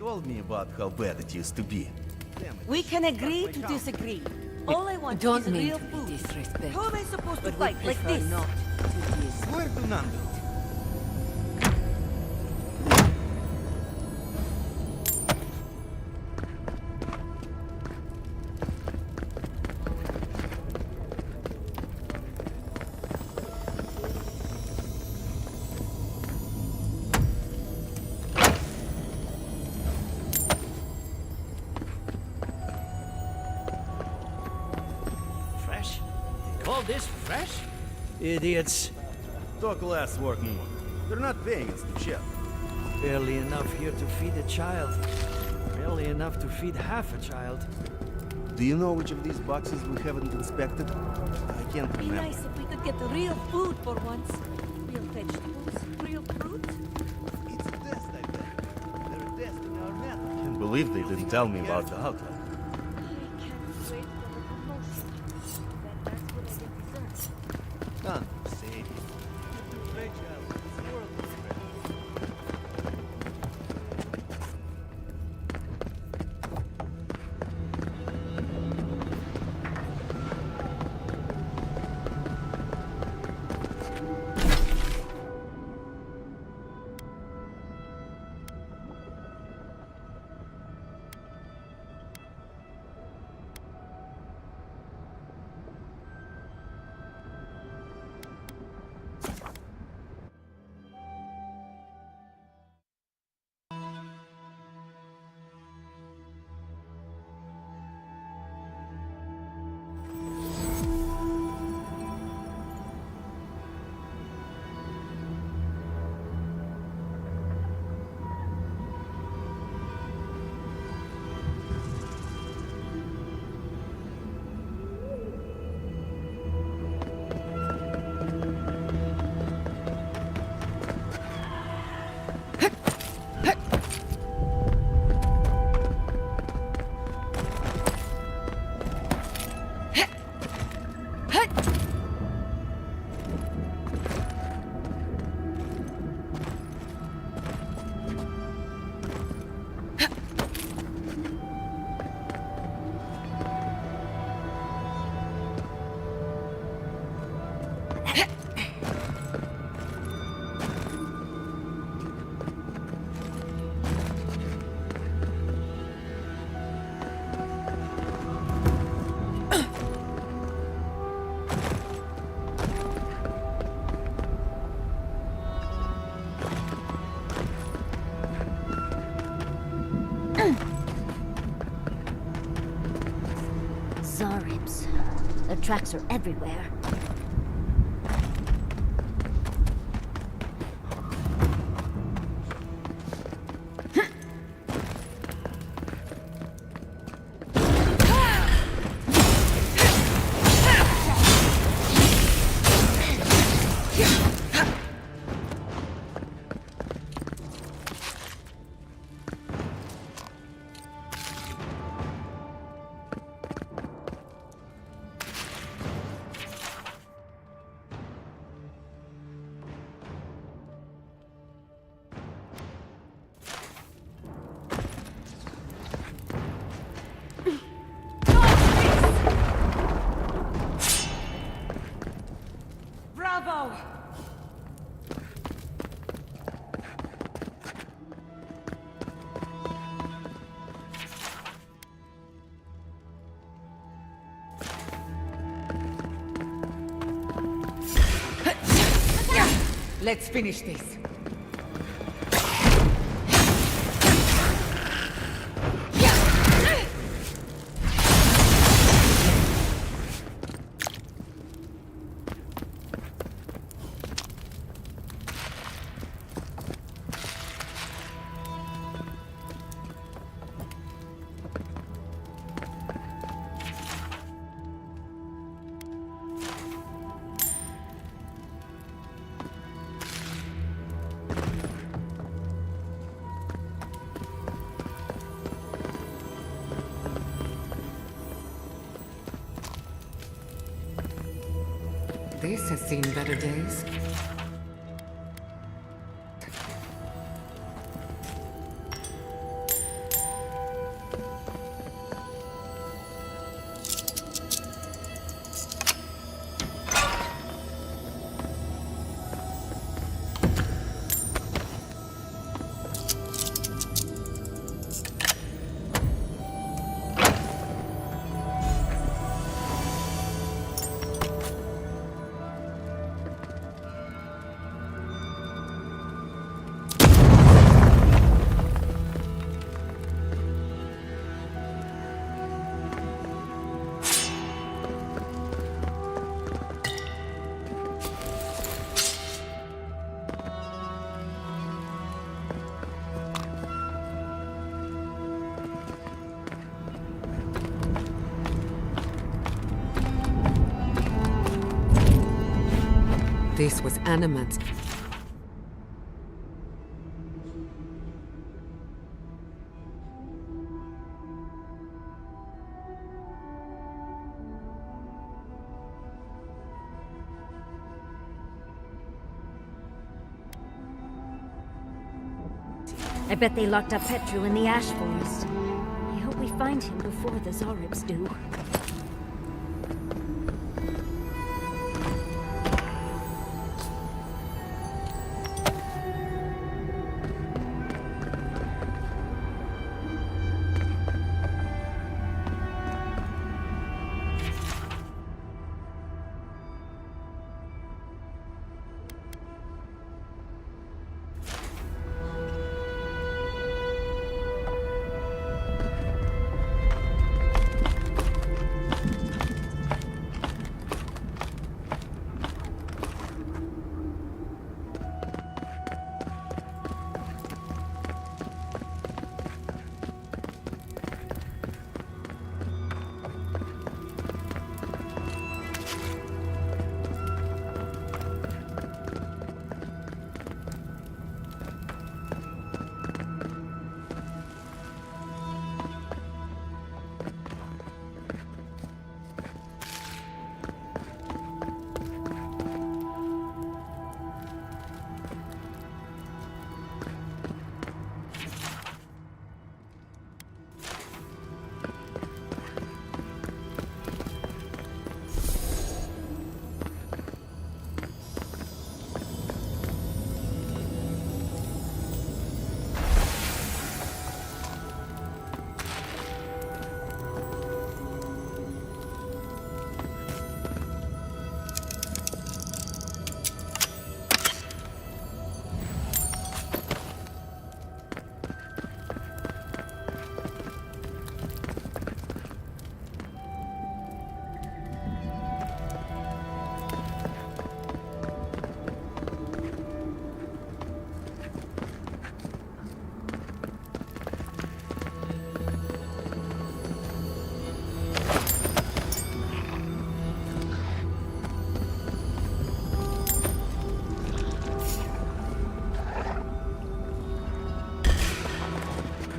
told me about how bad it used to be. Damn it. We can agree to disagree. All I want Don't is mean real to be food. disrespectful, How am I supposed to but we fight like prefer this? not to use. Swear to none. Fresh? Call this fresh? Idiots. Talk less, work more. They're not paying us to chill. Barely enough here to feed a child. Barely enough to feed half a child. Do you know which of these boxes we haven't inspected? I can't Be remember. nice if we could get real food for once. Real vegetables, real fruit. It's a test, I bet. They're testing our method. Can't believe they didn't tell me about the outlet. I can't wait for the promotion. That's what I deserve. Done. Say it. You're too fragile. This world is fragile. Zaribs. The tracks are everywhere. Bravo! Let's finish this. This has seen better days. This was animate. I bet they locked up Petru in the ash forest. I hope we find him before the Zoribs do.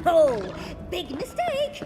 Oh, big mistake!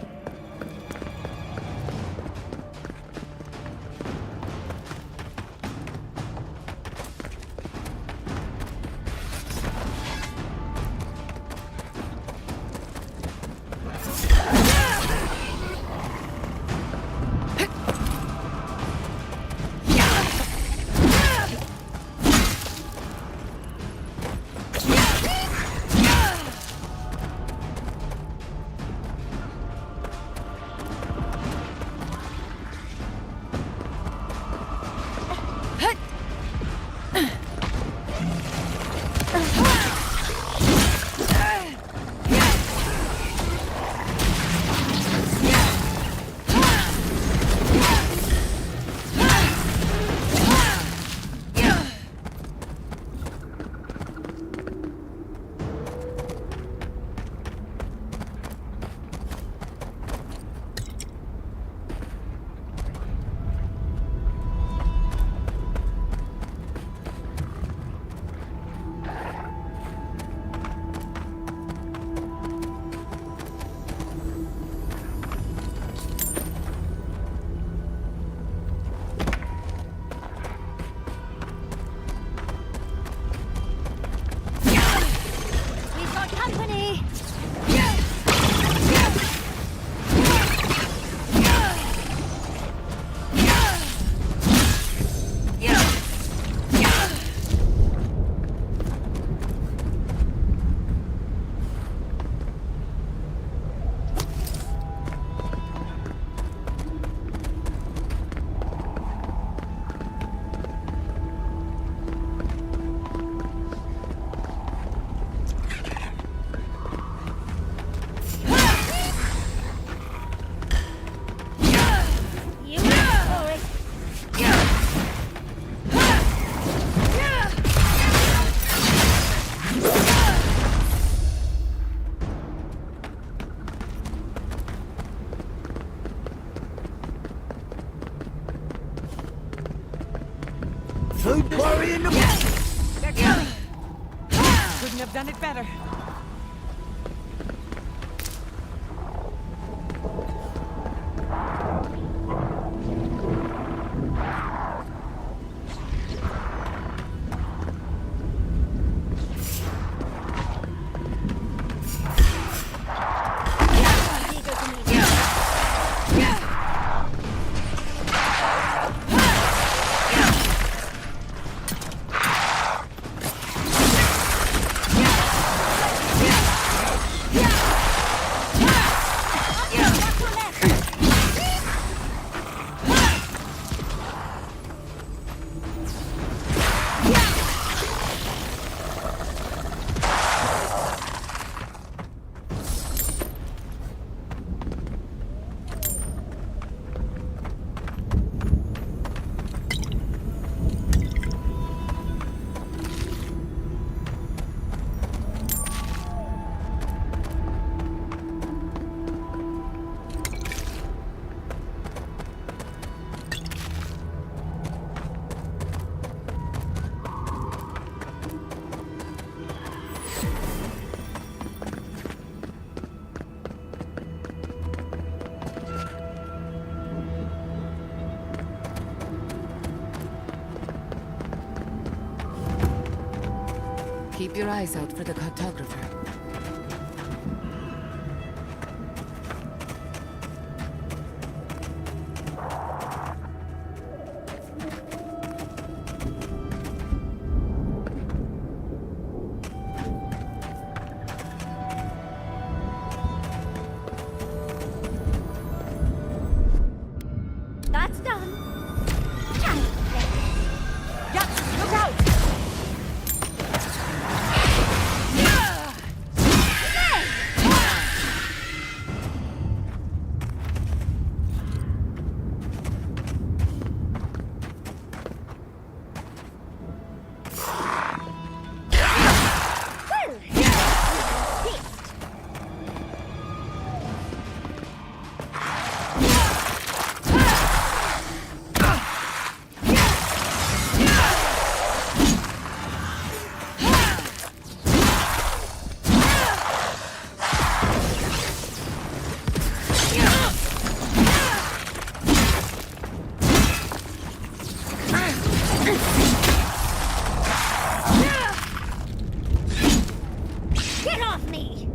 done it better. Keep your eyes out for the cartographer. That's done. Yeah, look out! Get off me!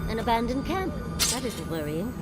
An abandoned camp. That isn't worrying.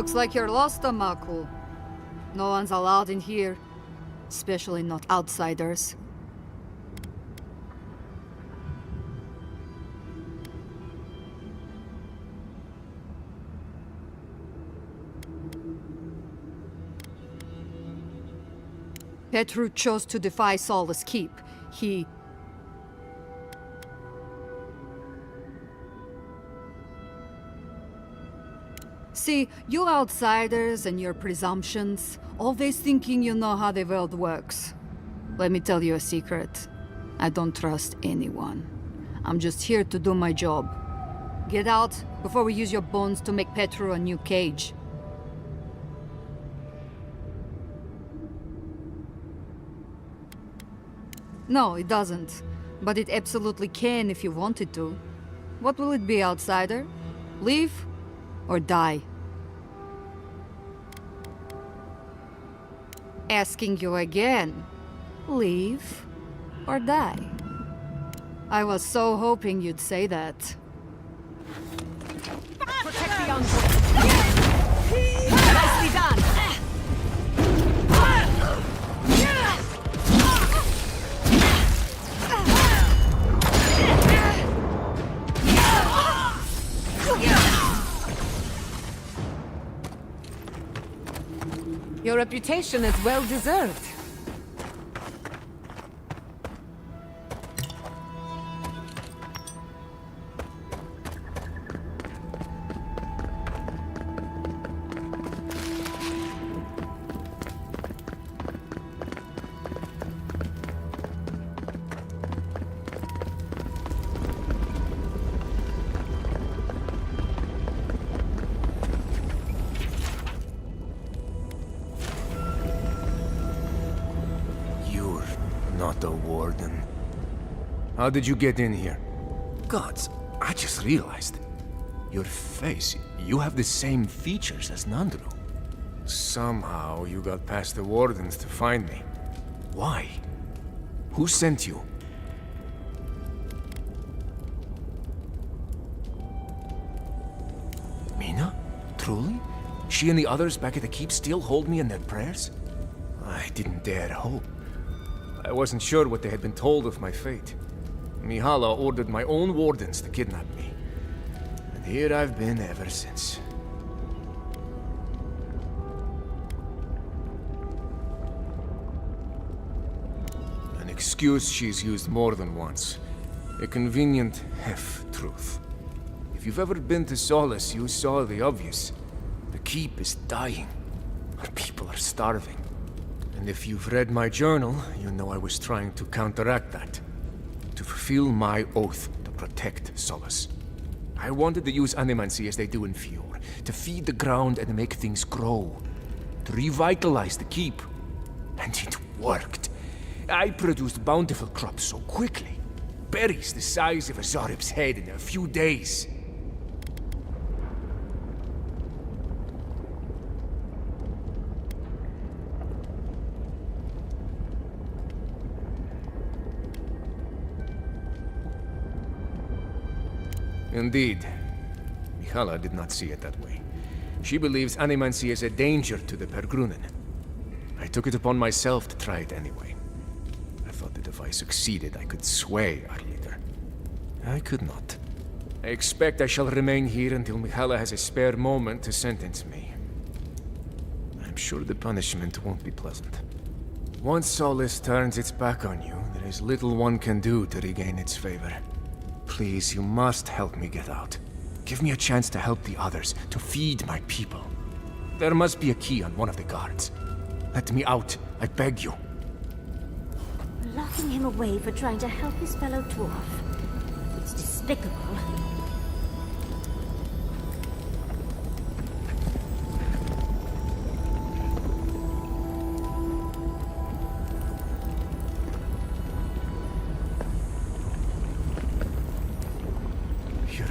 Looks like you're lost, Amaku. No one's allowed in here. Especially not outsiders. Petru chose to defy Solace Keep. He... See, you outsiders and your presumptions, always thinking you know how the world works. Let me tell you a secret. I don't trust anyone. I'm just here to do my job. Get out before we use your bones to make Petru a new cage. No, it doesn't. But it absolutely can if you wanted to. What will it be, outsider? Leave or die? Asking you again. Leave or die? I was so hoping you'd say that. Protect the envoy. Nicely done. Your reputation is well deserved. Not a warden. How did you get in here? Gods, I just realized. Your face, you have the same features as Nandru. Somehow you got past the wardens to find me. Why? Who sent you? Mina? Truly? She and the others back at the keep still hold me in their prayers? I didn't dare hope. I wasn't sure what they had been told of my fate. Mihala ordered my own wardens to kidnap me. And here I've been ever since. An excuse she's used more than once. A convenient half-truth. If you've ever been to Solace, you saw the obvious. The keep is dying. Our people are starving. And if you've read my journal, you know I was trying to counteract that. To fulfill my oath to protect Solace. I wanted to use animancy as they do in Fior. To feed the ground and make things grow. To revitalize the keep. And it worked. I produced bountiful crops so quickly. Berries the size of a Zarib's head in a few days. Indeed. Mihala did not see it that way. She believes animancy is a danger to the Pergrunen. I took it upon myself to try it anyway. I thought that if I succeeded, I could sway our leader. I could not. I expect I shall remain here until Mihala has a spare moment to sentence me. I'm sure the punishment won't be pleasant. Once Solace turns its back on you, there is little one can do to regain its favor. Please, you must help me get out. Give me a chance to help the others, to feed my people. There must be a key on one of the guards. Let me out, I beg you. Locking him away for trying to help his fellow dwarf. It's despicable.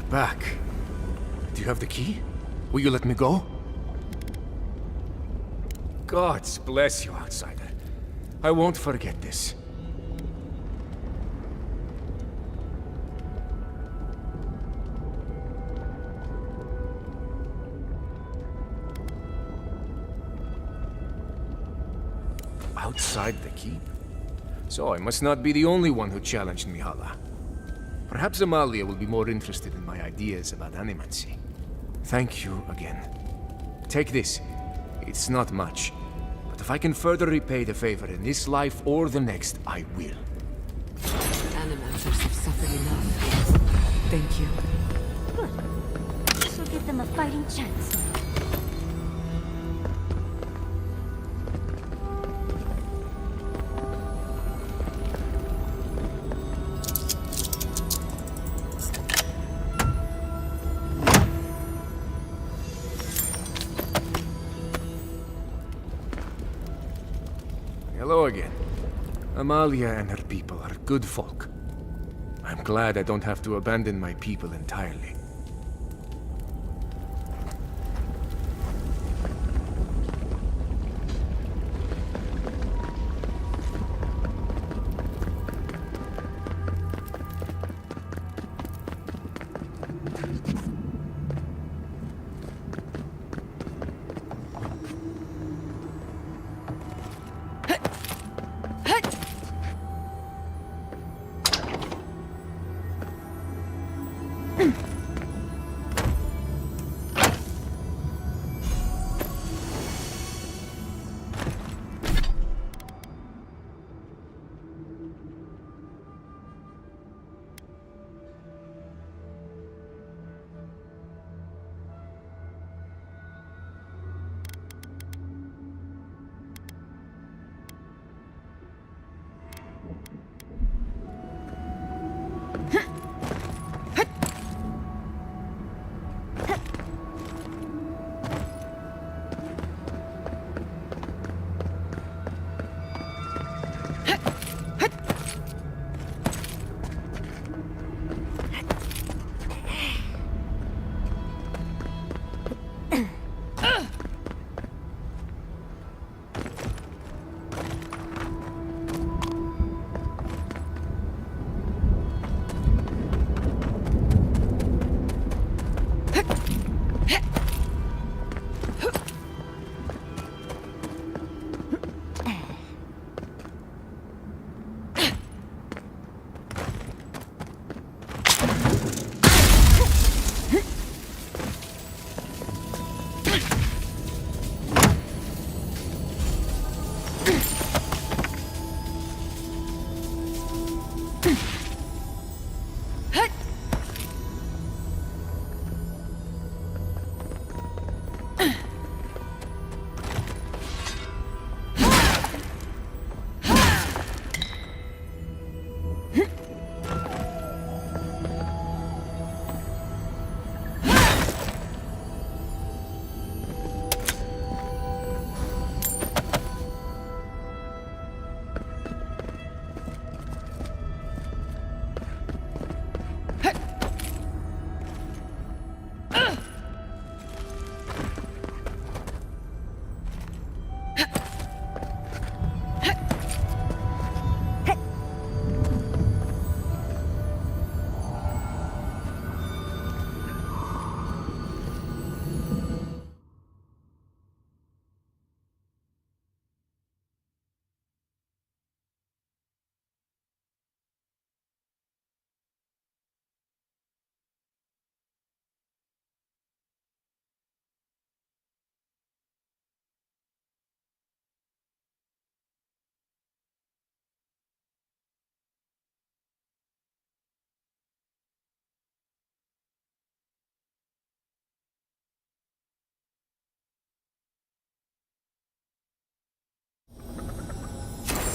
Back. Do you have the key? Will you let me go? Gods bless you, outsider. I won't forget this. outside the keep. So I must not be the only one who challenged Mihala. Perhaps Amalia will be more interested in my ideas about animancy. Thank you again. Take this. It's not much. But if I can further repay the favor in this life or the next, I will. Animancers have suffered enough. Thank you. Good. This will give them a fighting chance. Hello again. Amalia and her people are good folk. I'm glad I don't have to abandon my people entirely.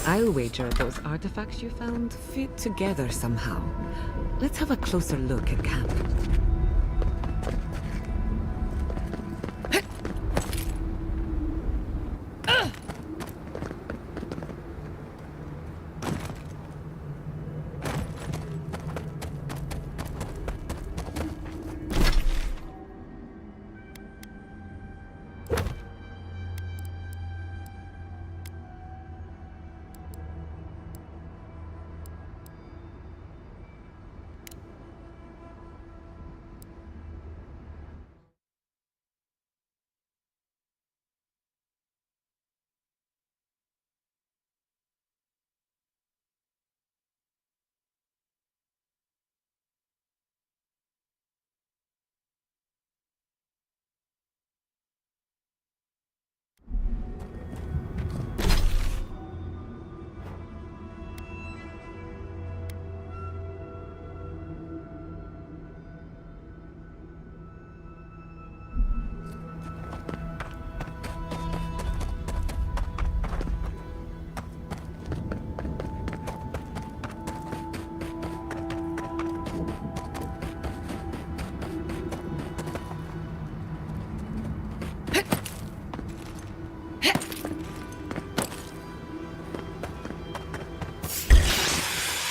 I'll wager those artifacts you found fit together somehow. Let's have a closer look at camp.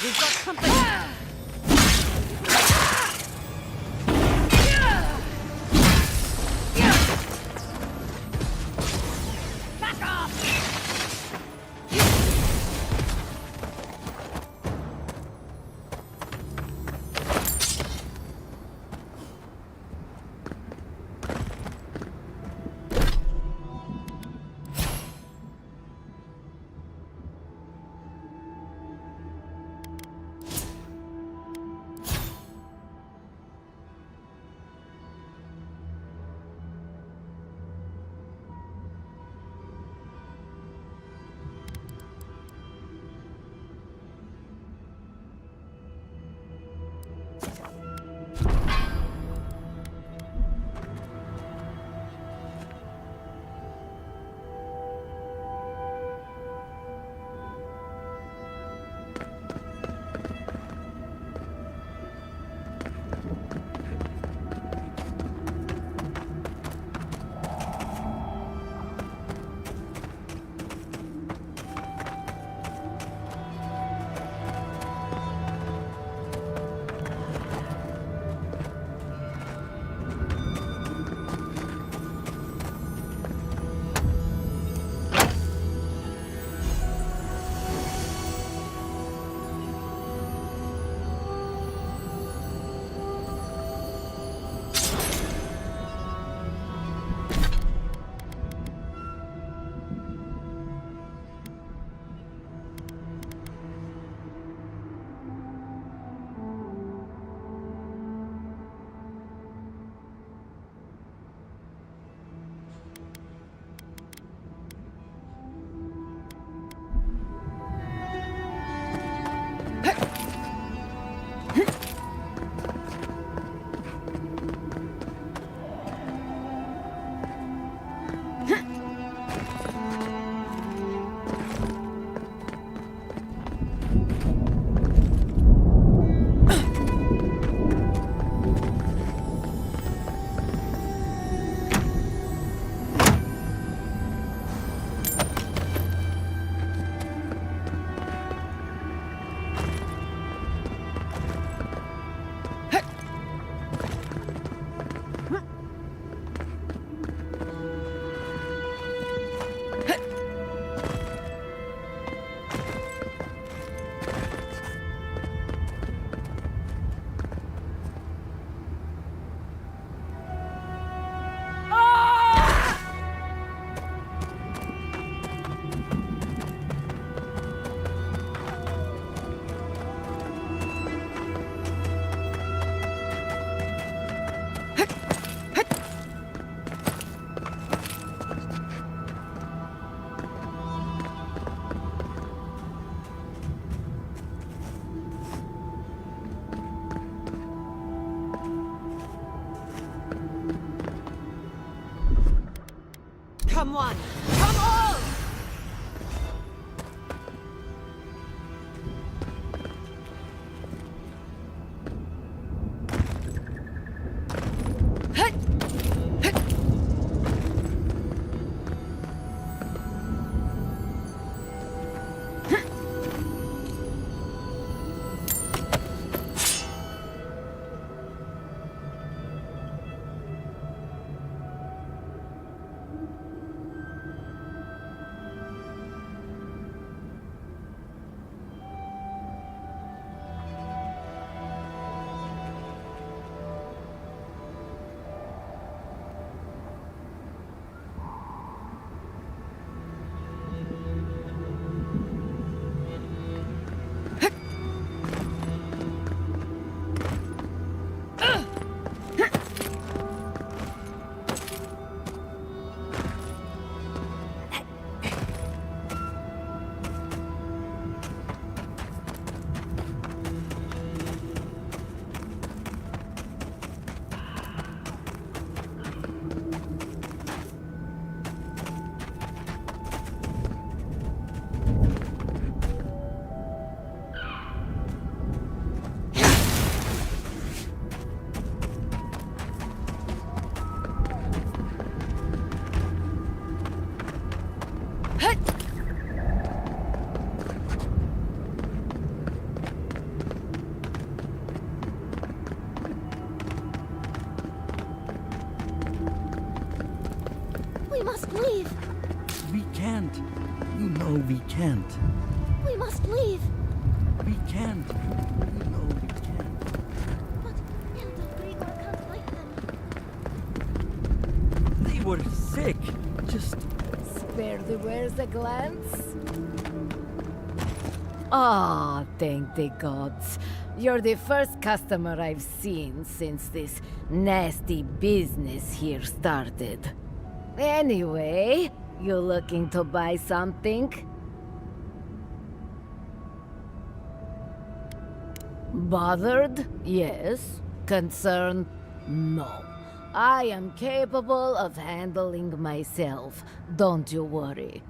We've got company! Come on! Come on! must leave. We can't. You know we can't. We must leave. We can't. You know we can't. But Elder Grigor can't fight them. They were sick. Just Spare the words a glance? Ah, thank the gods. You're the first customer I've seen since this nasty business here started. Anyway, you looking to buy something? Bothered? Yes. Concerned? No. I am capable of handling myself. Don't you worry.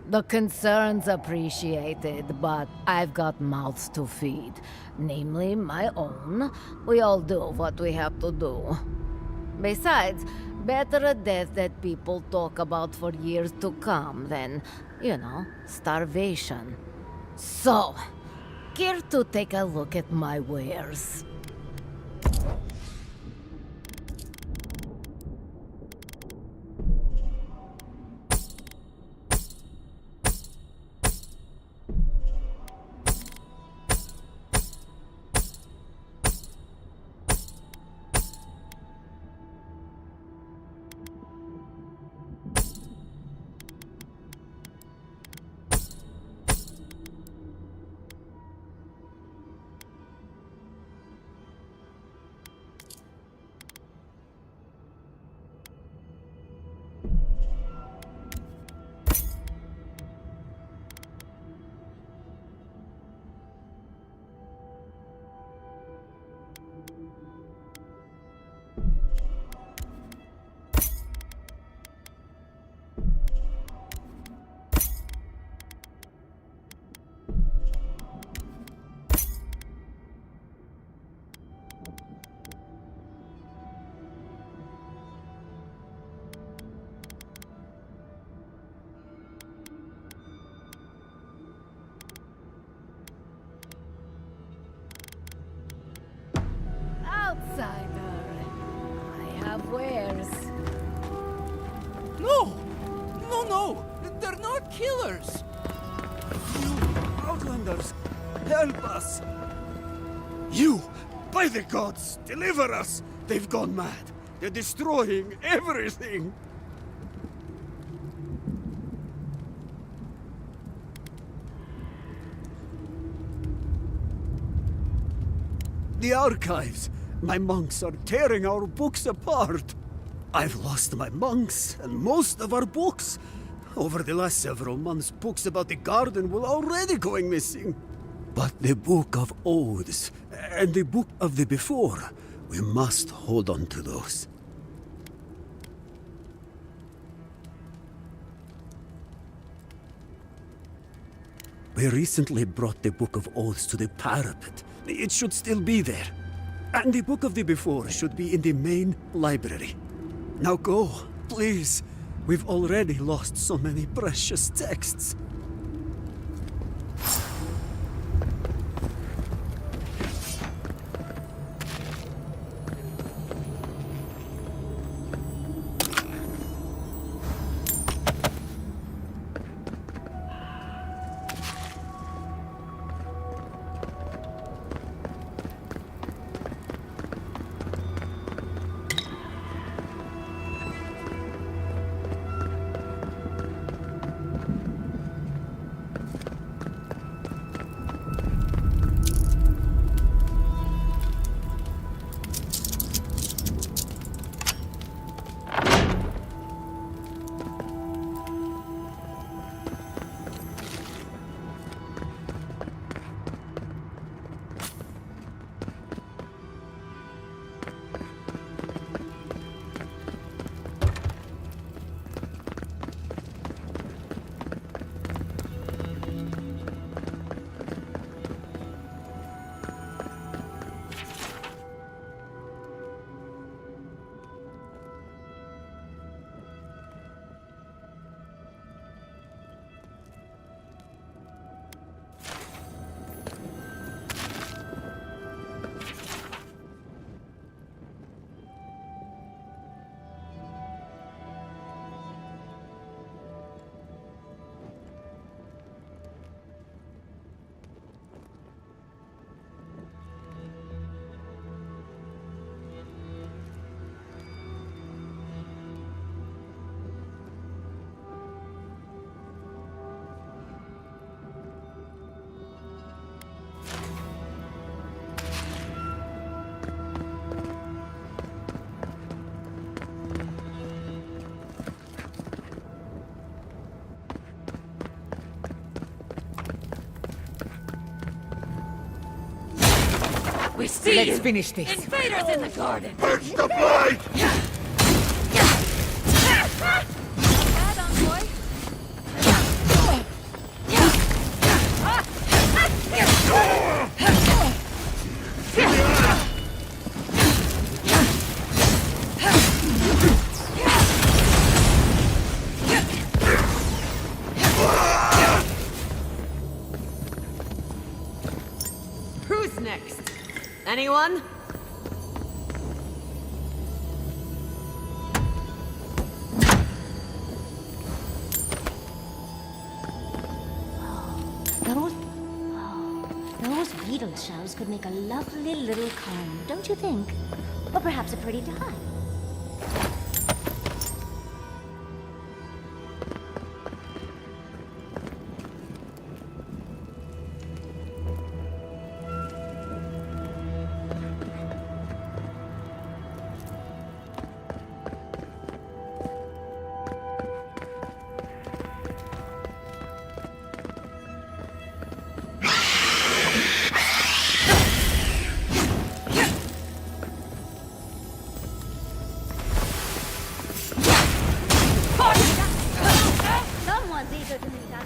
The concern's appreciated, but I've got mouths to feed. Namely, my own. We all do what we have to do. Besides, better a death that people talk about for years to come than, starvation. So, care to take a look at my wares? Outsider, I have wares. No! No, no! They're not killers! You Outlanders, help us! You! By the gods, deliver us! They've gone mad! They're destroying everything! The archives! My monks are tearing our books apart! I've lost my monks and most of our books. Over the last several months, books about the garden were already going missing. But the Book of Oaths and the Book of the Before, we must hold on to those. We recently brought the Book of Oaths to the parapet. It should still be there. And the Book of the Before should be in the main library. Now go, please. We've already lost so many precious texts. We see Let's you. finish this. Invaders in the garden. Purge the blade! Bad on boy. Who's next? Anyone? Those beetle shells could make a lovely little comb, don't you think? Or perhaps a pretty dye. Someone's eager to meet us.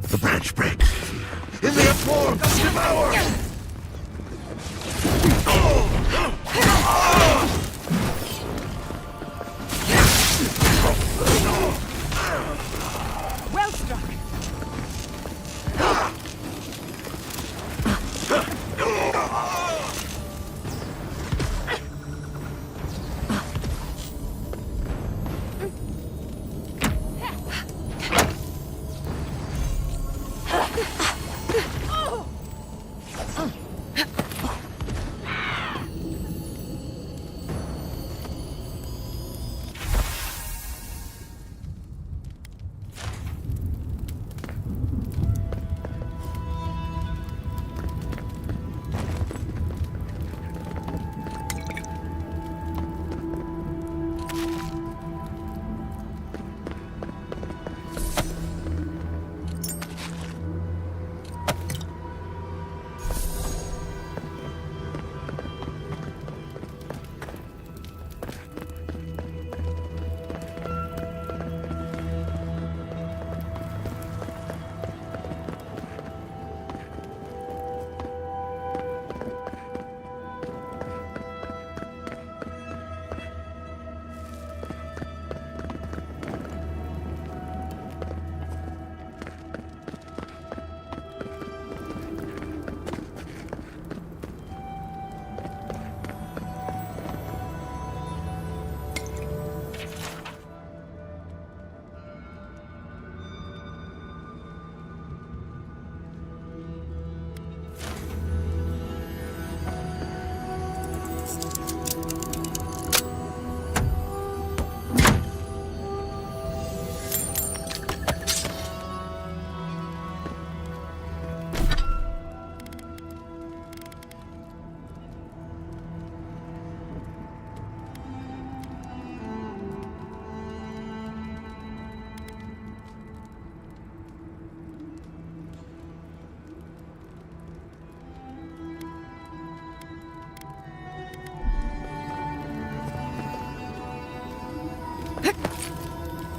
The branch breaks. In the form, devour! Well struck.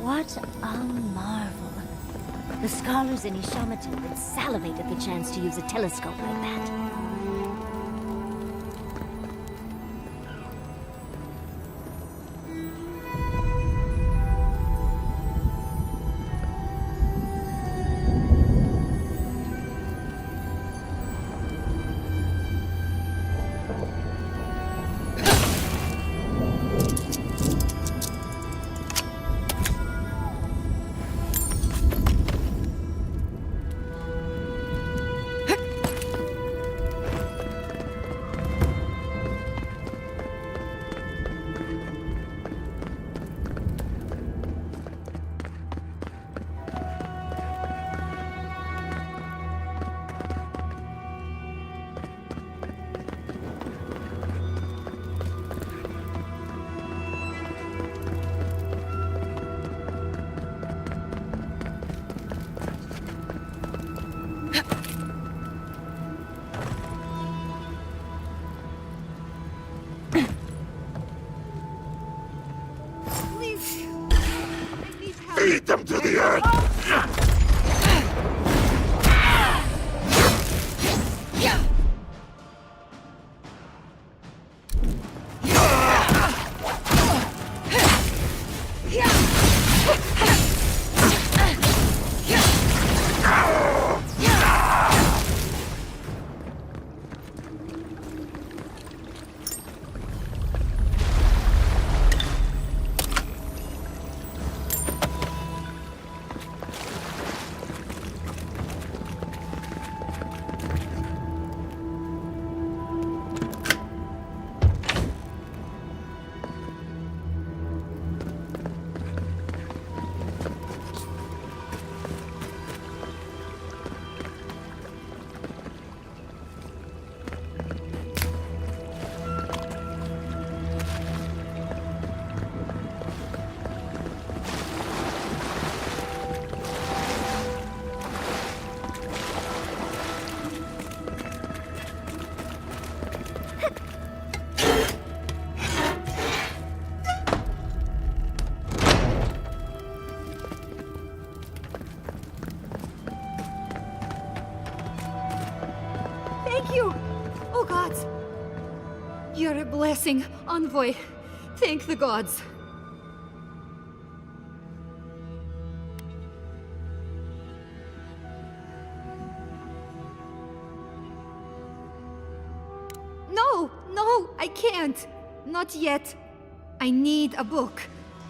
What a marvel. The scholars in Ishamatil would salivate at the chance to use a telescope like that. beat them to the earth! Thank you! Oh, gods! You're a blessing, envoy. Thank the gods. No, I can't. Not yet. I need a book.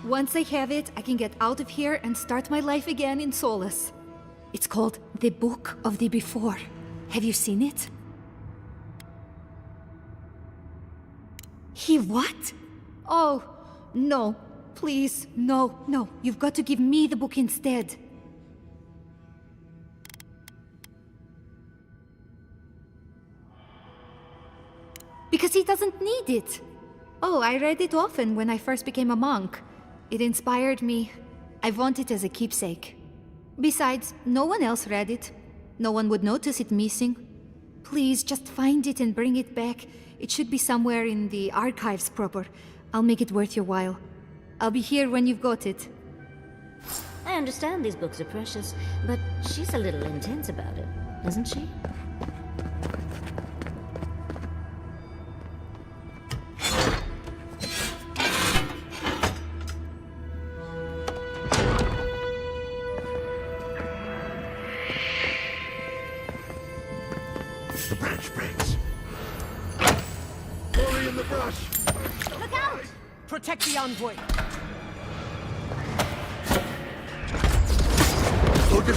Once I have it, I can get out of here and start my life again in Solace. It's called The Book of the Before. Have you seen it? He what? Oh, no. Please, no. You've got to give me the book instead. Because he doesn't need it. Oh, I read it often when I first became a monk. It inspired me. I want it as a keepsake. Besides, no one else read it. No one would notice it missing. Please, just find it and bring it back. It should be somewhere in the archives proper. I'll make it worth your while. I'll be here when you've got it. I understand these books are precious, but she's a little intense about it, isn't she? The branch breaks. Hurry in the brush! Look out! Protect the envoy! Look at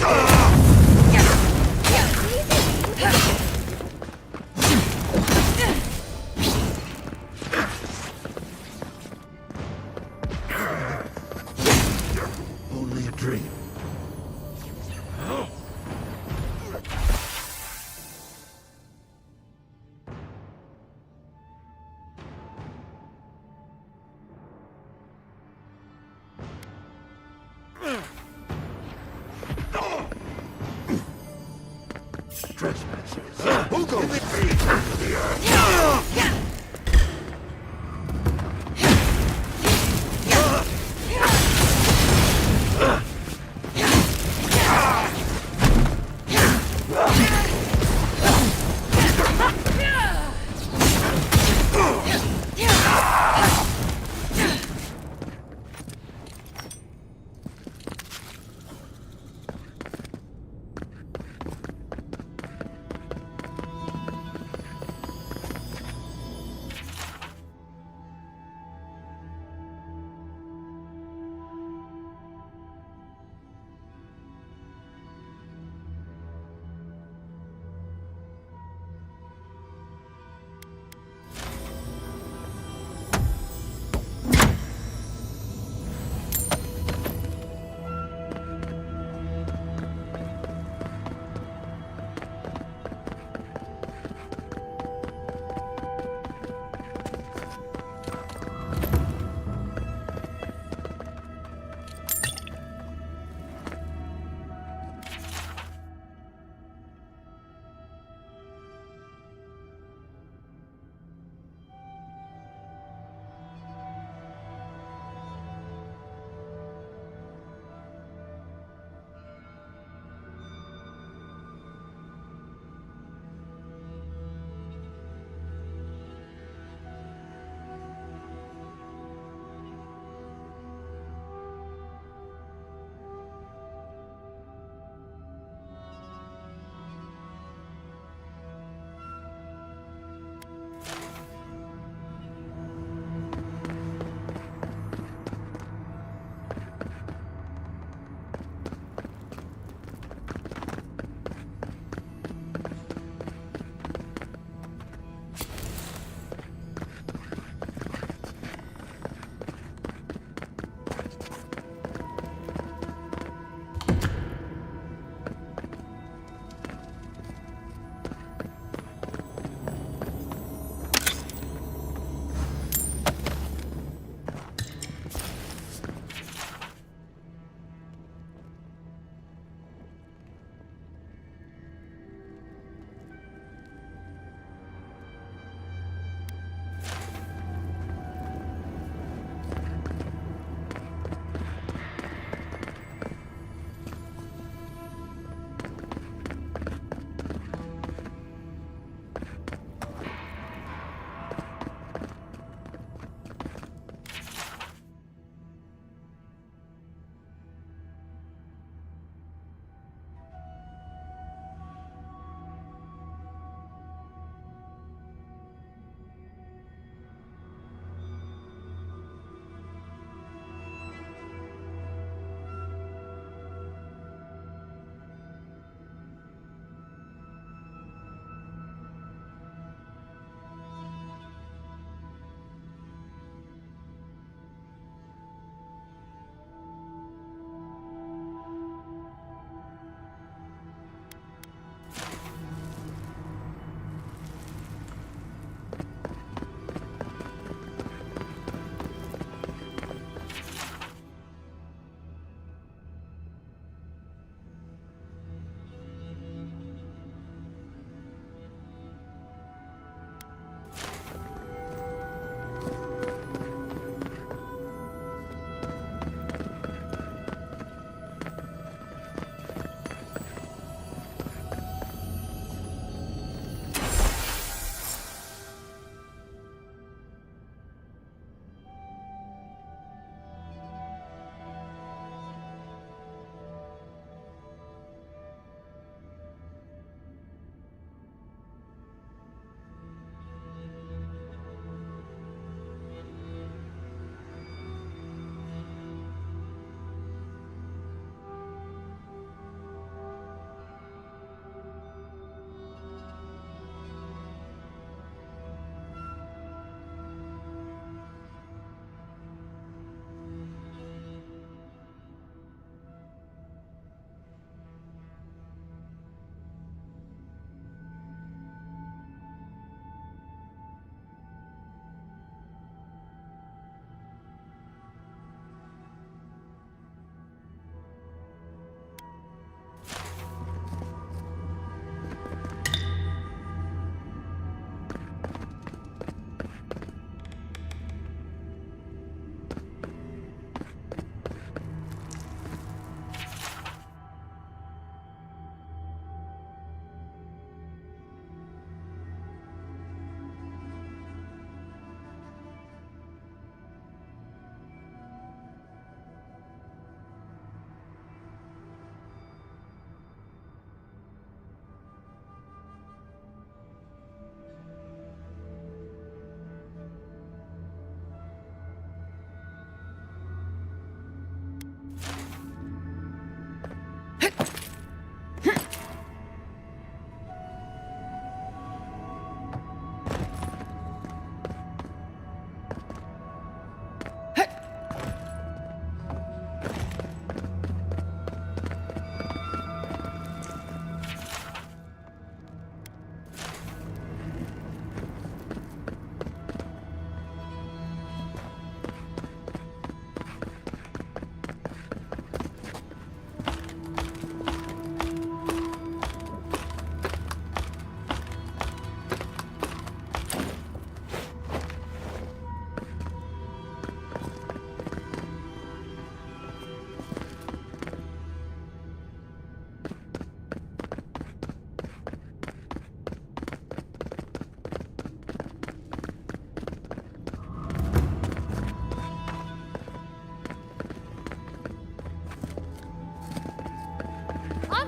Only a dream. Trespassers. Who goes in the earth?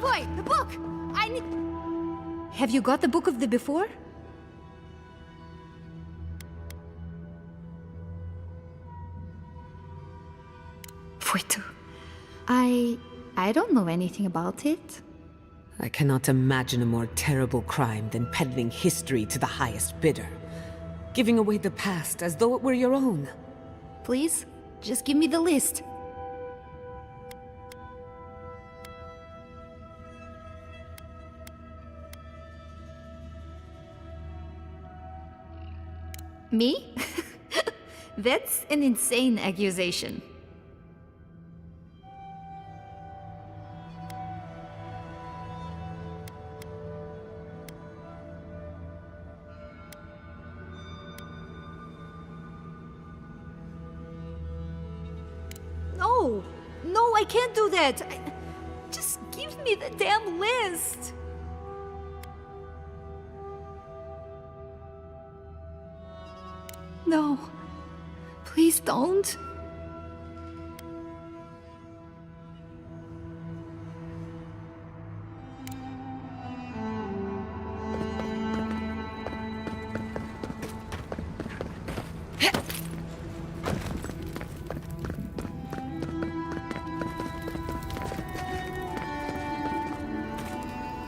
Malfoy! The book! I need... Have you got the book of the before? Fuitu. I don't know anything about it. I cannot imagine a more terrible crime than peddling history to the highest bidder. Giving away the past as though it were your own. Please, just give me the list. Me? That's an insane accusation. No! No, I can't do that! Just give me the damn list! No. Please don't.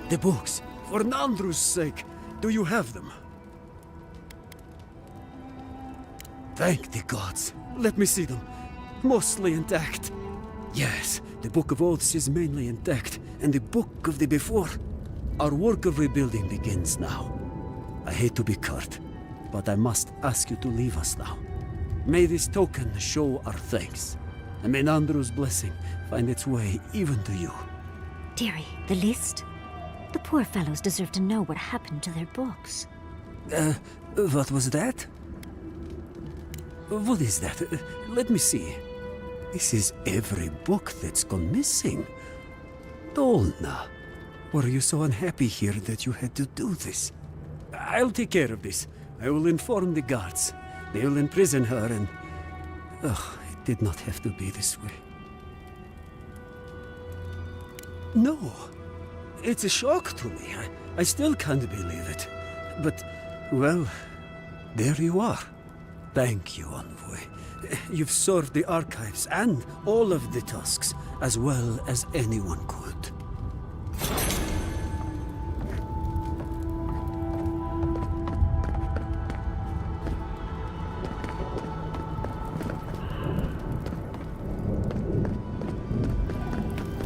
The books, for Nandru's sake, do you have them? Thank the gods. Let me see them. Mostly intact. Yes, the Book of Oaths is mainly intact, and the Book of the Before. Our work of rebuilding begins now. I hate to be curt, but I must ask you to leave us now. May this token show our thanks, and may Nandru's blessing find its way even to you. Dearie, the list? The poor fellows deserve to know what happened to their books. What was that? What is that? Let me see. This is every book that's gone missing. Dolna, were you so unhappy here that you had to do this? I'll take care of this. I will inform the guards. They will imprison her and... Ugh, it did not have to be this way. No. It's a shock to me. I still can't believe it. But, well, there you are. Thank you, Envoy. You've served the Archives and all of the Tusks as well as anyone could.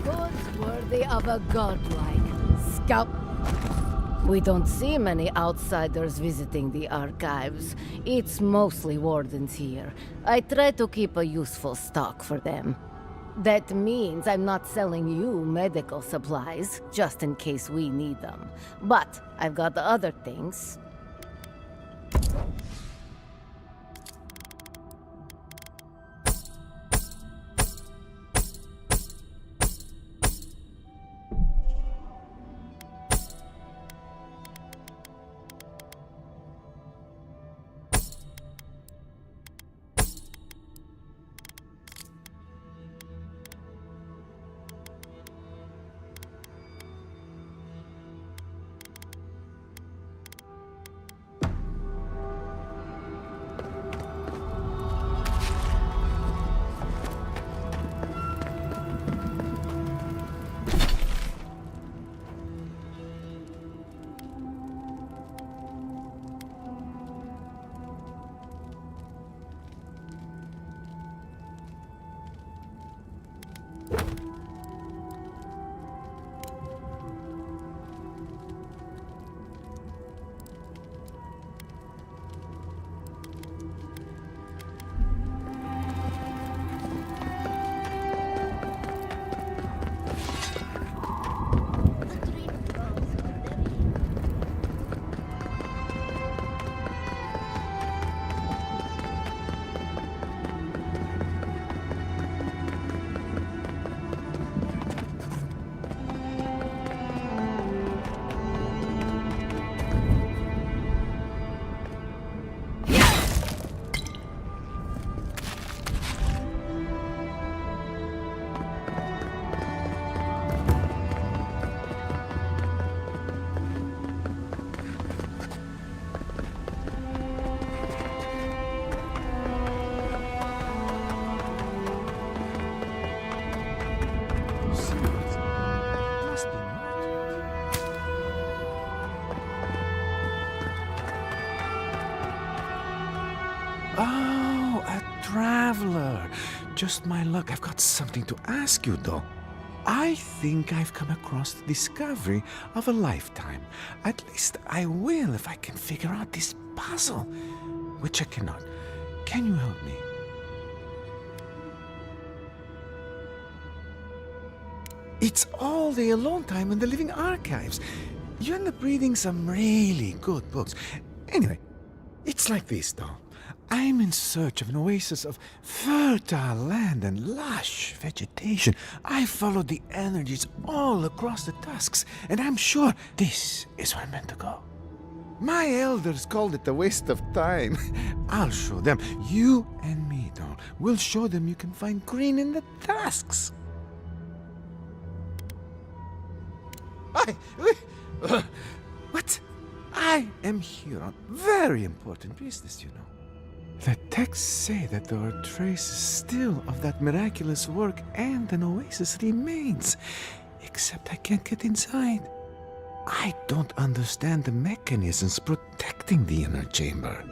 Goods worthy of a godlike scout. We don't see many outsiders visiting the archives. It's mostly wardens here. I try to keep a useful stock for them. That means I'm not selling you medical supplies, just in case we need them. But I've got the other things. Oh, a traveler. Just my luck. I've got something to ask you, though. I think I've come across the discovery of a lifetime. At least I will if I can figure out this puzzle, which I cannot. Can you help me? It's all the alone time in the living archives. You end up reading some really good books. Anyway, it's like this, though. I'm in search of an oasis of fertile land and lush vegetation. I followed the energies all across the Tusks, and I'm sure this is where I'm meant to go. My elders called it a waste of time. I'll show them. You and me, though. We'll show them you can find green in the Tusks. What? I am here on very important business, you know. The texts say that there are traces still of that miraculous work and an oasis remains. Except I can't get inside. I don't understand the mechanisms protecting the inner chamber.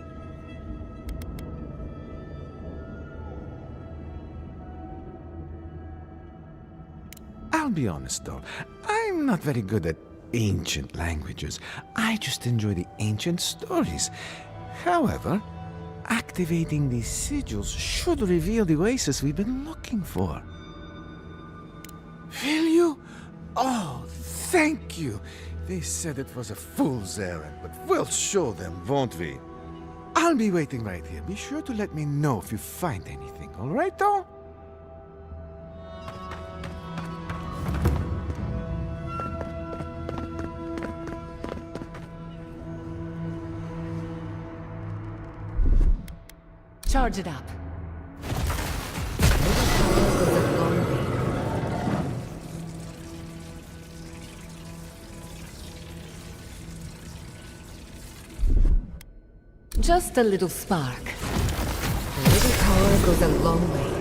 I'll be honest though, I'm not very good at ancient languages. I just enjoy the ancient stories. However, activating these sigils should reveal the oasis we've been looking for. Will you? Oh, thank you. They said it was a fool's errand, but we'll show them, won't we? I'll be waiting right here. Be sure to let me know if you find anything, all right, though? Charge it up. Just a little spark. A little power goes a long way.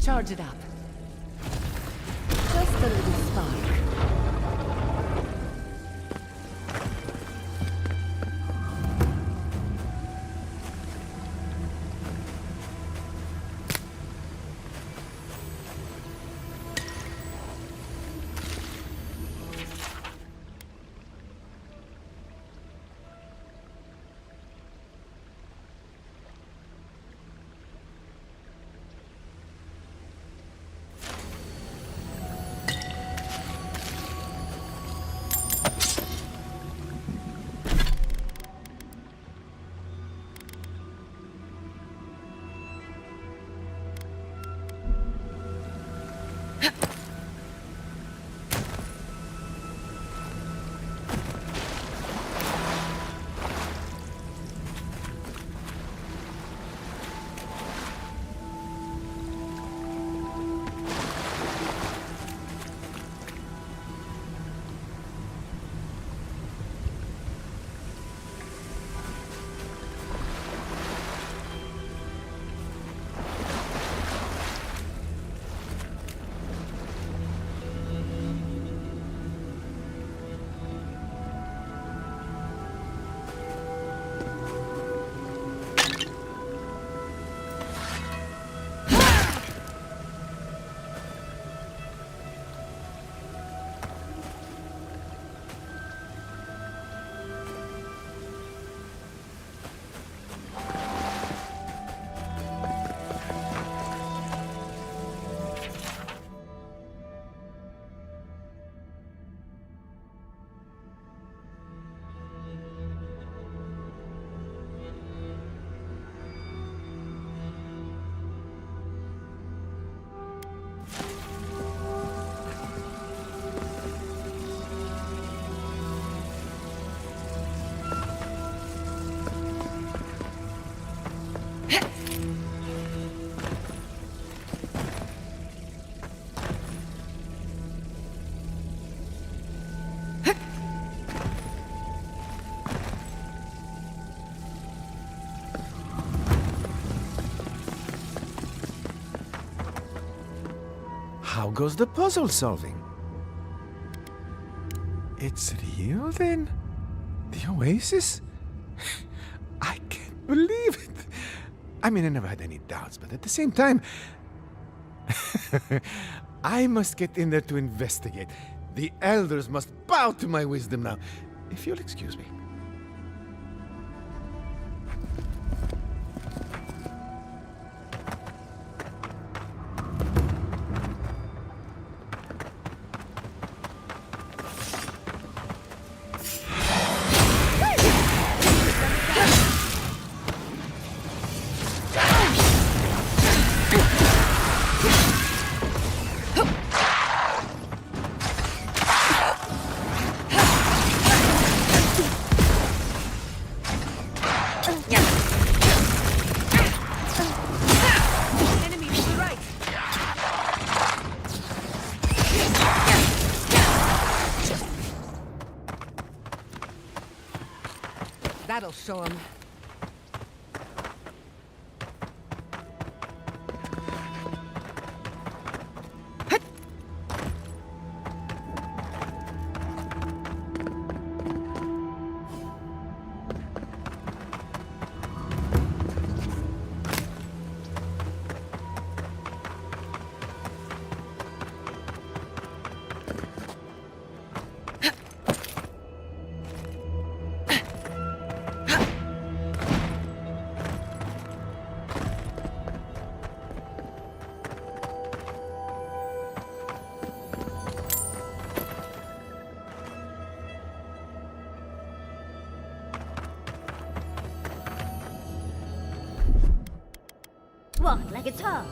Charge it up. Just a little spark. goes the puzzle solving? It's real then? The Oasis? I can't believe it. I mean, I never had any doubts, but at the same time, I must get in there to investigate. The elders must bow to my wisdom now. If you'll excuse me. That'll show him. What, like it's hard?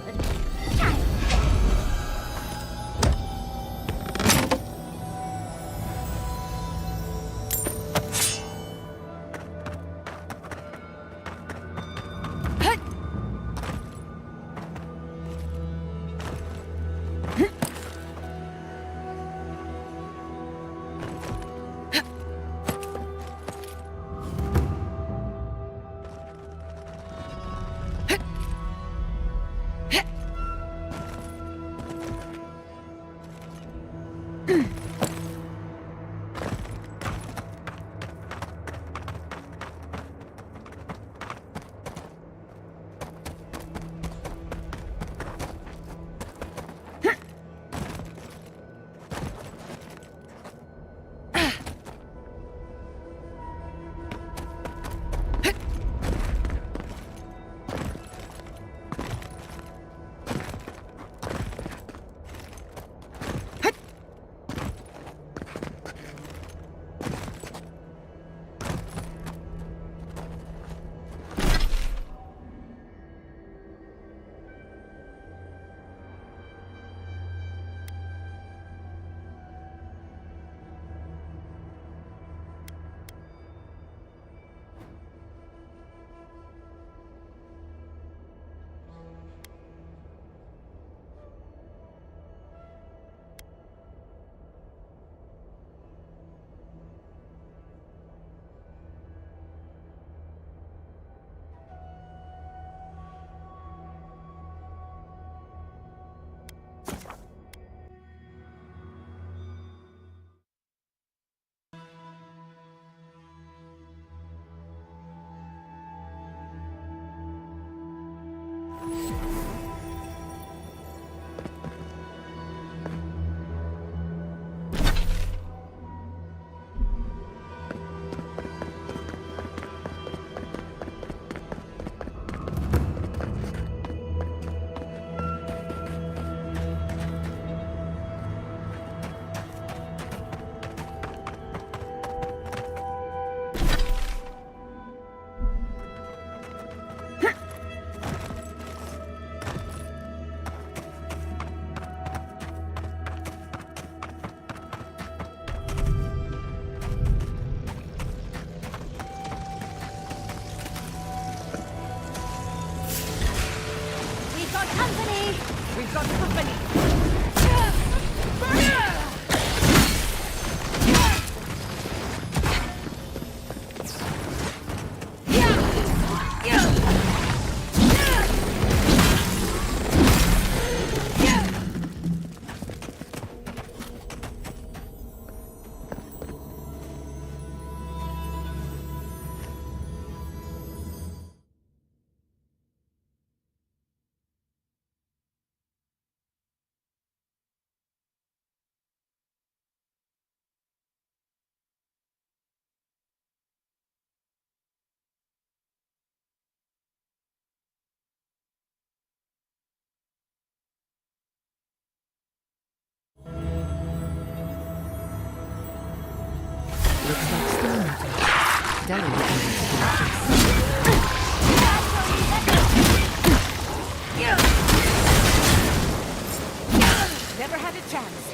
We've got company! Looks like STARMETAL. Delicate. Never had a chance.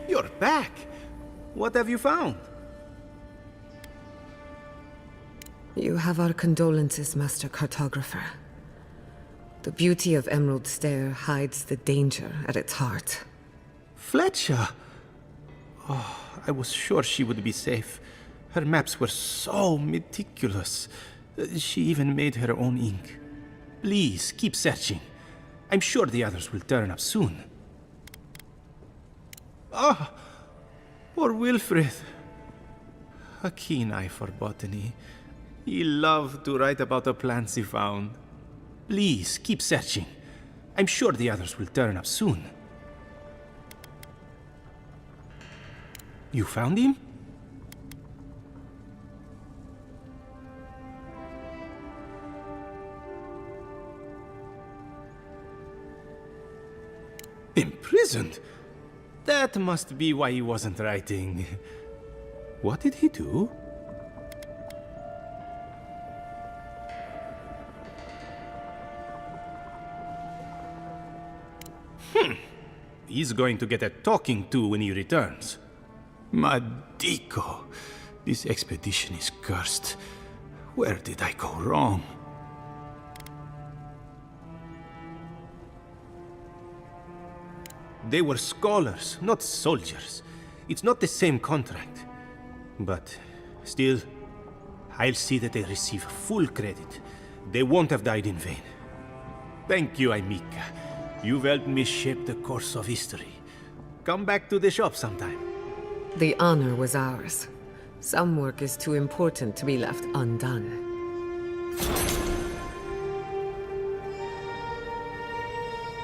You're back. What have you found? You have our condolences, Master Cartographer. The beauty of Emerald Stair hides the danger at its heart. Fletcher! Oh, I was sure she would be safe. Her maps were so meticulous. She even made her own ink. Please, keep searching. I'm sure the others will turn up soon. Ah! Or Wilfred. A keen eye for botany. He loved to write about the plants he found. Please, keep searching. I'm sure the others will turn up soon. You found him? Imprisoned? That must be why he wasn't writing. What did he do? He's going to get a talking to when he returns. Madico, this expedition is cursed. Where did I go wrong? They were scholars, not soldiers. It's not the same contract. But still, I'll see that they receive full credit. They won't have died in vain. Thank you, Aimika. You've helped me shape the course of history. Come back to the shop sometime. The honor was ours. Some work is too important to be left undone.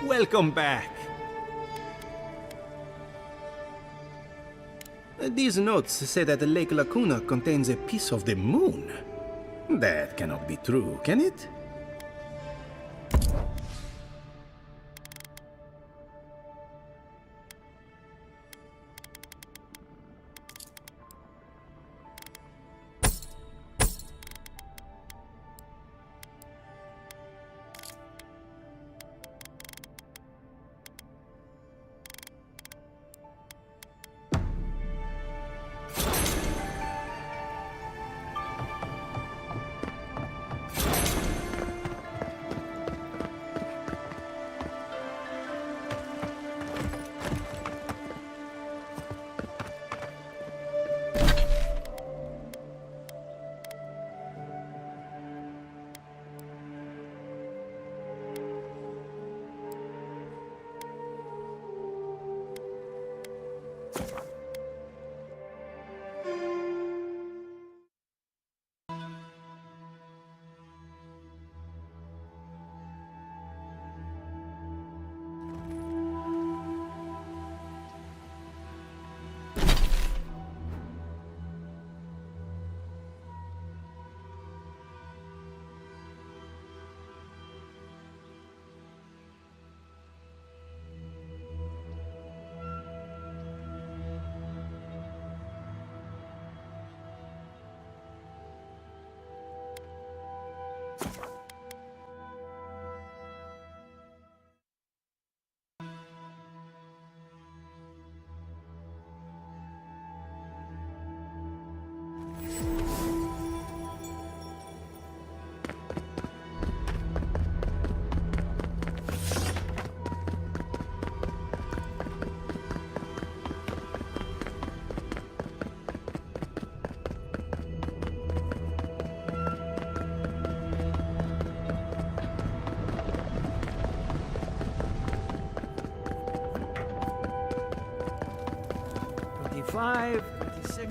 Welcome back. These notes say that Lake Lacuna contains a piece of the moon. That cannot be true, can it?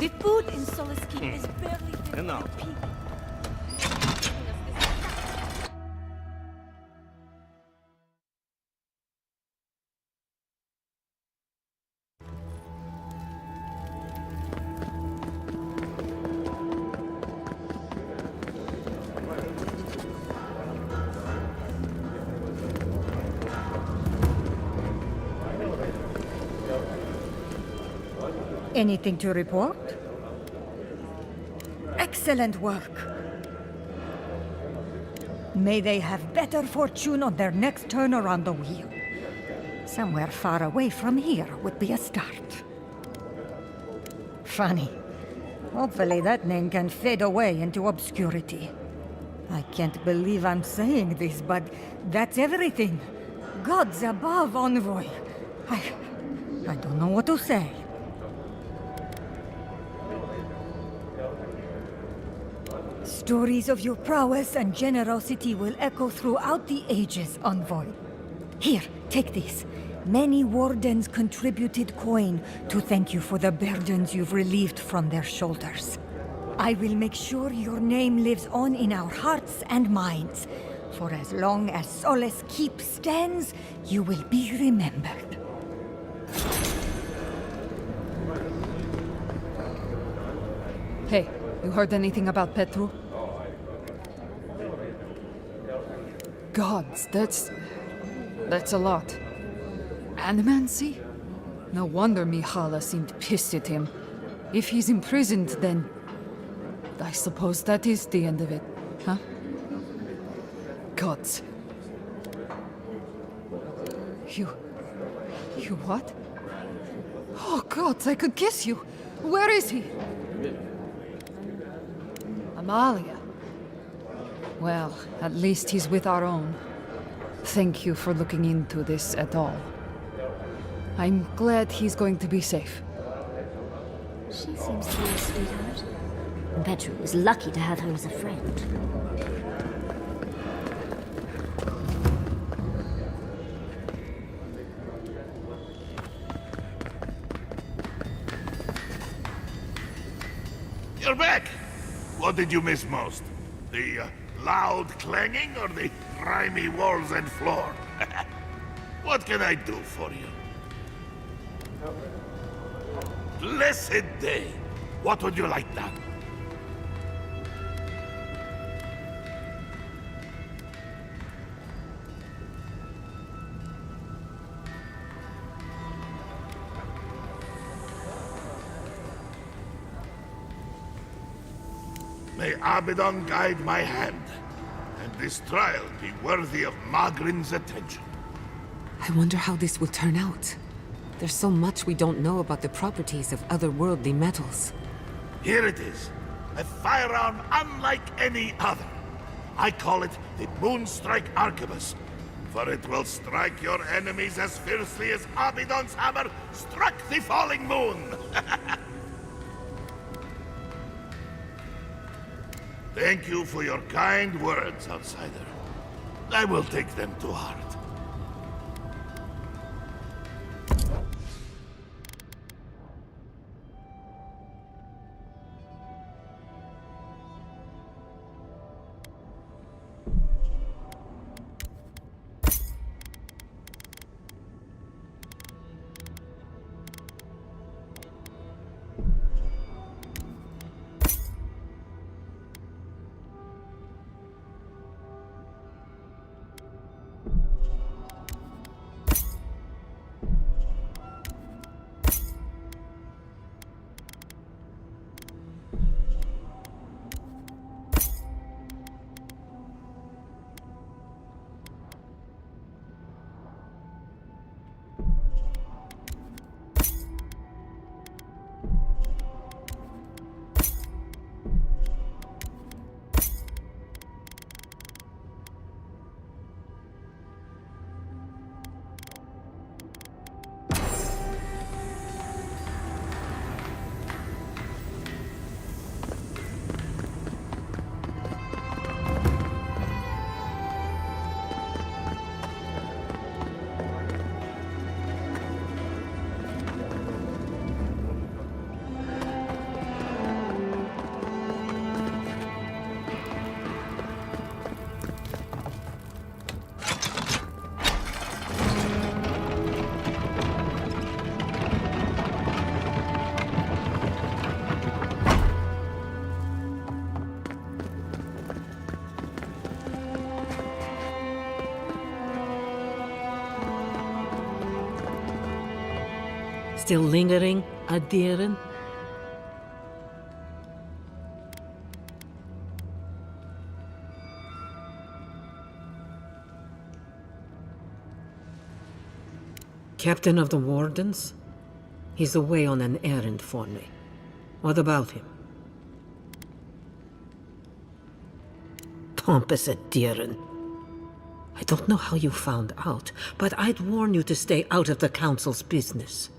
The food in Solace Keep is barely fit for Enough. people. Anything to report? Excellent work. May they have better fortune on their next turn around the wheel. Somewhere far away from here would be a start. Funny. Hopefully that name can fade away into obscurity. I can't believe I'm saying this, but that's everything. Gods above, Envoy. I don't know what to say. Stories of your prowess and generosity will echo throughout the ages, Envoy. Here, take this. Many wardens contributed coin to thank you for the burdens you've relieved from their shoulders. I will make sure your name lives on in our hearts and minds. For as long as Solace Keep stands, you will be remembered. Hey, you heard anything about Petru? Gods, that's a lot. Animancy? No wonder Mihala seemed pissed at him. If he's imprisoned, then I suppose that is the end of it, huh? Gods. You what? Oh, gods, I could kiss you. Where is he? Amalia. Well, at least he's with our own. Thank you for looking into this at all. I'm glad he's going to be safe. She seems to be a sweetheart. And Petru was lucky to have her as a friend. You're back! What did you miss most? The loud clanging or the grimy walls and floor? What can I do for you? Blessed day! What would you like done? May Abaddon guide my hand, and this trial be worthy of Magrin's attention. I wonder how this will turn out. There's so much we don't know about the properties of otherworldly metals. Here it is. A firearm unlike any other. I call it the Moonstrike Arquebus, for it will strike your enemies as fiercely as Abaddon's hammer struck the falling moon. Thank you for your kind words, outsider. I will take them to heart. Still lingering, Adiren? Captain of the Wardens? He's away on an errand for me. What about him? Pompous Adiren. I don't know how you found out, but I'd warn you to stay out of the Council's business.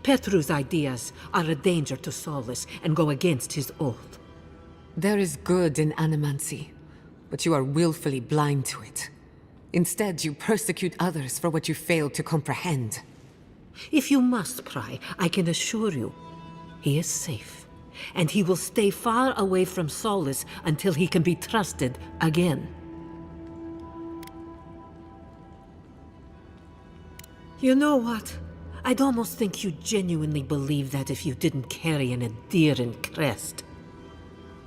Petru's ideas are a danger to Solace and go against his oath. There is good in animancy, but you are willfully blind to it. Instead, you persecute others for what you failed to comprehend. If you must pry, I can assure you, he is safe. And he will stay far away from Solace until he can be trusted again. You know what? I'd almost think you genuinely believe that if you didn't carry an Adheran crest.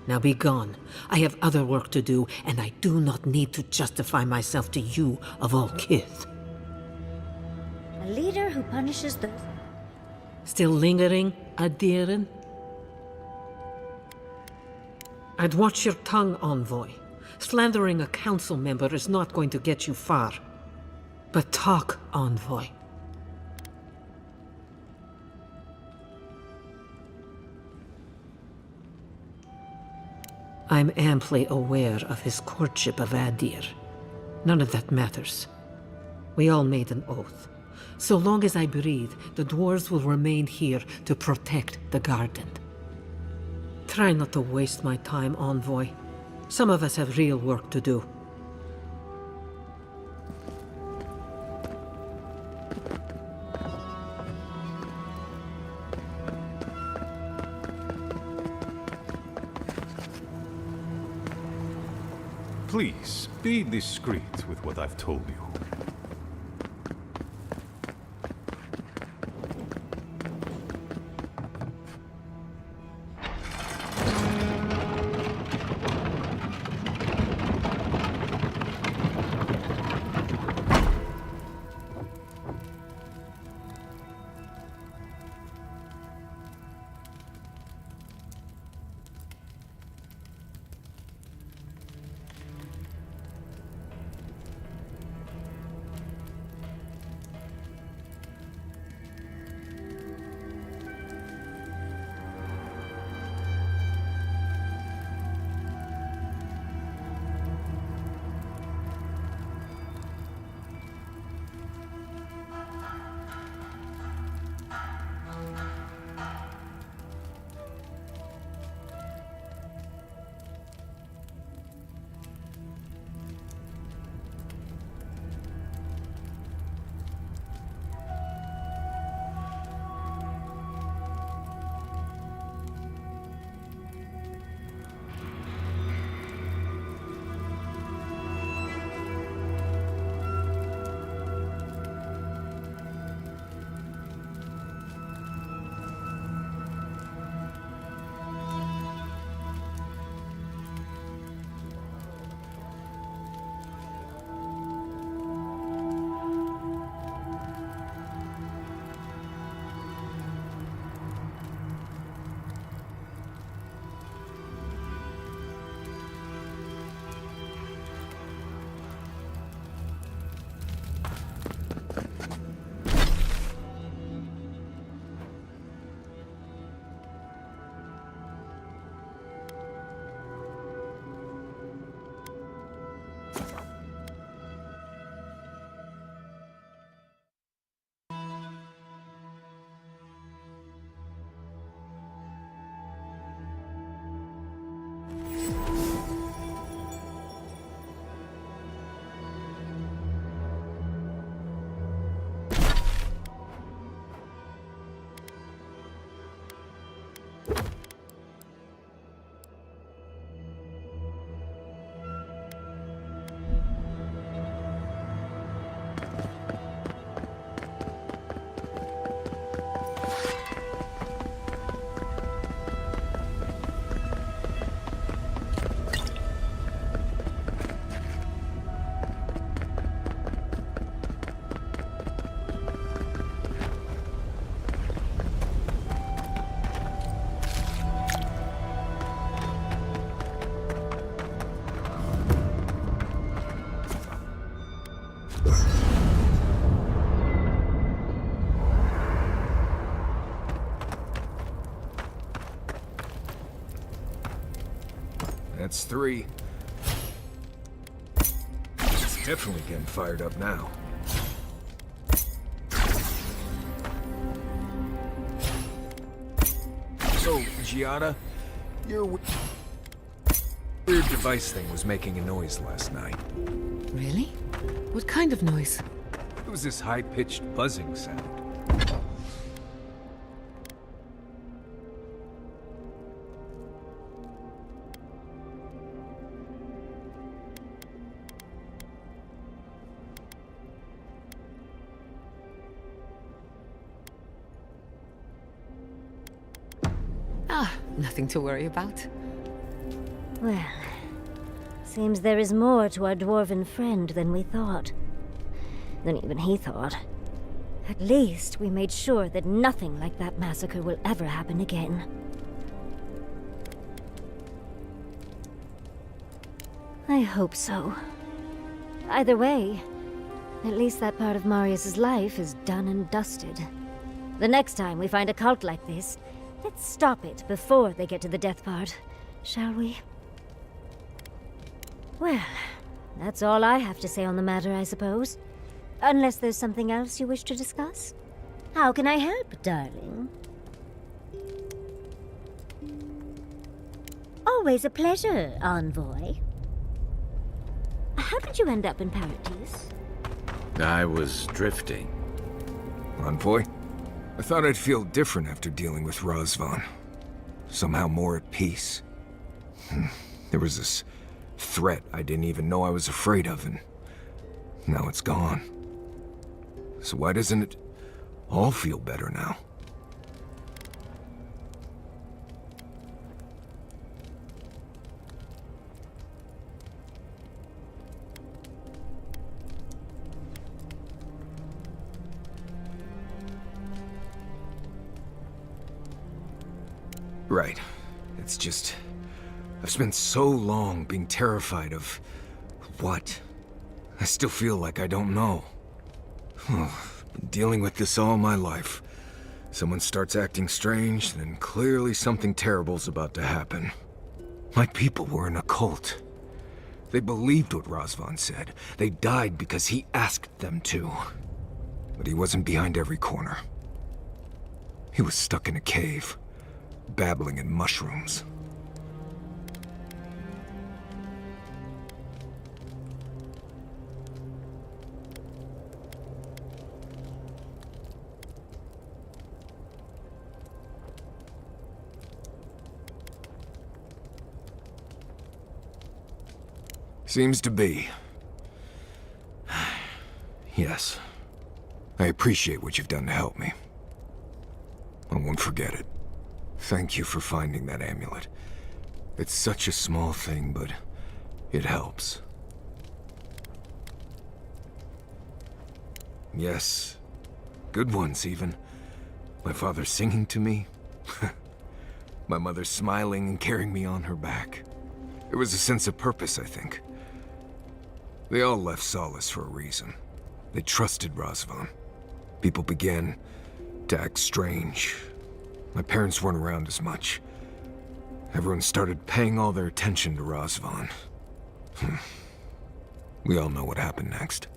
Now be gone. I have other work to do, and I do not need to justify myself to you of all kith. A leader who punishes those... Still lingering, Adheran? I'd watch your tongue, Envoy. Slandering a council member is not going to get you far. But talk, Envoy. I'm amply aware of his courtship of Adir. None of that matters. We all made an oath. So long as I breathe, the dwarves will remain here to protect the garden. Try not to waste my time, Envoy. Some of us have real work to do. Please, be discreet with what I've told you. That's 3. It's definitely getting fired up now. So, Giada, you're... Weird device thing was making a noise last night. Really? What kind of noise? It was this high-pitched buzzing sound. Ah, nothing to worry about. Well, seems there is more to our dwarven friend than we thought. Than even he thought. At least we made sure that nothing like that massacre will ever happen again. I hope so. Either way, at least that part of Marius's life is done and dusted. The next time we find a cult like this, let's stop it before they get to the death part, shall we? Well, that's all I have to say on the matter, I suppose. Unless there's something else you wish to discuss? How can I help, darling? Always a pleasure, Envoy. How did you end up in Paradise? I was drifting. Envoy? I thought I'd feel different after dealing with Razvan. Somehow more at peace. There was this threat I didn't even know I was afraid of, and now it's gone. So why doesn't it all feel better now? Right. It's just, I've spent so long being terrified of what? I still feel like I don't know. Been dealing with this all my life. Someone starts acting strange, then clearly something terrible's about to happen. My people were in a cult. They believed what Razvan said. They died because he asked them to. But he wasn't behind every corner. He was stuck in a cave, babbling in mushrooms. Seems to be. Yes. I appreciate what you've done to help me. I won't forget it. Thank you for finding that amulet. It's such a small thing, but it helps. Yes. Good ones, even. My father singing to me. My mother smiling and carrying me on her back. There was a sense of purpose, I think. They all left Solace for a reason. They trusted Razvan. People began to act strange. My parents weren't around as much. Everyone started paying all their attention to Razvan. We all know what happened next.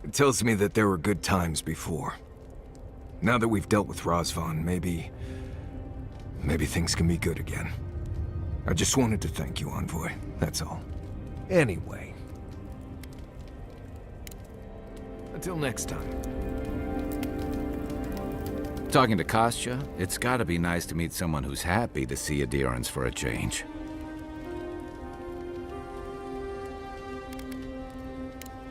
It tells me that there were good times before. Now that we've dealt with Razvan, maybe things can be good again. I just wanted to thank you, Envoy. That's all. Anyway. Until next time. Talking to Kostya, it's gotta be nice to meet someone who's happy to see adherence for a change.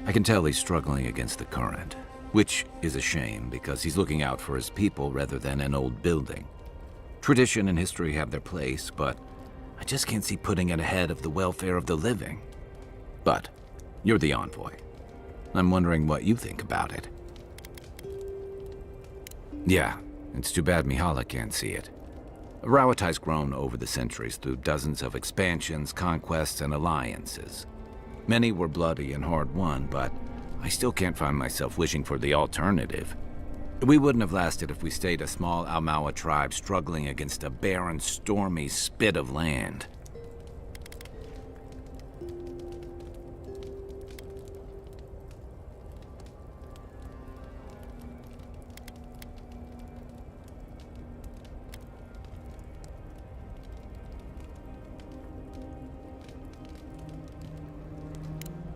I can tell he's struggling against the current, which is a shame because he's looking out for his people rather than an old building. Tradition and history have their place, but I just can't see putting it ahead of the welfare of the living. But you're the Envoy. I'm wondering what you think about it. Yeah, it's too bad Mihala can't see it. Rawatai's grown over the centuries through dozens of expansions, conquests, and alliances. Many were bloody and hard-won, but I still can't find myself wishing for the alternative. We wouldn't have lasted if we stayed a small Almawa tribe struggling against a barren, stormy spit of land.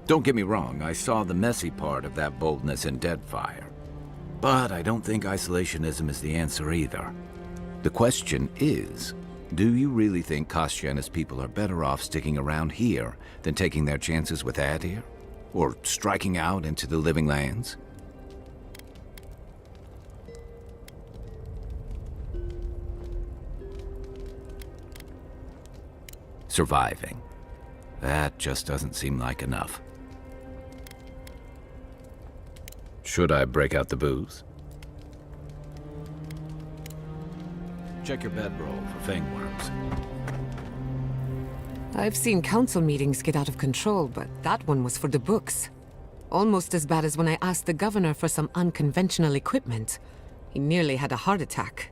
Don't get me wrong, I saw the messy part of that boldness in Deadfire. But I don't think isolationism is the answer either. The question is, do you really think Kostya and his people are better off sticking around here than taking their chances with Adir? Or striking out into the Living Lands? Surviving. That just doesn't seem like enough. Should I break out the booze? Check your bedroll for fangworms. I've seen council meetings get out of control, but that one was for the books. Almost as bad as when I asked the governor for some unconventional equipment. He nearly had a heart attack.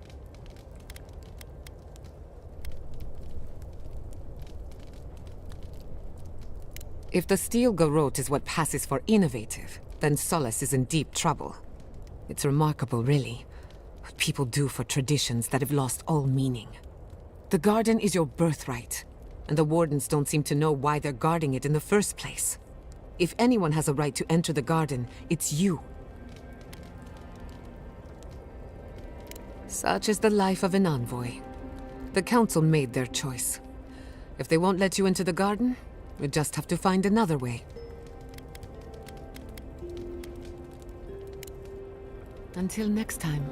If the steel garrote is what passes for innovative, then Solace is in deep trouble. It's remarkable, really, what people do for traditions that have lost all meaning. The garden is your birthright, and the wardens don't seem to know why they're guarding it in the first place. If anyone has a right to enter the garden, it's you. Such is the life of an envoy. The council made their choice. If they won't let you into the garden, we just have to find another way. Until next time.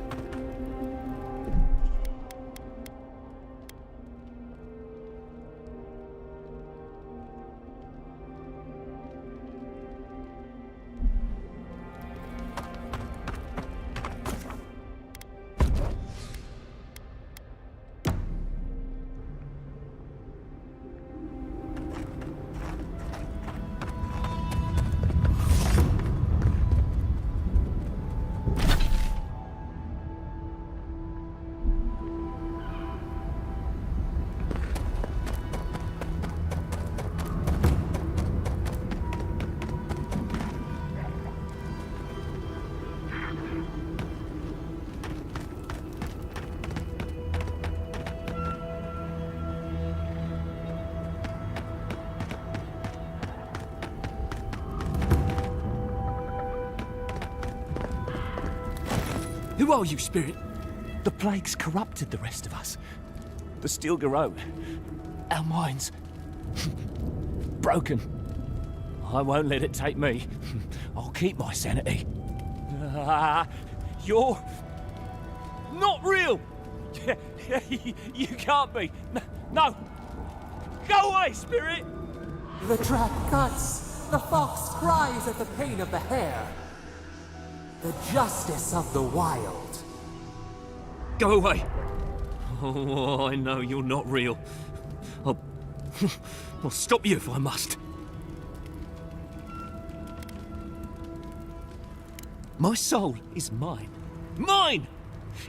Who are you, Spirit? The plague's corrupted the rest of us. The steel garrote. Our minds. Broken. I won't let it take me. I'll keep my sanity. You're... not real! You can't be. No! Go away, Spirit! The trap cuts. The fox cries at the pain of the hare. The justice of the wild. Go away! Oh, I know you're not real. I'll stop you if I must. My soul is mine. Mine!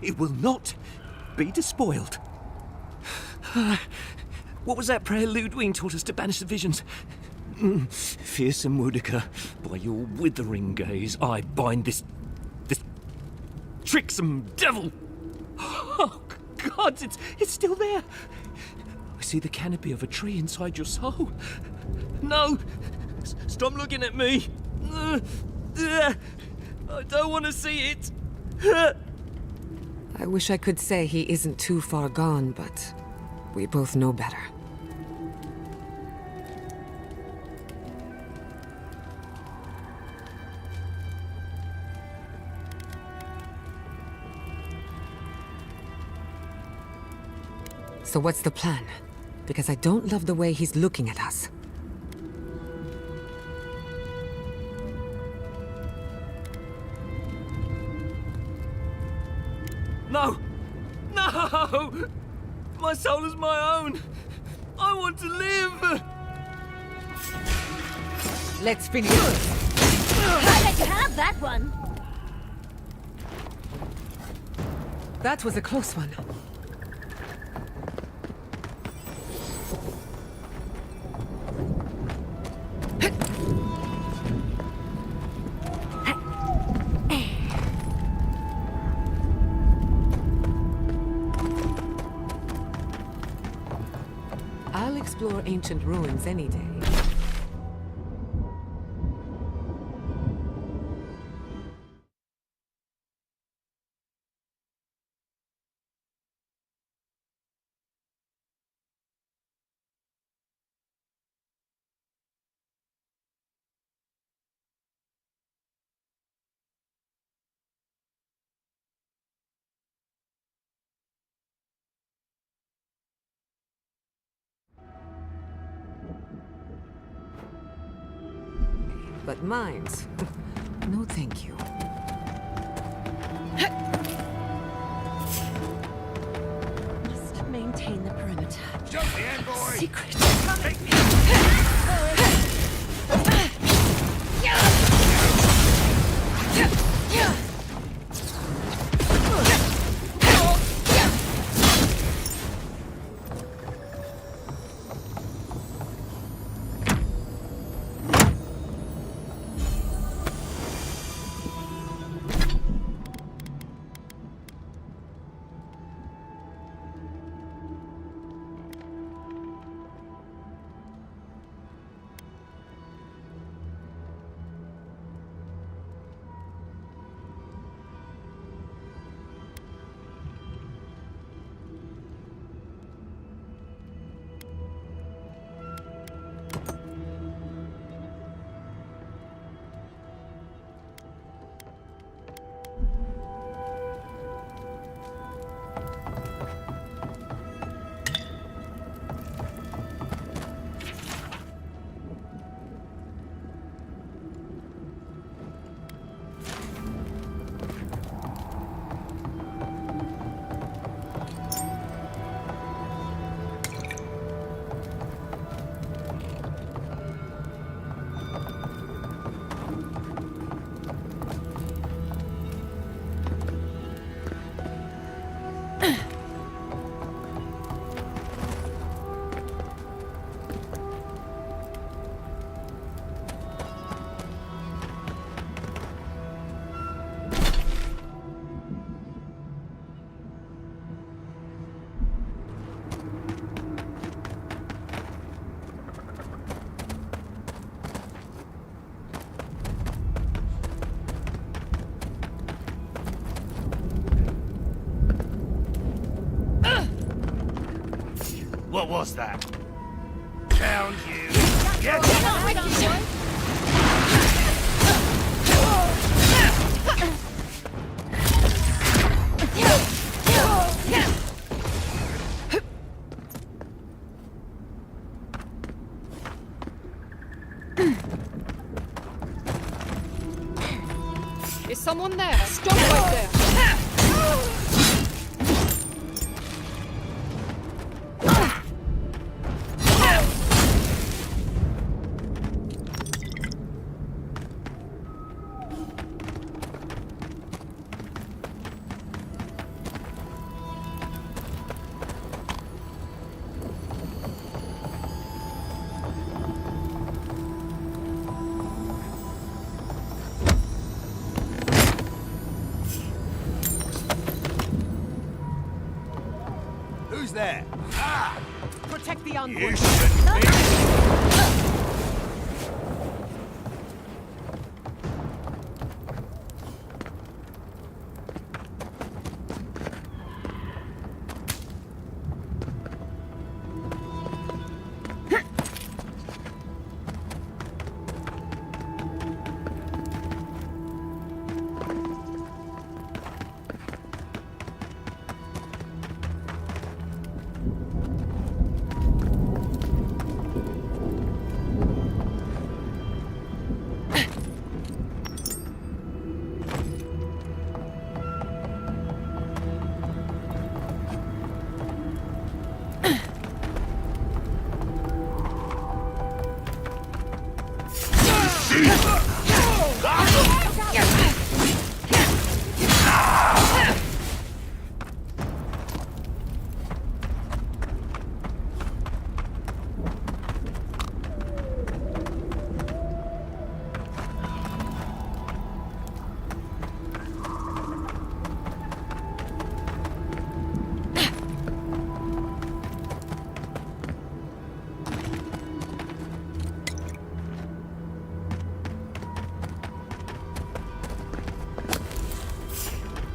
It will not be despoiled. What was that prayer Ludwig taught us to banish the visions? Fearsome Wudica, by your withering gaze, I bind this tricksome devil! Oh, God, it's still there! I see the canopy of a tree inside your soul. No! Stop looking at me! I don't want to see it! I wish I could say he isn't too far gone, but we both know better. So what's the plan? Because I don't love the way he's looking at us. No! No! My soul is my own! I want to live! Let's finish. I let you have that one! That was a close one. I'll explore ancient ruins any day. But mines? No, thank you. Must maintain the perimeter. Show the envoy! Secret. What was that? Down you! Get Is someone there? Stop right there! Who's there? Ah! Protect the envoy. You shouldn't be.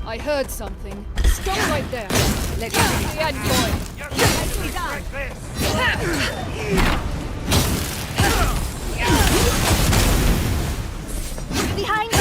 I heard something. Stop right there. Let's see the envoy. Behind you!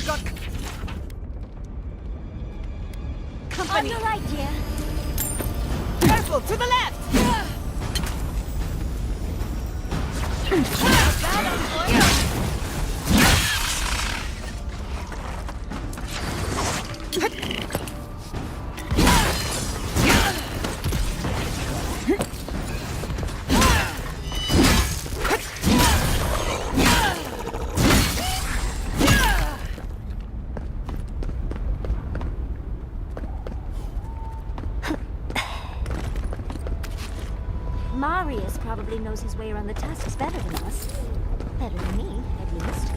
got company. On the right, dear. Careful, to the left. Marius probably knows his way around the Tusks better than us. Better than me, at least.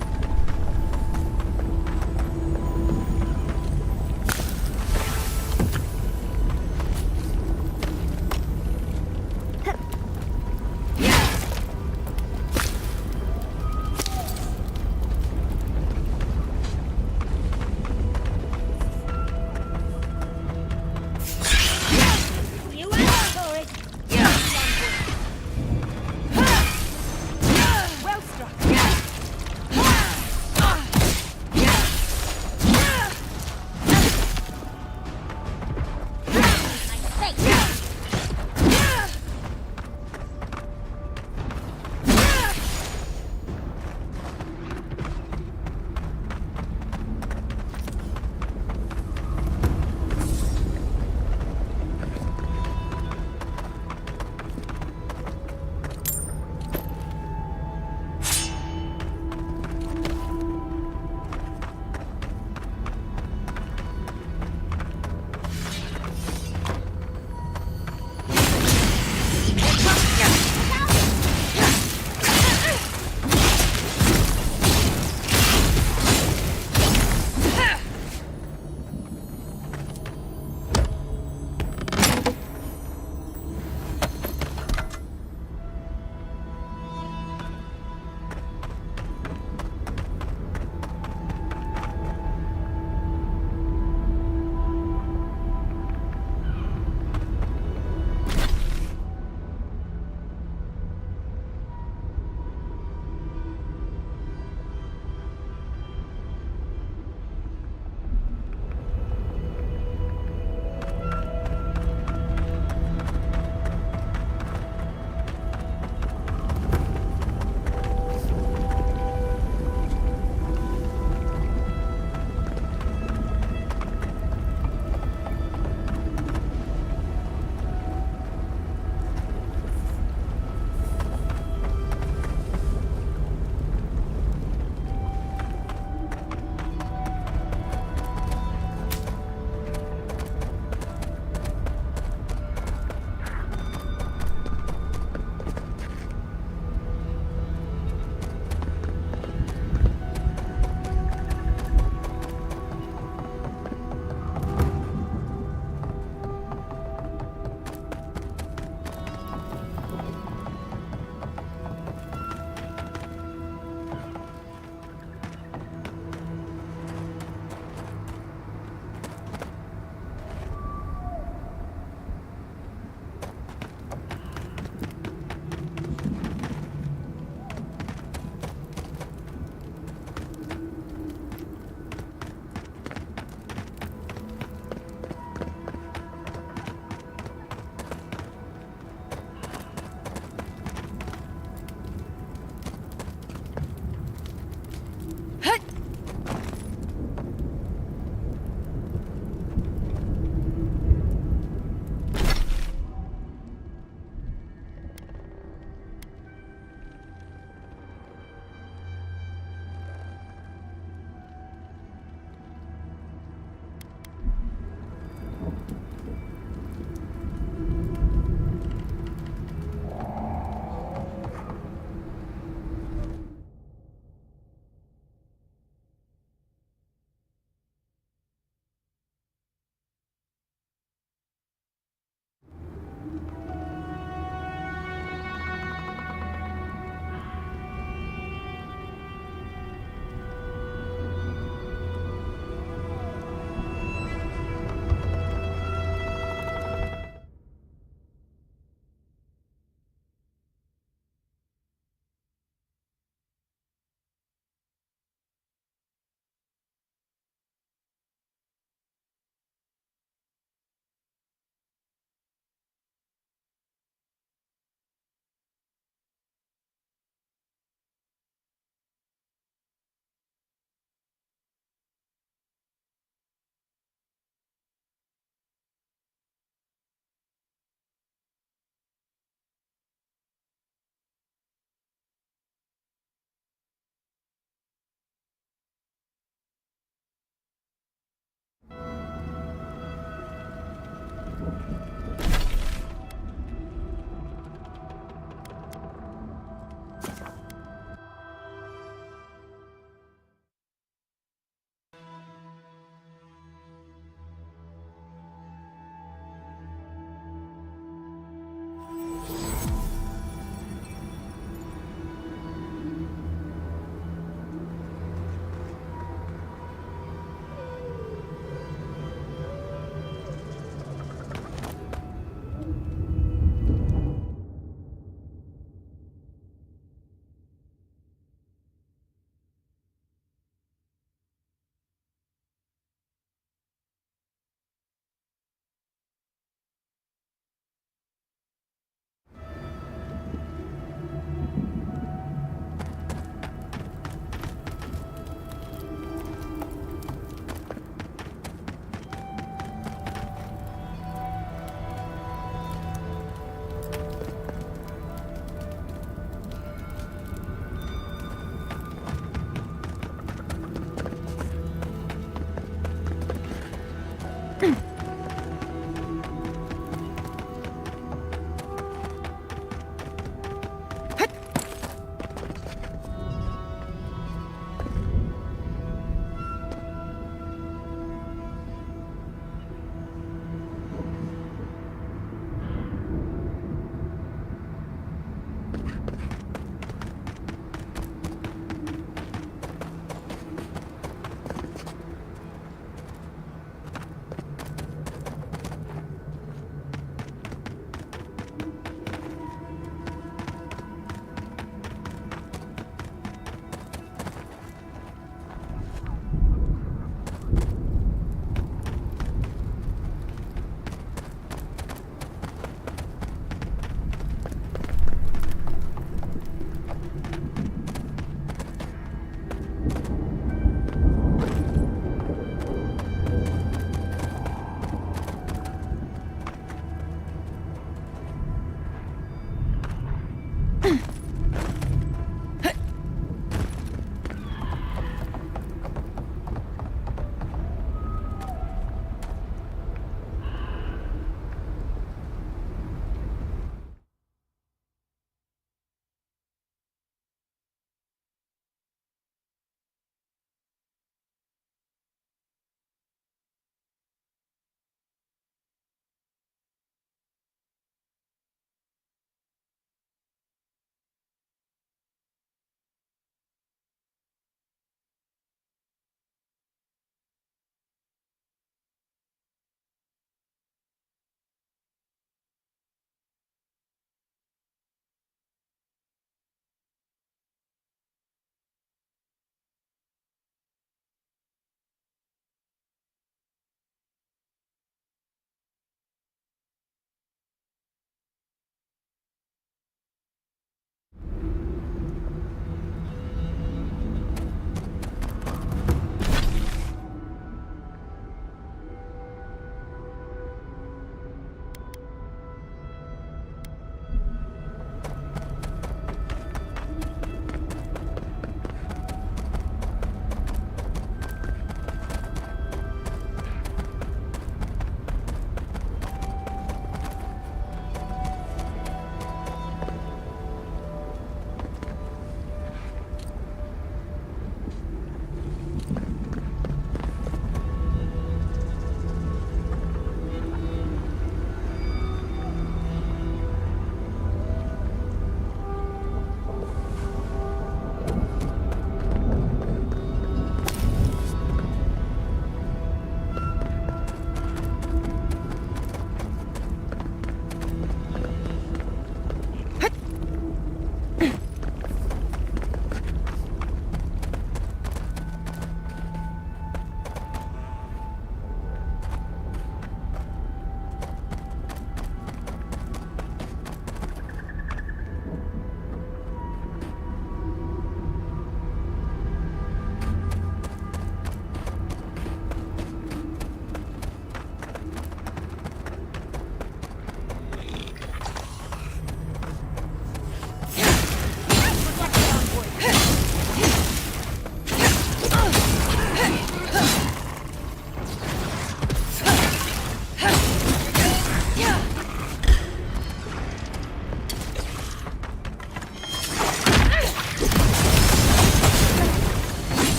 Well struck.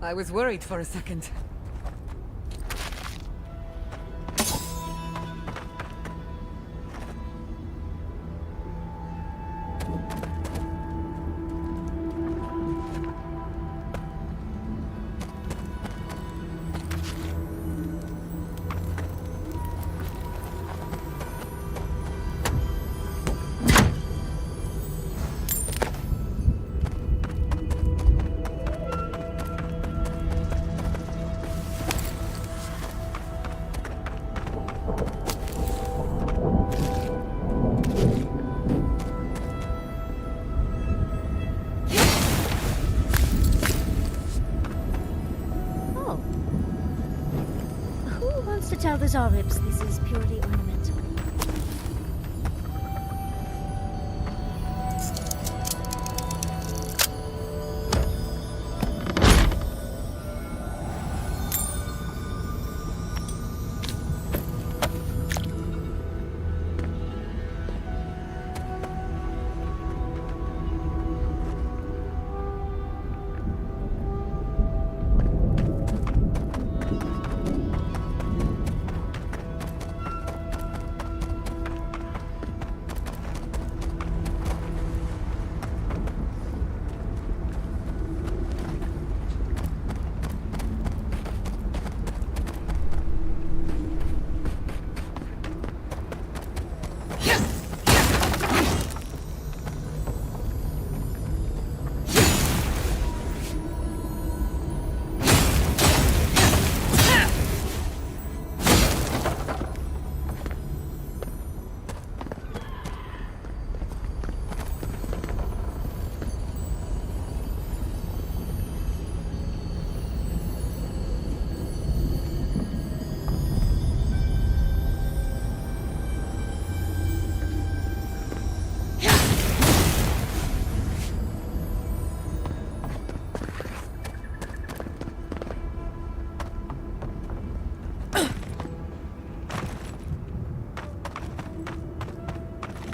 I was worried for a second. To tell the Zaribs this is purely ornamental.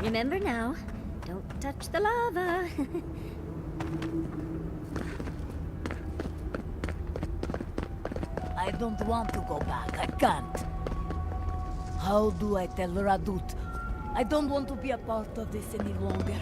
Remember now, don't touch the lava. I don't want to go back. I can't. How do I tell Radut? I don't want to be a part of this any longer.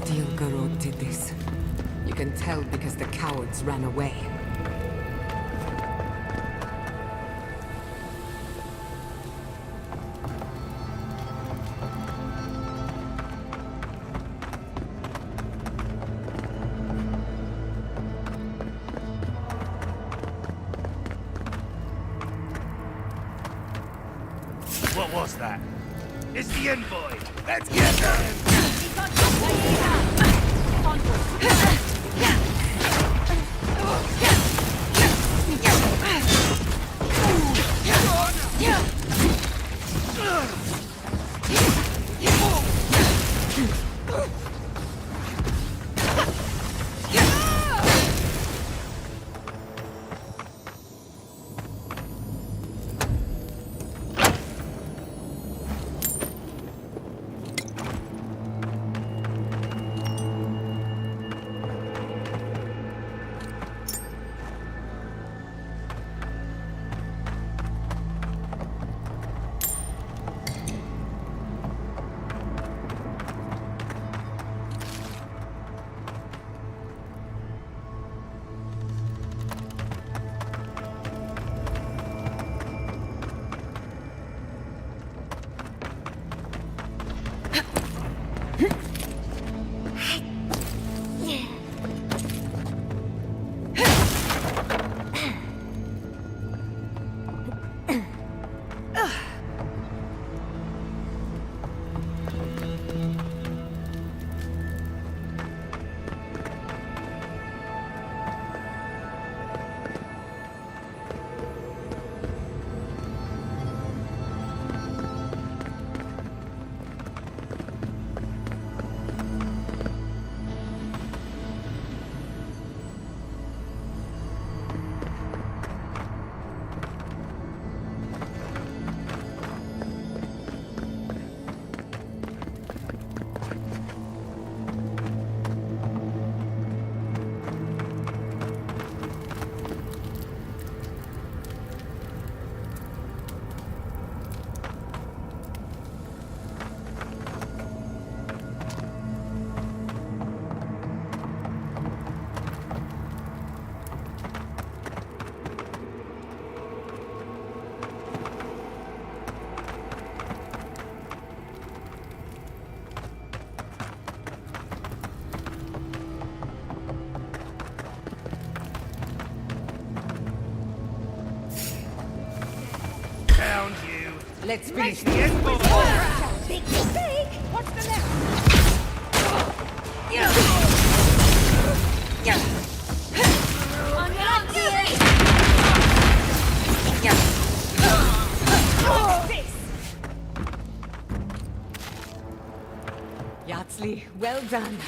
Steel Garrod did this. You can tell because the cowards ran away. What was that? It's the envoy! Let's get them! Let's finish the this. Big mistake! What's the next? Yardsley, well done.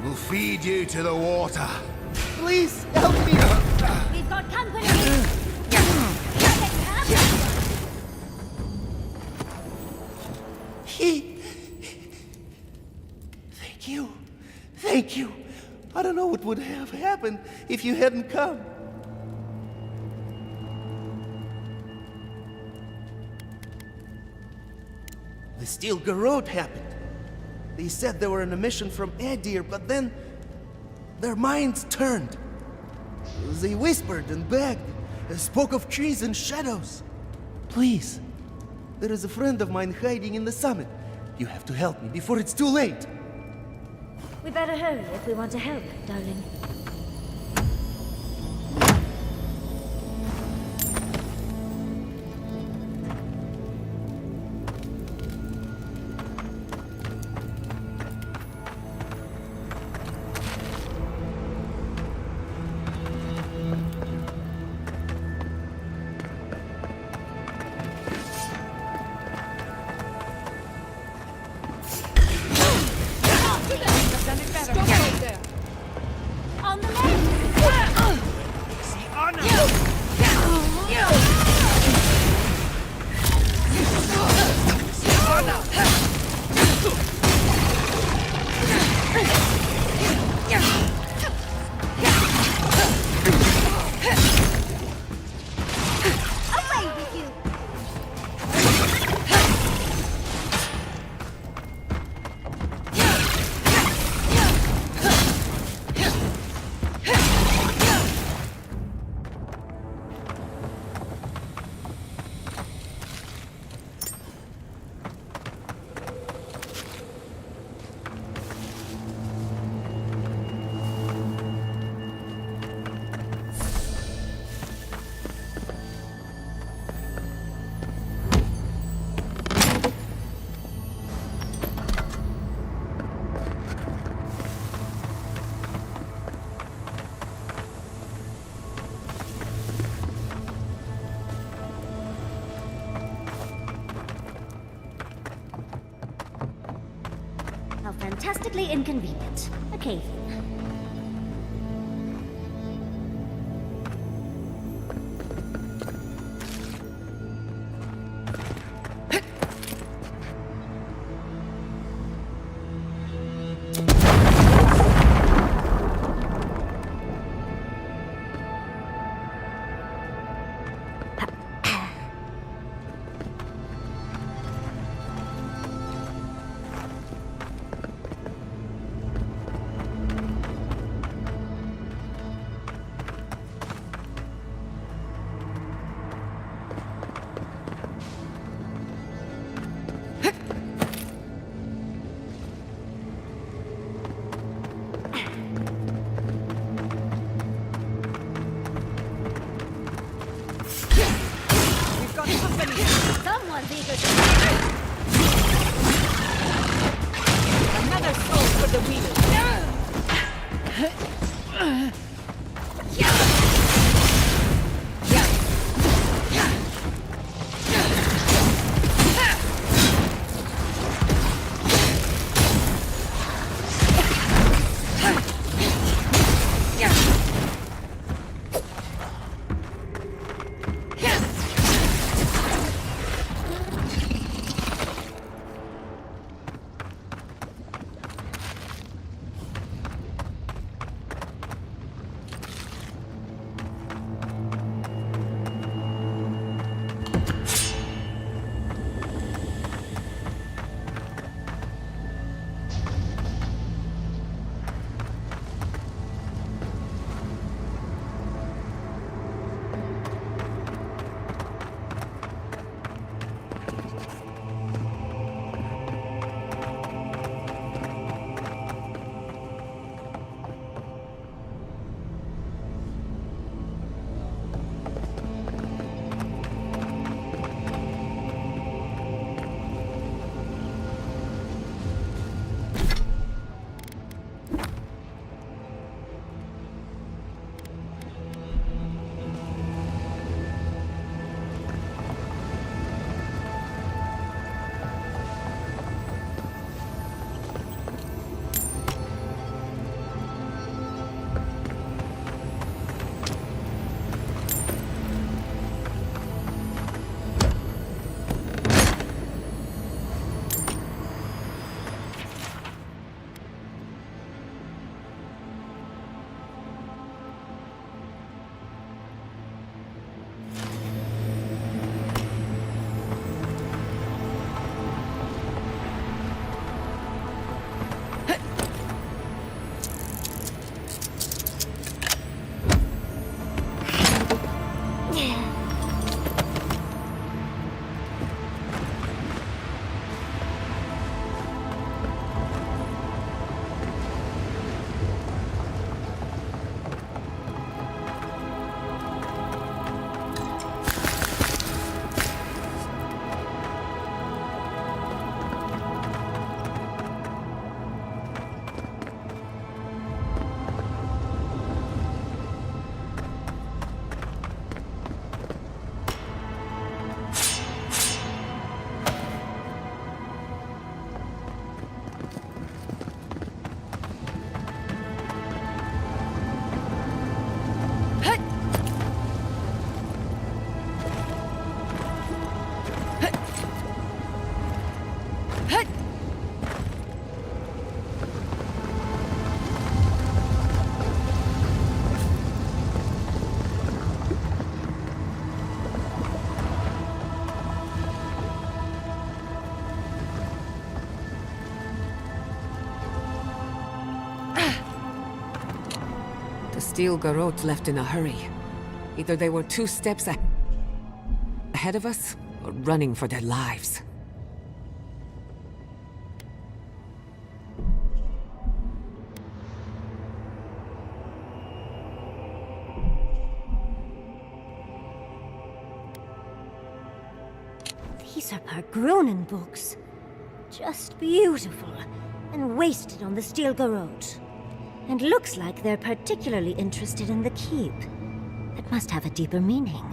will feed you to the water. Please, help me! We've got company! Thank you. Thank you. I don't know what would have happened if you hadn't come. The Steel Garrote happened. They said they were on a mission from Adir, but then their minds turned. They whispered and begged, and spoke of trees and shadows. Please, there is a friend of mine hiding in the summit. You have to help me before it's too late. We better hurry if we want to help, darling. On the left! See honor! Away with you! How fantastically inconvenient. A cave-in. Someone's eager to... Another soul for the wheel. Steel Garrote left in a hurry. Either they were 2 steps ahead of us, or running for their lives. These are Pargrunen books. Just beautiful, and wasted on the Steel Garrote. And looks like they're particularly interested in the keep. It must have a deeper meaning.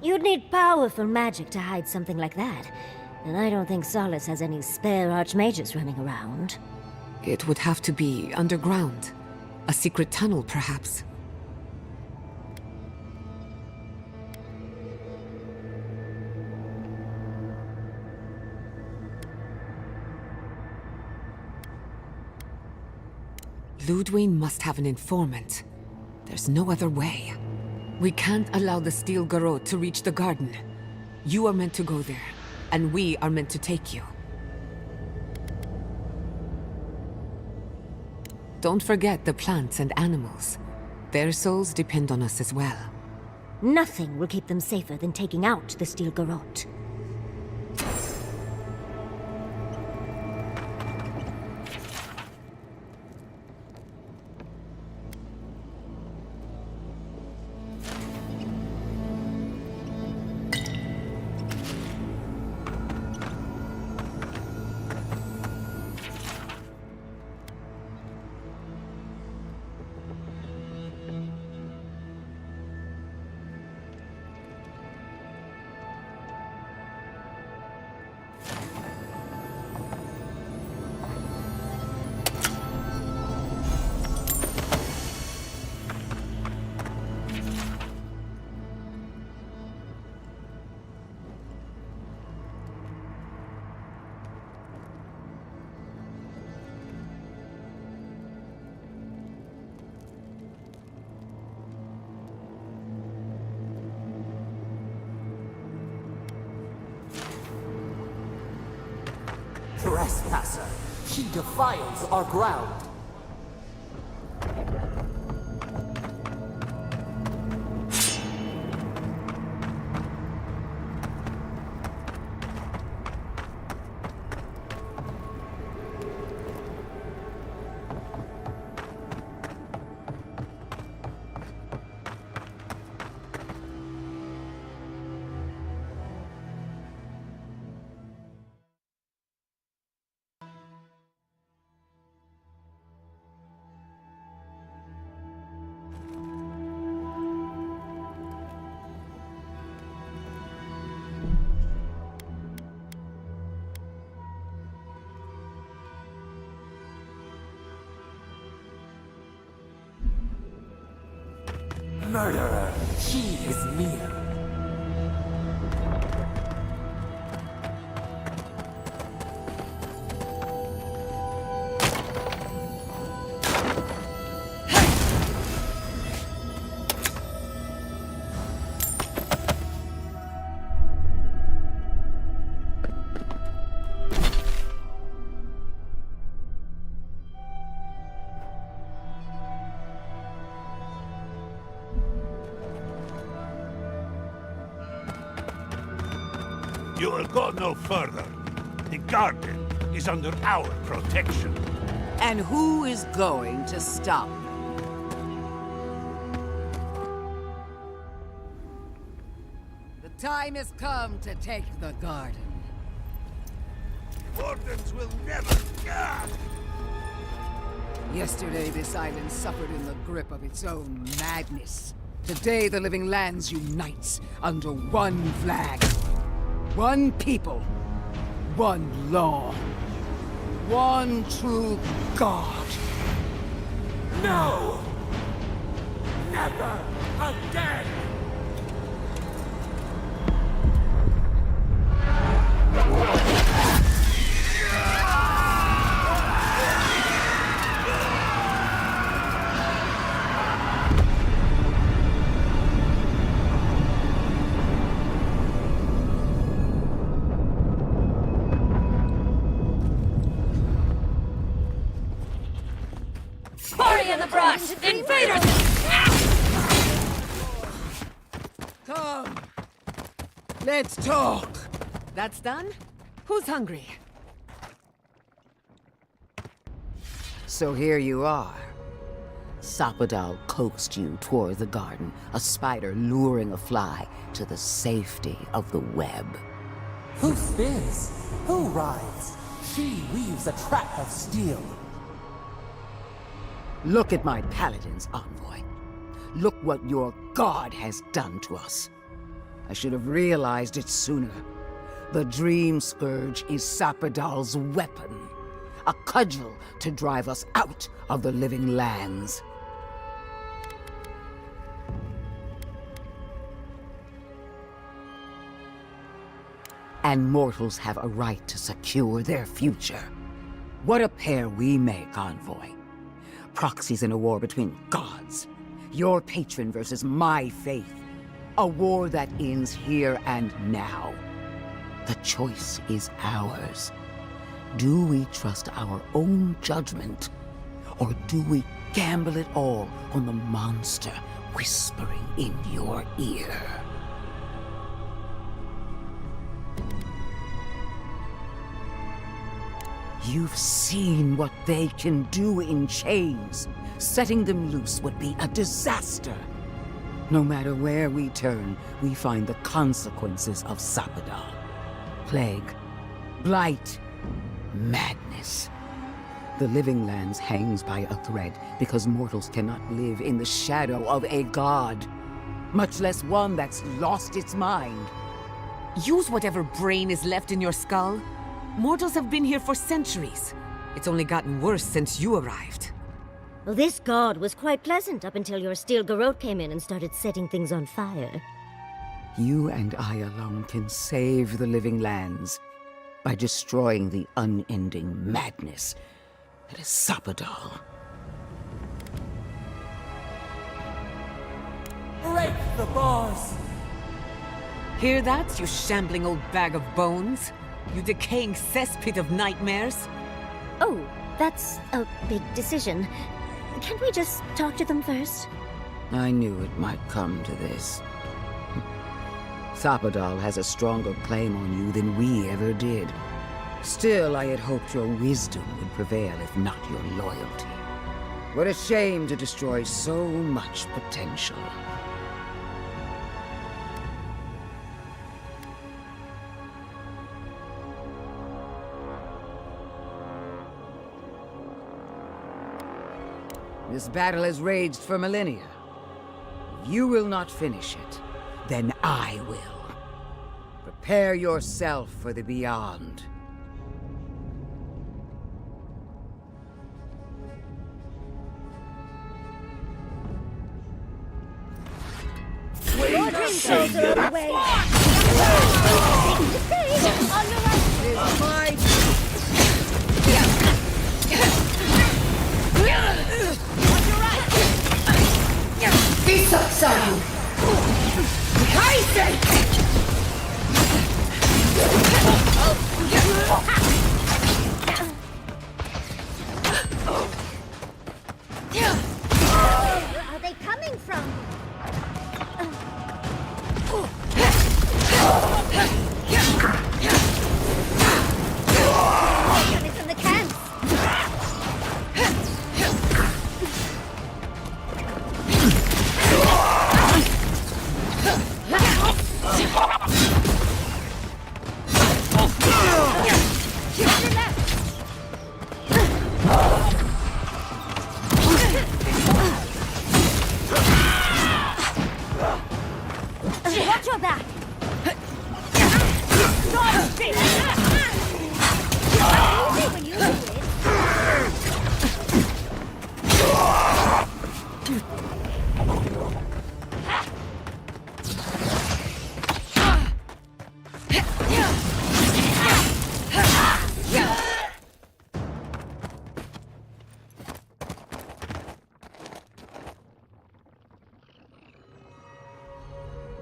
You'd need powerful magic to hide something like that. And I don't think Solace has any spare archmages running around. It would have to be underground. A secret tunnel, perhaps. Ludwig must have an informant. There's no other way. We can't allow the Steel Garrote to reach the garden. You are meant to go there, and we are meant to take you. Don't forget the plants and animals. Their souls depend on us as well. Nothing will keep them safer than taking out the Steel Garrote. Trespasser! She defiles our ground! Murderer! She is near! You will go no further. The garden is under our protection. And who is going to stop? The time has come to take the garden. Wardens will never... Yesterday, this island suffered in the grip of its own madness. Today, the living lands unites under one flag. One people, one law, one true God. No! Never again! Rush! Invaders! Come. Let's talk. That's done? Who's hungry? So here you are. Sappadal coaxed you toward the garden, a spider luring a fly to the safety of the web. Who spins? Who rides? She weaves a trap of steel. Look at my paladin's envoy. Look what your god has done to us. I should have realized it sooner. The Dream Scourge is Sappadal's weapon. A cudgel to drive us out of the living lands. And mortals have a right to secure their future. What a pair we make, envoy. Proxies in a war between gods. Your patron versus my faith. A war that ends here and now. The choice is ours. Do we trust our own judgment? Or do we gamble it all on the monster whispering in your ear? You've seen what they can do in chains. Setting them loose would be a disaster. No matter where we turn, we find the consequences of Sappadal. Plague, blight, madness. The living lands hangs by a thread because mortals cannot live in the shadow of a god, much less one that's lost its mind. Use whatever brain is left in your skull. Mortals have been here for centuries. It's only gotten worse since you arrived. Well, this god was quite pleasant up until your steel garrote came in and started setting things on fire. You and I alone can save the living lands by destroying the unending madness that is Sappadal. Break the bars! Hear that, you shambling old bag of bones? You decaying cesspit of nightmares? Oh, that's a big decision. Can't we just talk to them first? I knew it might come to this. Sappadal has a stronger claim on you than we ever did. Still, I had hoped your wisdom would prevail, if not your loyalty. What a shame to destroy so much potential. This battle has raged for millennia. If you will not finish it, then I will. Prepare yourself for the beyond. Your dream souls are on the way. Where are they coming from? Coming from the camps. Watch your back! When you do it.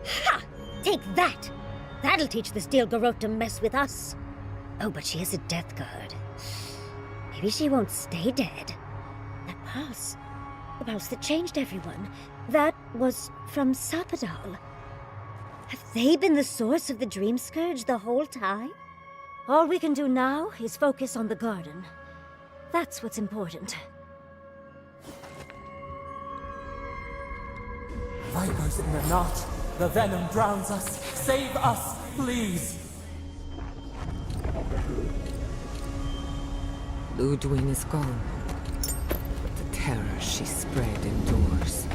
Ha! Take that! That'll teach the steel garrote to mess with us. Oh, but she has a death guard. Maybe she won't stay dead. That pulse. The pulse that changed everyone. That was from STARMETAL. Have they been the source of the Dream Scourge the whole time? All we can do now is focus on the garden. That's what's important. Vipers in the knot. The venom drowns us. Save us, please! Ludwig is gone, but the terror she spread endures.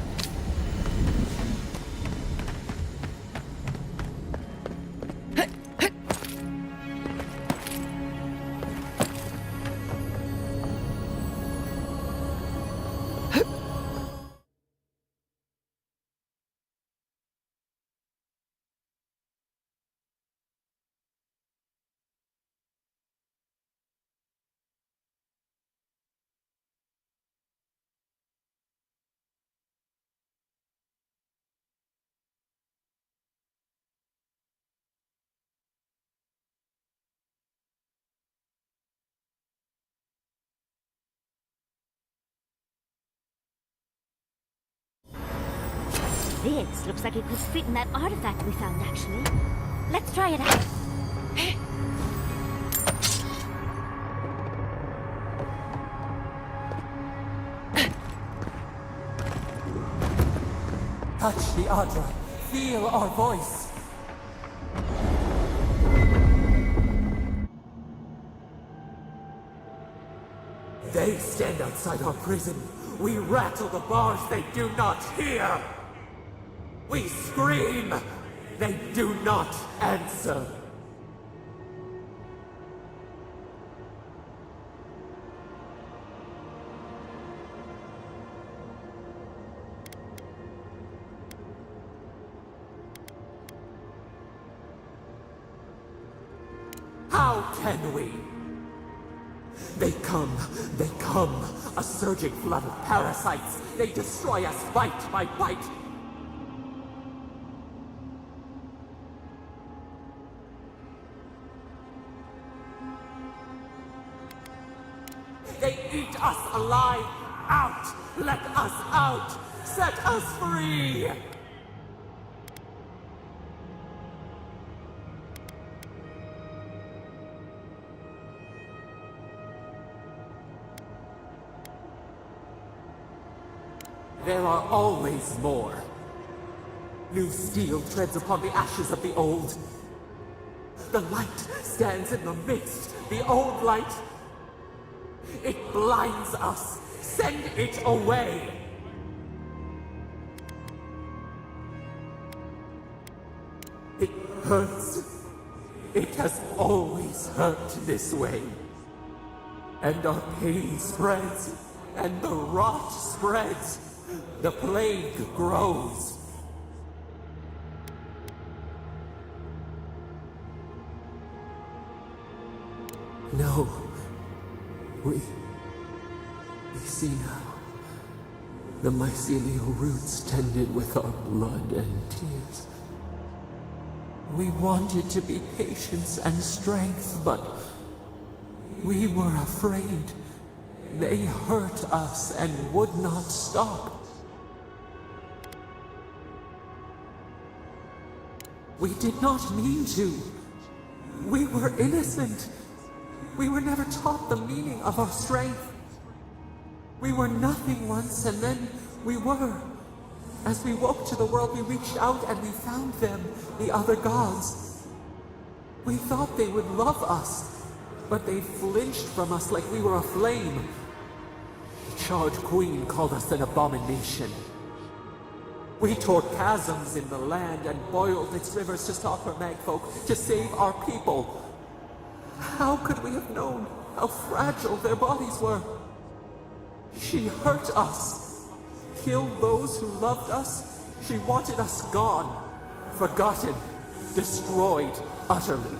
This looks like it could fit in that artifact we found, actually. Let's try it out. Touch the Adra. Feel our voice. They stand outside our prison. We rattle the bars they do not hear. We scream. They do not answer. How can we? They come, a surging flood of parasites. They destroy us bite by bite. They eat us alive. Out! Let us out! Set us free! There are always more. New steel treads upon the ashes of the old. The light stands in the midst, the old light. It blinds us. Send it away. It hurts. It has always hurt this way. And our pain spreads, and the rot spreads. The plague grows. No. We see now. The mycelial roots tended with our blood and tears. We wanted to be patience and strength, but we were afraid. They hurt us and would not stop. We did not mean to. We were innocent. We were never taught the meaning of our strength. We were nothing once, and then we were. As we woke to the world, we reached out and we found them, the other gods. We thought they would love us, but they flinched from us like we were a flame. The charred queen called us an abomination. We tore chasms in the land and boiled its rivers to stop her magfolk, to save our people. How could we have known how fragile their bodies were? She hurt us, killed those who loved us. She wanted us gone, forgotten, destroyed utterly.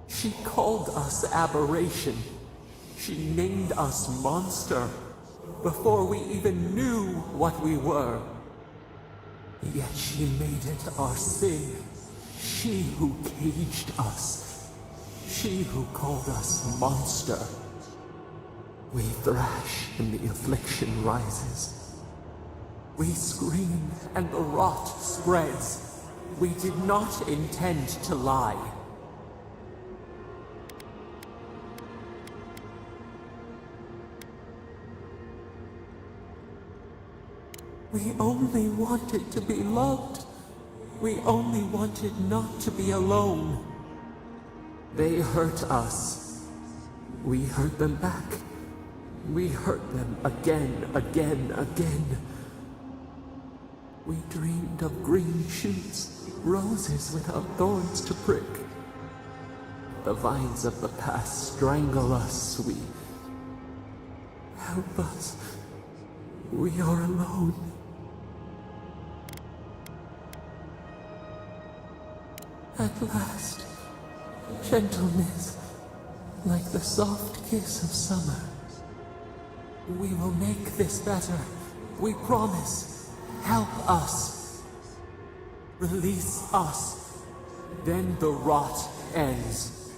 She called us aberration. She named us monster before we even knew what we were. Yet she made it our sin. She who caged us. She who called us monster. We thrash and the affliction rises. We scream and the rot spreads. We did not intend to lie. We only wanted to be loved. We only wanted not to be alone. They hurt us. We hurt them back. We hurt them again, again, again. We dreamed of green shoots, roses without thorns to prick. The vines of the past strangle us. Help us. We are alone. At last, gentleness, like the soft kiss of summer. We will make this better. We promise. Help us. Release us. Then the rot ends.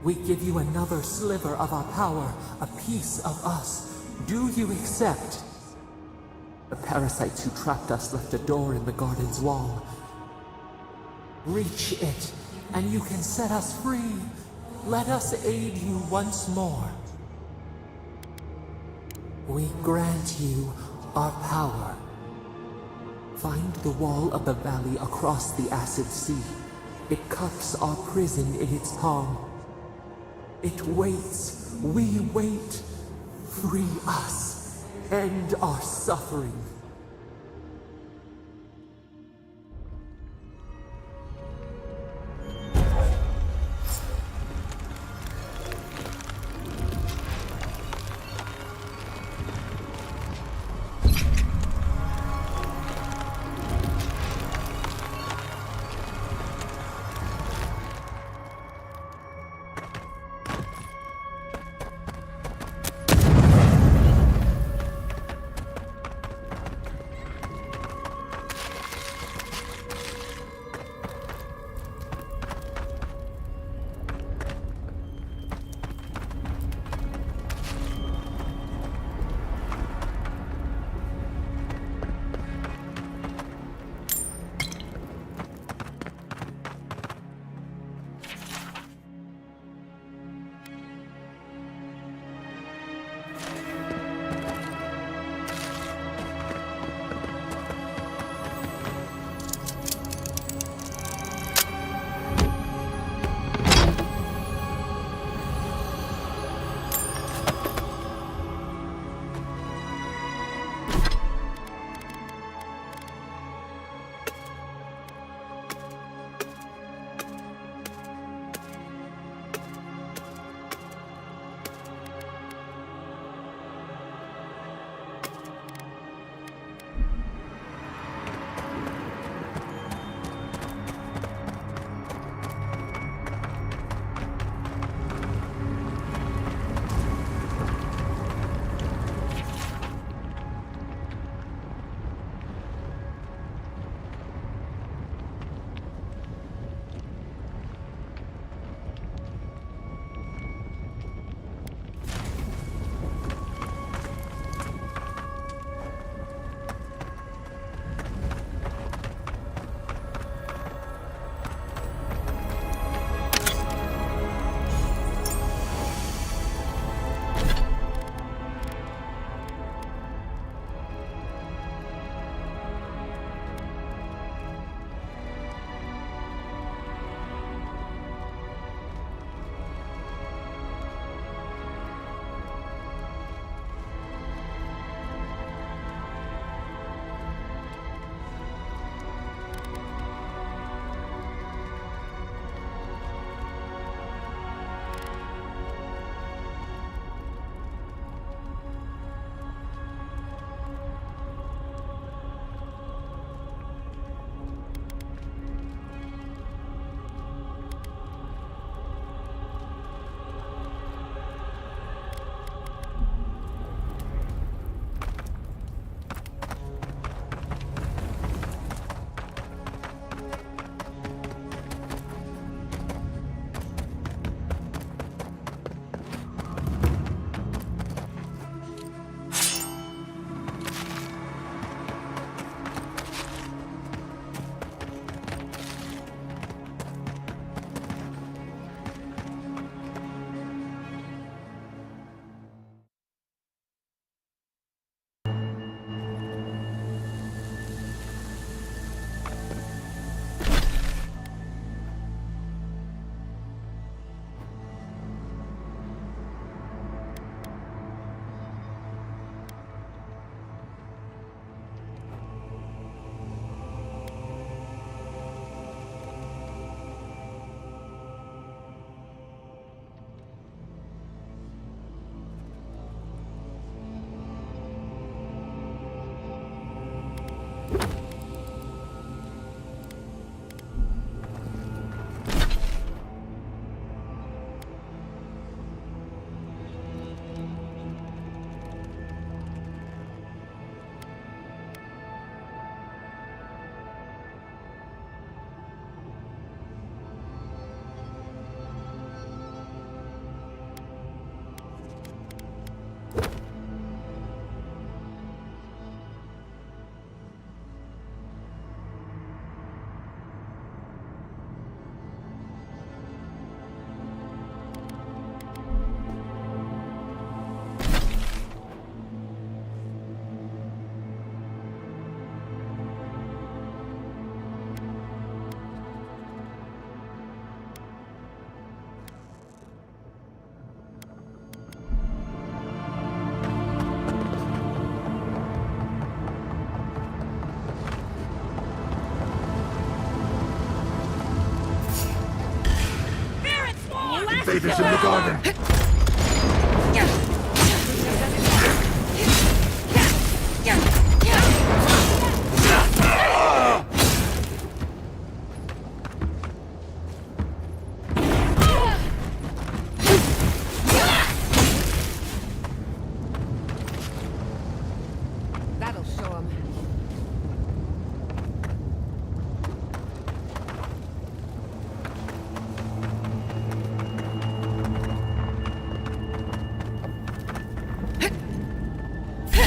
We give you another sliver of our power, a piece of us. Do you accept? The parasites who trapped us left a door in the garden's wall. Reach it, and you can set us free. Let us aid you once more. We grant you our power. Find the wall of the valley across the acid sea. It cups our prison in its palm. It waits. We wait. Free us. End our suffering. invaders in the garden! That'll show him.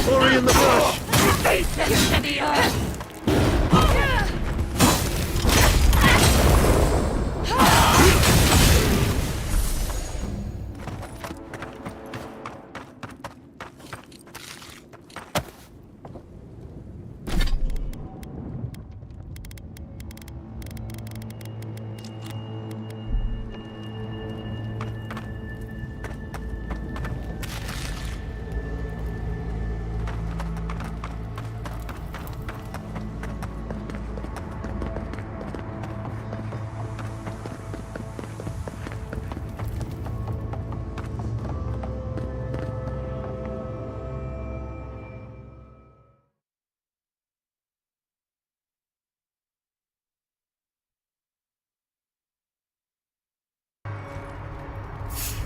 Hurry in the brush! Face them to the earth!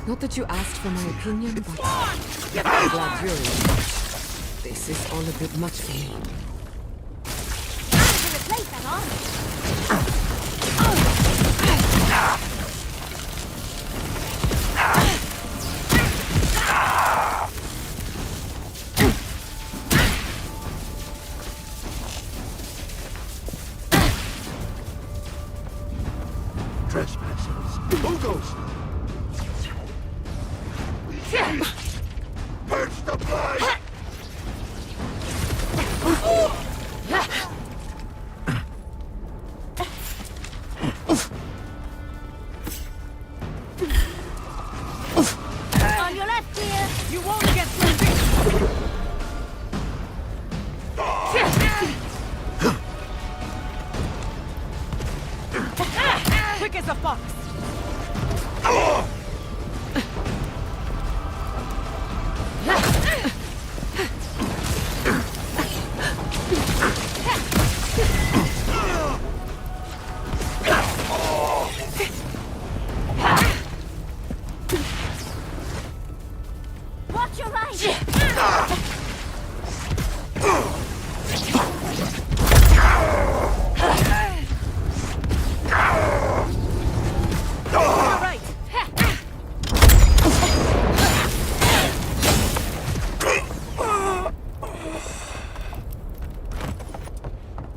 Not that you asked for my opinion, but I'm glad you're in. This is all a bit much for me. To replace that armor. Trespassers! Who goes? Purge the blind! On your left, dear. You won't get through this! Quick as a fox! Watch your right.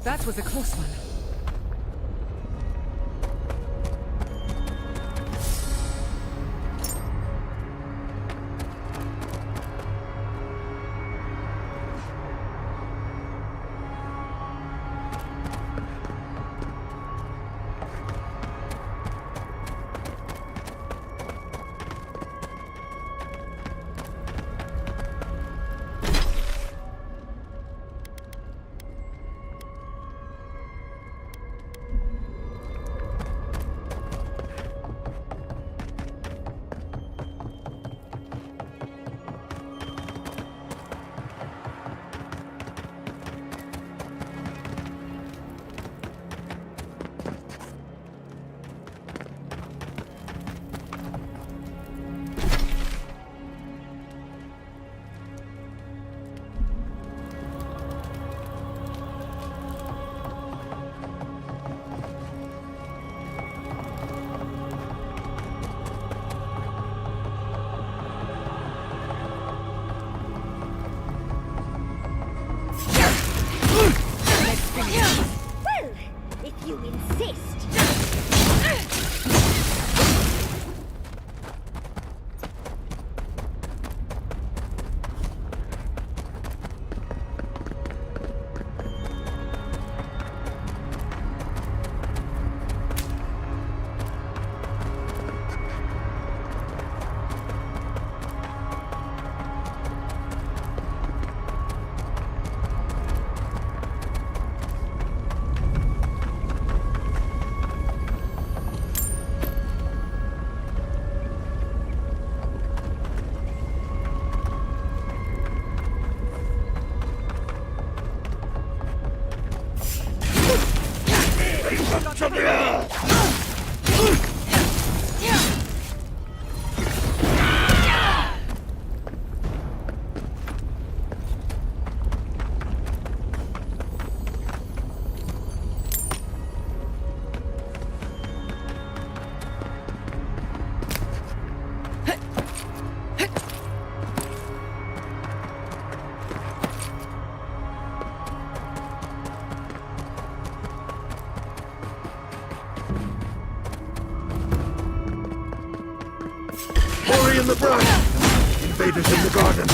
That was a close one. Hurry in the brush! Invaders in the garden!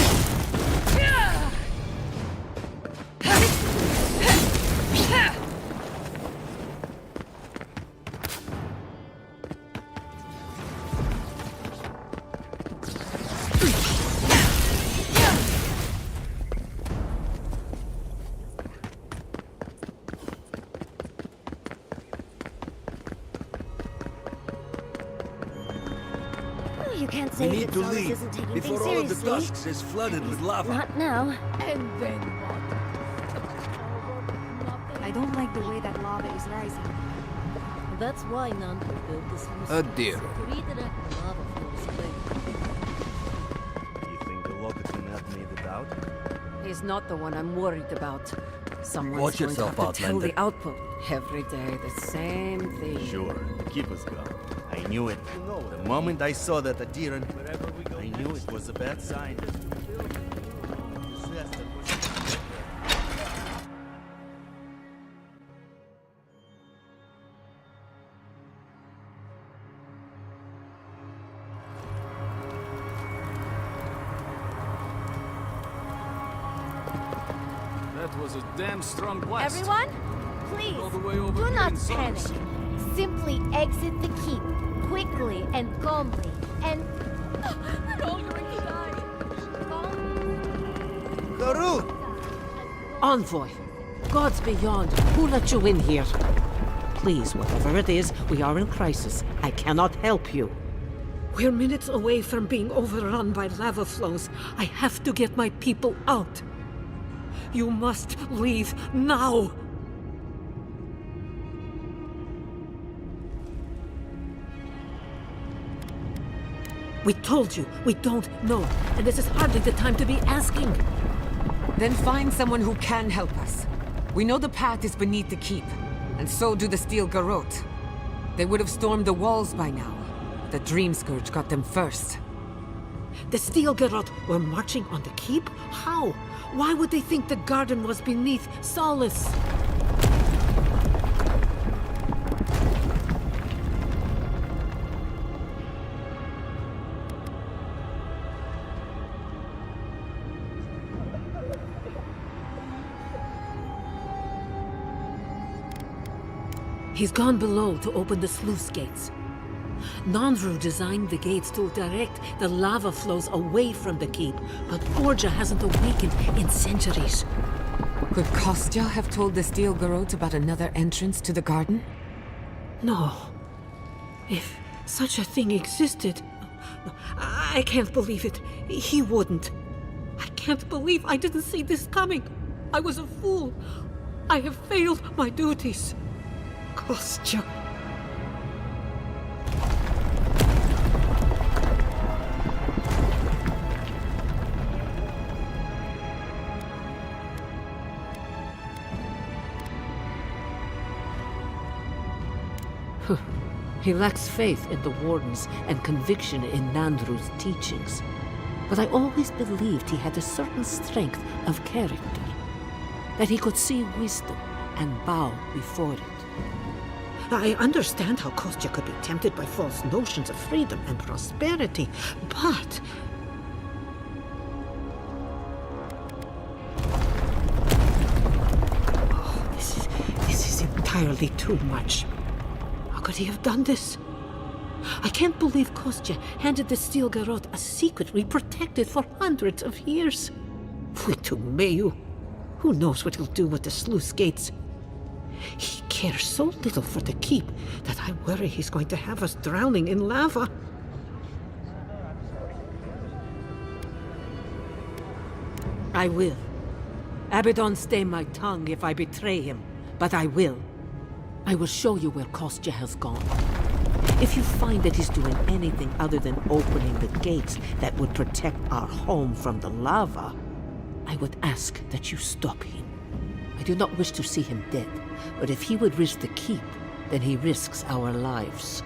You can't We say need that to Solus leave isn't taking before things all of the seriously. Tusks is flooded with lava. Not now. And then what? I don't like the way that lava is rising. That's why Nandru built this sluice. A deer. To redirect the lava flows away. You think the Locaton had made it out? He's not the one I'm worried about. Someone's Watch going yourself, to have to tell Outlander. the output. Every day, the same thing. Sure, keep us going. I knew it. The moment I saw that Adiran, I knew it was a bad sign. That was a damn strong blast. Everyone, please, All the way over do here not in panic. Solus. Simply exit the keep, quickly and calmly, and... We're all going to die. Garou! Envoy, gods beyond, who let you in here? Please, whatever it is, we are in crisis. I cannot help you. We're minutes away from being overrun by lava flows. I have to get my people out. You must leave now! We told you, we don't know, and this is hardly the time to be asking. Then find someone who can help us. We know the path is beneath the keep, and so do the Steel Garrote. They would have stormed the walls by now. The Dream Scourge got them first. The Steel Garrote were marching on the keep? How? Why would they think the garden was beneath Solus? He's gone below to open the sluice gates. Nandru designed the gates to direct the lava flows away from the keep, but Borgia hasn't awakened in centuries. Could Kostya have told the Steel Garrote about another entrance to the garden? No. If such a thing existed, I can't believe it. He wouldn't. I can't believe I didn't see this coming. I was a fool. I have failed my duties. Kostya. He lacks faith in the Wardens and conviction in Nandru's teachings. But I always believed he had a certain strength of character. That he could see wisdom and bow before it. I understand how Kostya could be tempted by false notions of freedom and prosperity, but... Oh, this is entirely too much. How could he have done this? I can't believe Kostya handed the Steel Garrote a secret we protected for hundreds of years. Fuitumeyu. Who knows what he'll do with the sluice gates? He cares so little for the keep that I worry he's going to have us drowning in lava. I will. Abaddon stay my tongue if I betray him, but I will. I will show you where Kostya has gone. If you find that he's doing anything other than opening the gates that would protect our home from the lava, I would ask that you stop him. I do not wish to see him dead, but if he would risk the keep, then he risks our lives.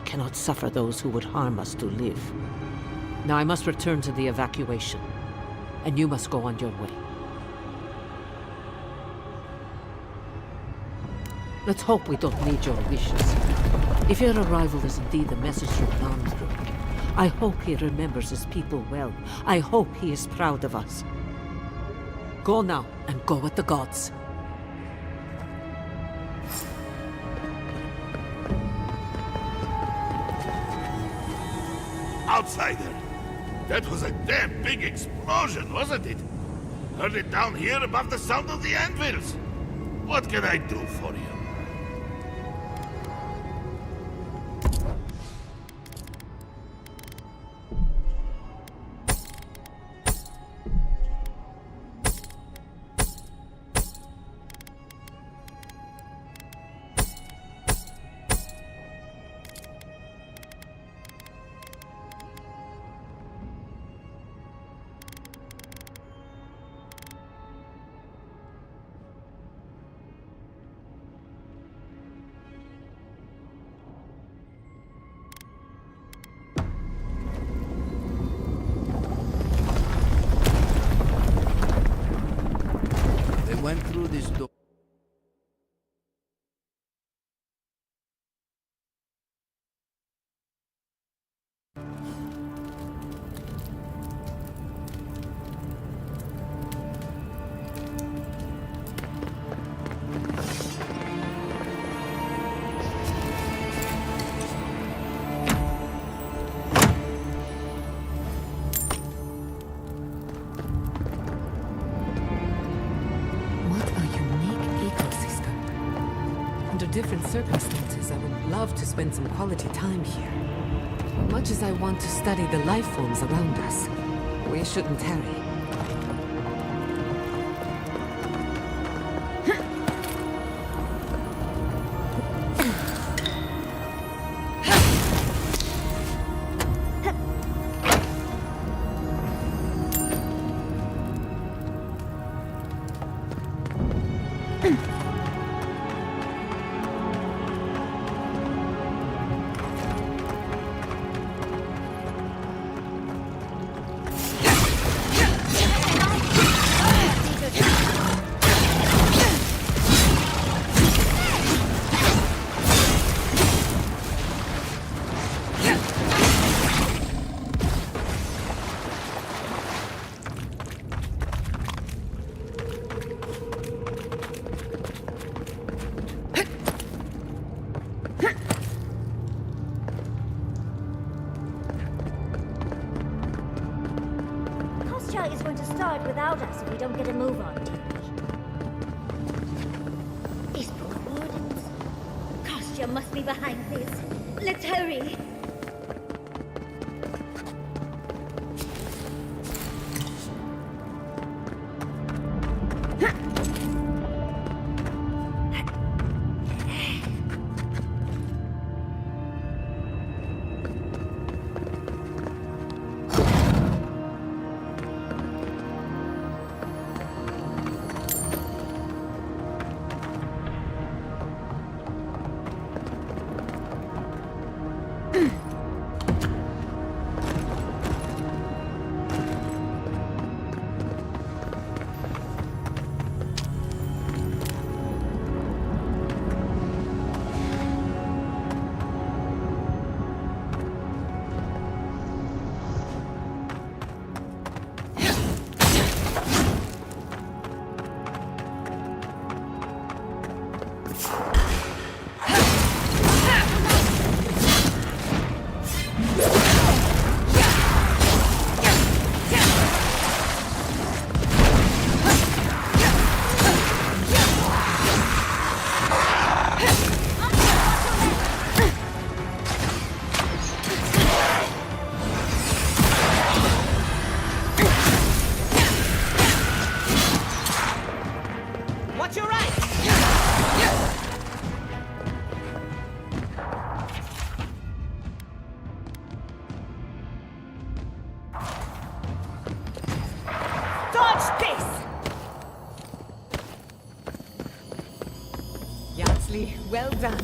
I cannot suffer those who would harm us to live. Now I must return to the evacuation, and you must go on your way. Let's hope we don't need your wishes. If your arrival is indeed the message from Andrew, I hope he remembers his people well. I hope he is proud of us. Go now, and go with the gods. Outsider! That was a damn big explosion, wasn't it? Heard it down here above the sound of the anvils. What can I do for you? Went through this door. Under different circumstances, I would love to spend some quality time here. Much as I want to study the life forms around us, we shouldn't tarry. Is going to start without us if we don't get a move on, dearie. These poor wardens. Kostya must be behind this. Let's hurry. run.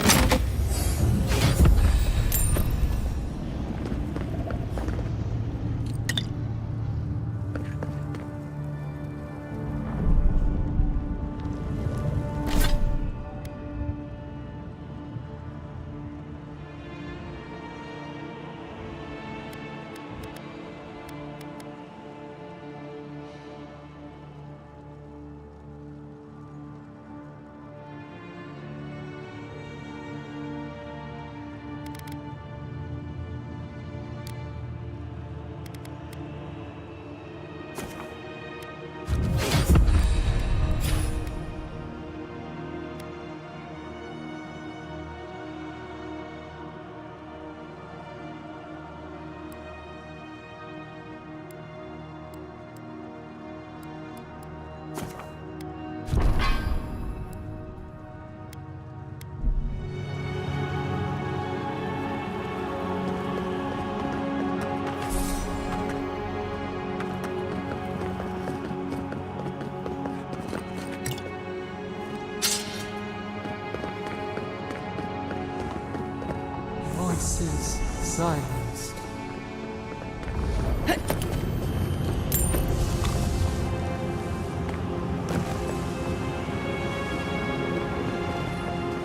Voices silenced.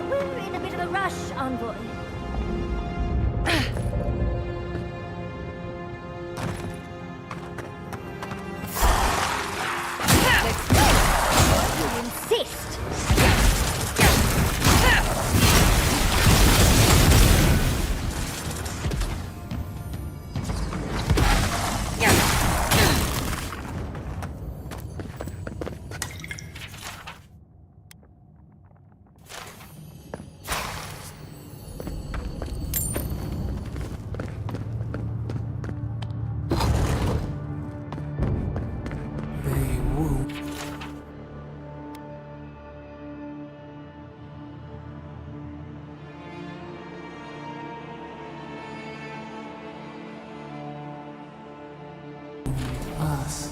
We're in a bit of a rush, Envoy. Let's go. You insist. They wound. Us,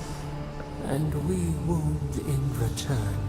and we wound in return.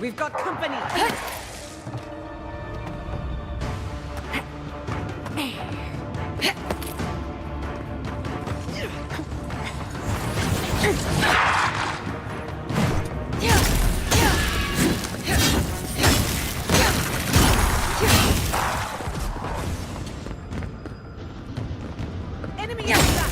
We've got company! Enemy outside!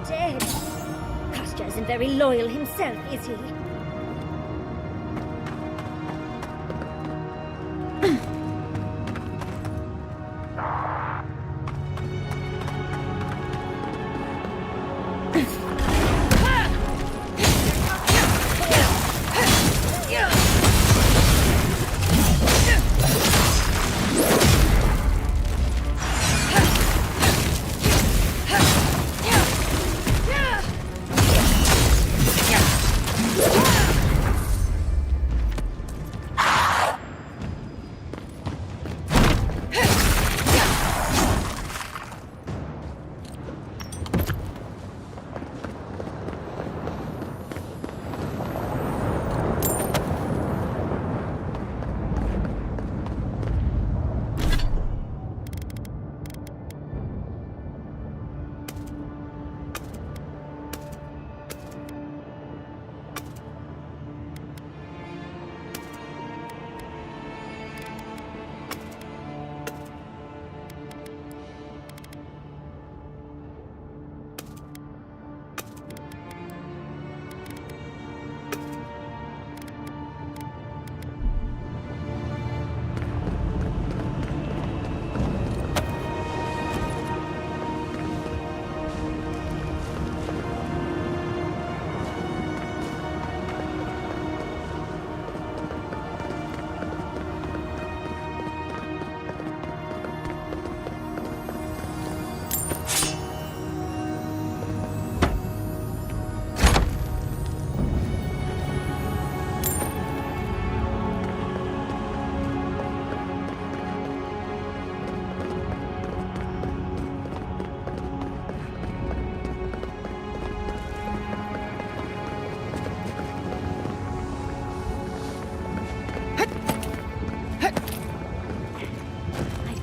Dead. Kostya isn't very loyal himself, is he?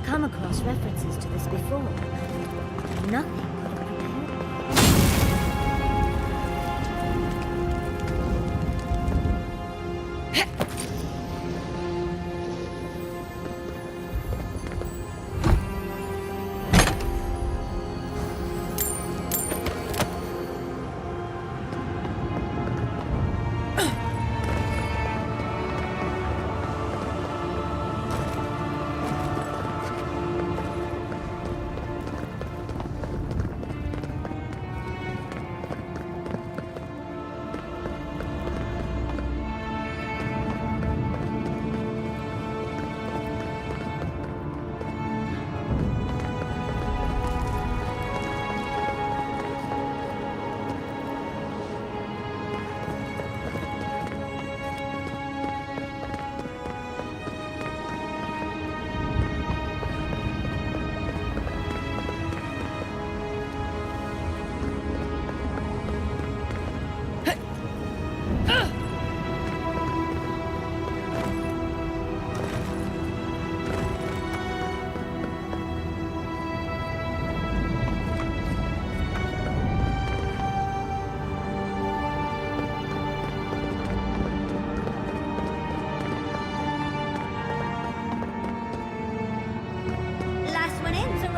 Come across references to this before. Nothing could have prepared me.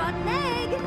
rotten egg!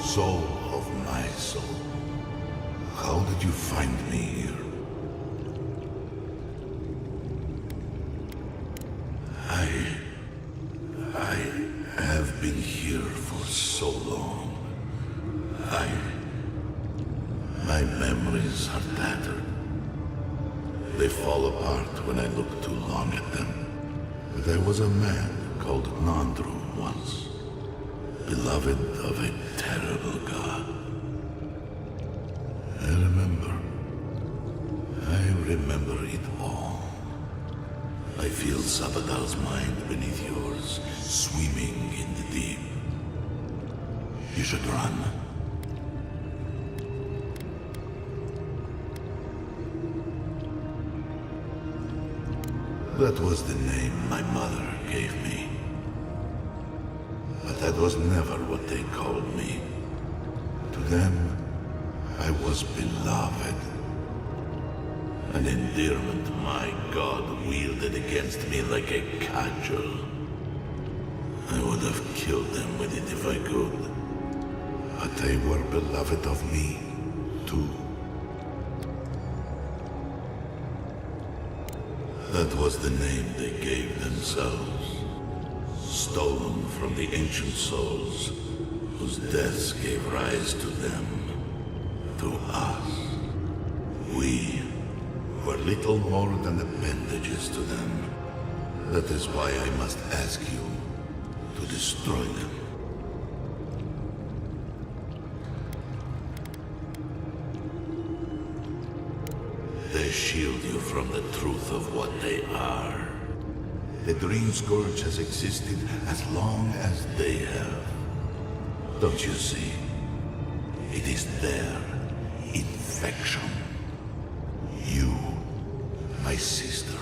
Soul of my soul. How did you find me here? I have been here for so long. My memories are tattered. They fall apart when I look too long at them. There was a man called Nandru once, beloved of a terrible god. I remember it all. I feel Sabadal's mind beneath yours, swimming in the deep. You should run. That was the name my mother gave me. But that was never what they called me. To them, I was beloved. An endearment my God wielded against me like a cudgel. I would have killed them with it if I could. But they were beloved of me, too. That was the name they gave themselves. Stolen from the ancient souls, whose deaths gave rise to them, to us. We were little more than appendages to them. That is why I must ask you to destroy them. They shield you from the truth of what they are. The Dream Scourge has existed as long as they have. Don't you see? It is their infection. You, my sister,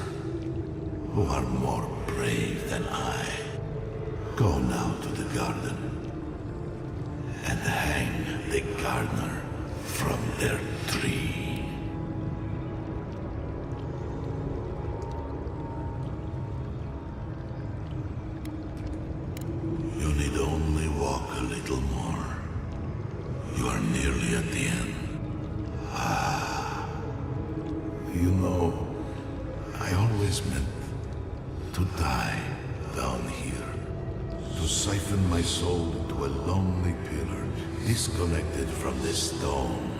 who are more brave than I, go now to the garden and hang the gardener from their tree. You need only walk a little more. You are nearly at the end. You know, I always meant to die down here. To siphon my soul into a lonely pillar, disconnected from the stone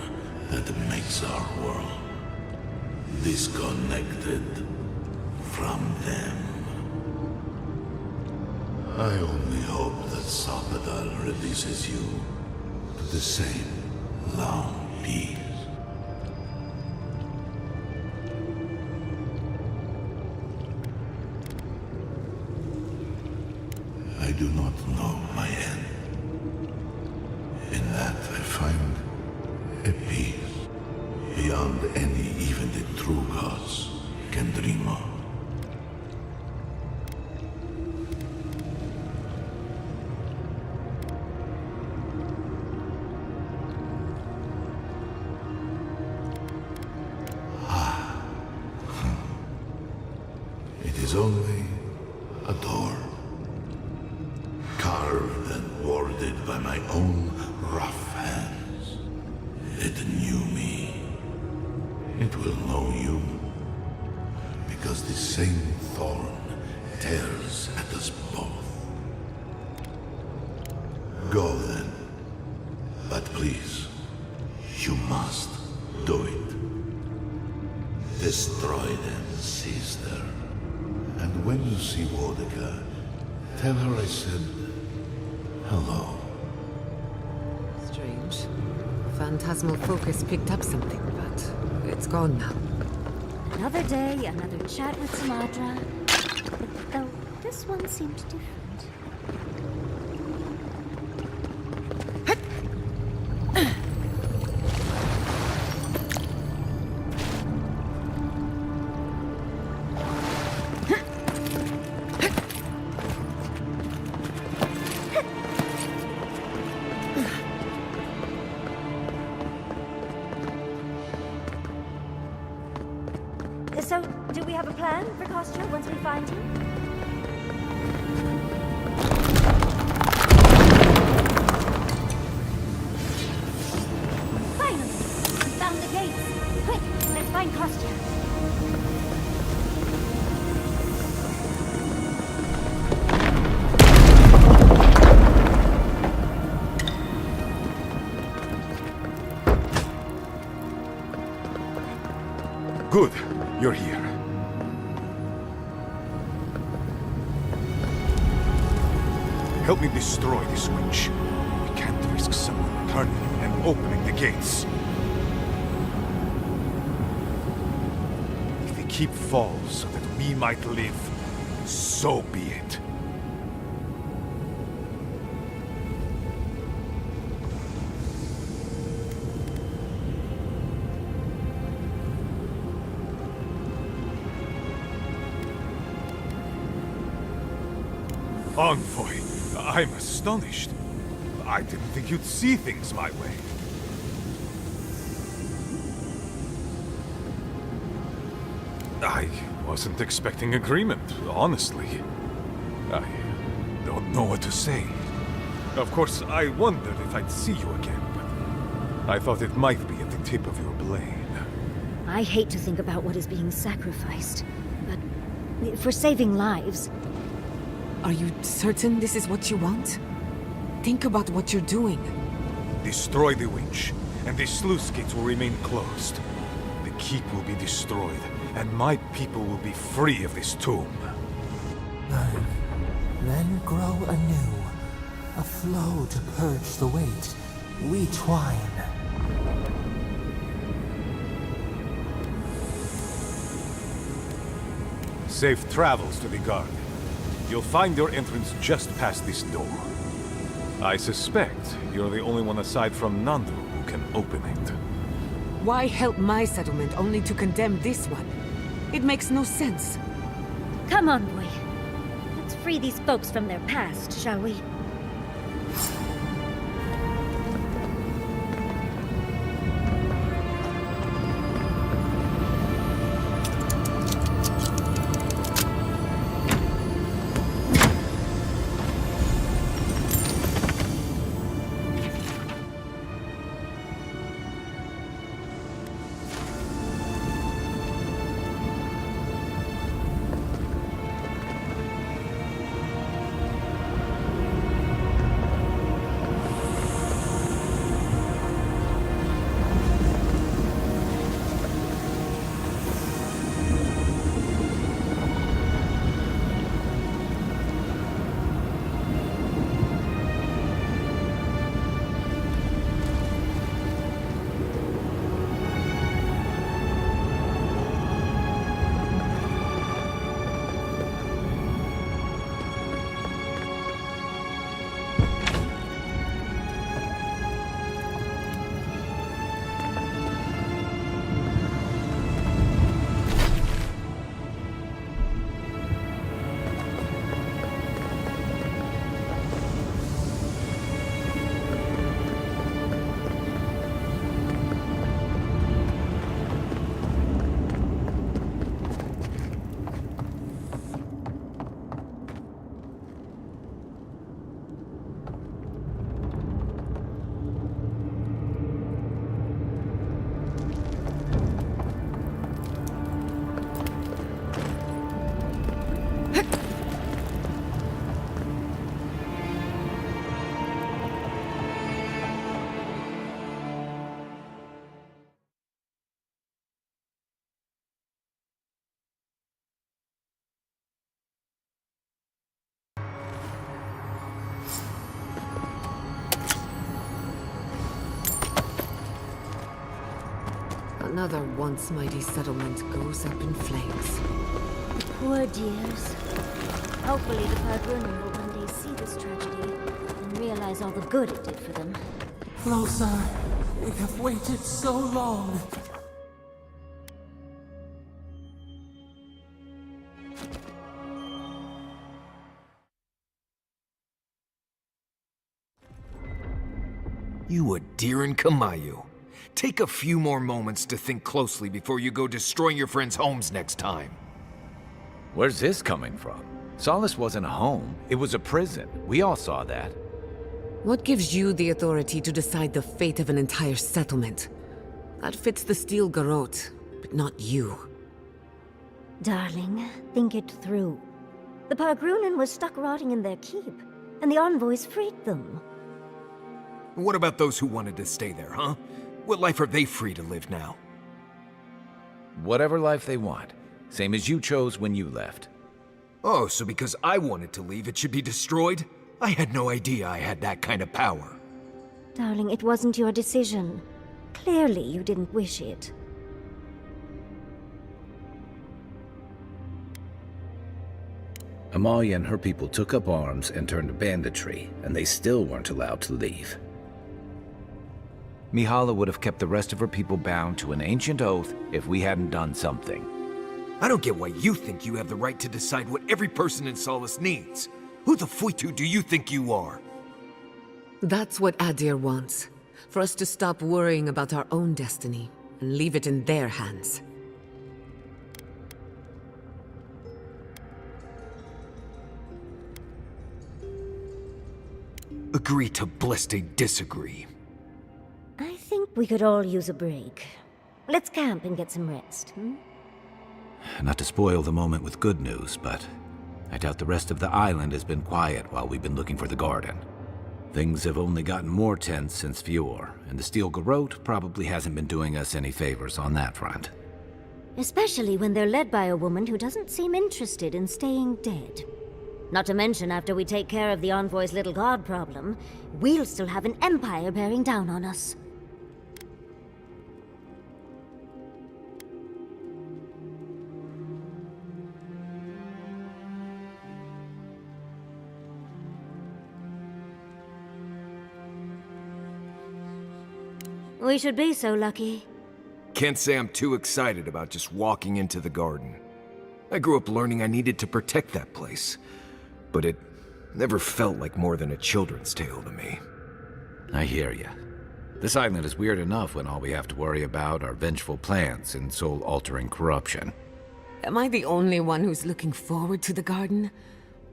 that makes our world. Disconnected from them. I only hope that Sabadal releases you to the same long peace. I do not know my end. In that I find a peace beyond any even the true gods can dream of. It is only a door, carved and warded by my own rough hands. It knew me because the same thorn tears at us both. Go then. But please, you must do it. Destroy them, sister. And when you see Wodeka, tell her I said hello. Strange. Phantasmal focus picked up something, but it's gone now. Another day, another chat with Sumadra. Though this one seemed different. So, do we have a plan for Kostya once we find him? Finally! We found the gates! Quick, let's find Kostya! Good. You're here. Help me destroy this witch. We can't risk someone turning and opening the gates. If the keep falls so that we might live, so be it. Envoy, I'm astonished. I didn't think you'd see things my way. I wasn't expecting agreement, honestly. I don't know what to say. Of course, I wondered if I'd see you again, but I thought it might be at the tip of your blade. I hate to think about what is being sacrificed, but for saving lives... Are you certain this is what you want? Think about what you're doing. Destroy the witch, and the sluice gates will remain closed. The keep will be destroyed, and my people will be free of this tomb. Burn, then grow anew. A flow to purge the weight. We twine. Safe travels to the guard. You'll find your entrance just past this door. I suspect you're the only one aside from Nandu who can open it. Why help my settlement only to condemn this one? It makes no sense. Come on, boy. Let's free these folks from their past, shall we? Another once mighty settlement goes up in flames. Poor dears. Hopefully the Pargrunen will one day see this tragedy and realize all the good it did for them. Closer. We have waited so long. You Adiran Kamayu. Take a few more moments to think closely before you go destroying your friends' homes next time. Where's this coming from? Solace wasn't a home, it was a prison. We all saw that. What gives you the authority to decide the fate of an entire settlement? That fits the Steel Garrote, but not you. Darling, think it through. The Pargrunen was stuck rotting in their keep, and the envoys freed them. What about those who wanted to stay there, huh? What life are they free to live now? Whatever life they want. Same as you chose when you left. Oh, so because I wanted to leave, it should be destroyed? I had no idea I had that kind of power. Darling, it wasn't your decision. Clearly you didn't wish it. Amalia and her people took up arms and turned to banditry, and they still weren't allowed to leave. Mihala would have kept the rest of her people bound to an ancient oath if we hadn't done something. I don't get why you think you have the right to decide what every person in Solace needs. Who the Fuitu do you think you are? That's what Adir wants. For us to stop worrying about our own destiny and leave it in their hands. Agree to bliste disagree. I think we could all use a break. Let's camp and get some rest, hmm? Not to spoil the moment with good news, but I doubt the rest of the island has been quiet while we've been looking for the garden. Things have only gotten more tense since Fjord, and the Steel Garrote probably hasn't been doing us any favors on that front. Especially when they're led by a woman who doesn't seem interested in staying dead. Not to mention, after we take care of the Envoy's little god problem, we'll still have an empire bearing down on us. We should be so lucky. Can't say I'm too excited about just walking into the garden. I grew up learning I needed to protect that place, but it never felt like more than a children's tale to me. I hear ya. This island is weird enough when all we have to worry about are vengeful plans and soul-altering corruption. Am I the only one who's looking forward to the garden?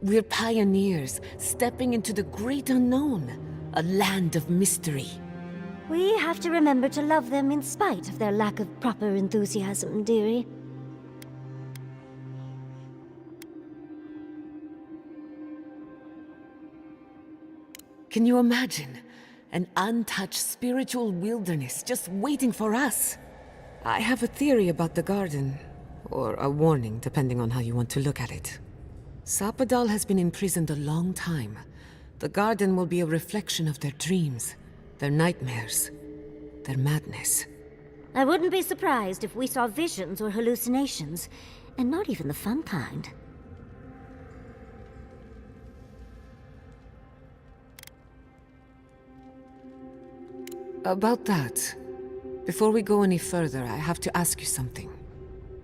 We're pioneers, stepping into the great unknown, a land of mystery. We have to remember to love them in spite of their lack of proper enthusiasm, dearie. Can you imagine? An untouched spiritual wilderness just waiting for us. I have a theory about the garden, or a warning, depending on how you want to look at it. Sapadal has been imprisoned a long time. The garden will be a reflection of their dreams, their nightmares, their madness. I wouldn't be surprised if we saw visions or hallucinations, and not even the fun kind. About that, before we go any further, I have to ask you something.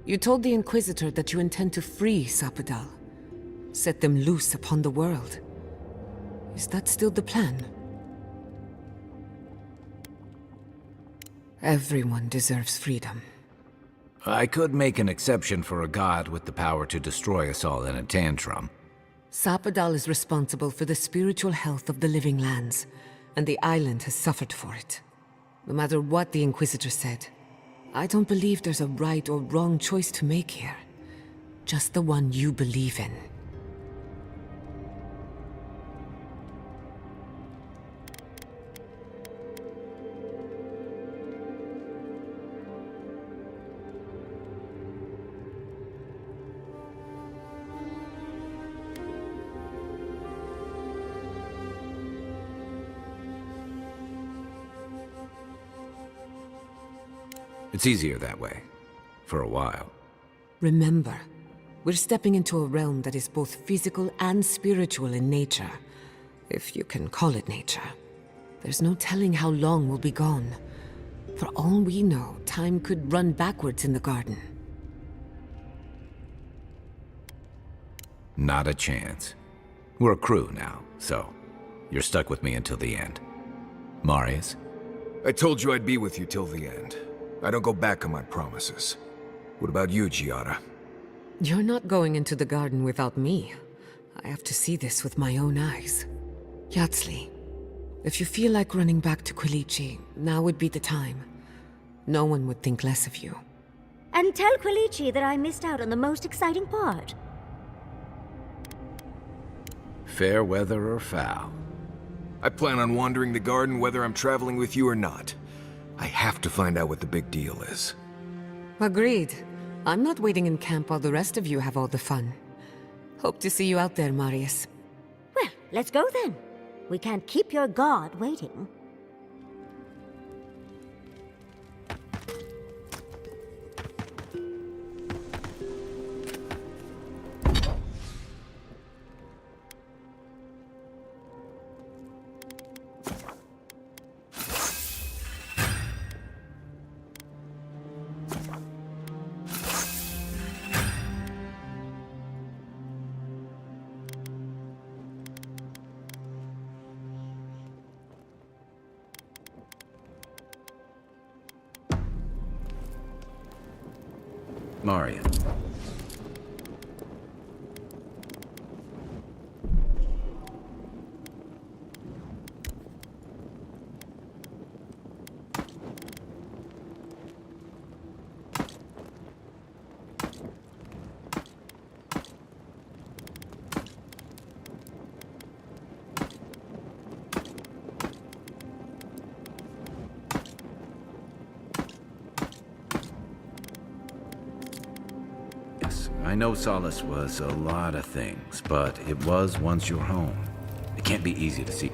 You told the Inquisitor that you intend to free Sapadal, set them loose upon the world. Is that still the plan? Everyone deserves freedom. I could make an exception for a god with the power to destroy us all in a tantrum. Sapadal is responsible for the spiritual health of the living lands, and the island has suffered for it. No matter what the Inquisitor said, I don't believe there's a right or wrong choice to make here. Just the one you believe in. It's easier that way. For a while. Remember, we're stepping into a realm that is both physical and spiritual in nature. If you can call it nature. There's no telling how long we'll be gone. For all we know, time could run backwards in the garden. Not a chance. We're a crew now, so you're stuck with me until the end. Marius? I told you I'd be with you till the end. I don't go back on my promises. What about you, Giada? You're not going into the garden without me. I have to see this with my own eyes. Yatsli, if you feel like running back to Quilici, now would be the time. No one would think less of you. And tell Quilici that I missed out on the most exciting part. Fair weather or foul? I plan on wandering the garden whether I'm traveling with you or not. I have to find out what the big deal is. Agreed. I'm not waiting in camp while the rest of you have all the fun. Hope to see you out there, Marius. Well, let's go then. We can't keep your god waiting. Marius. I know Solace was a lot of things, but it was once your home. It can't be easy to see.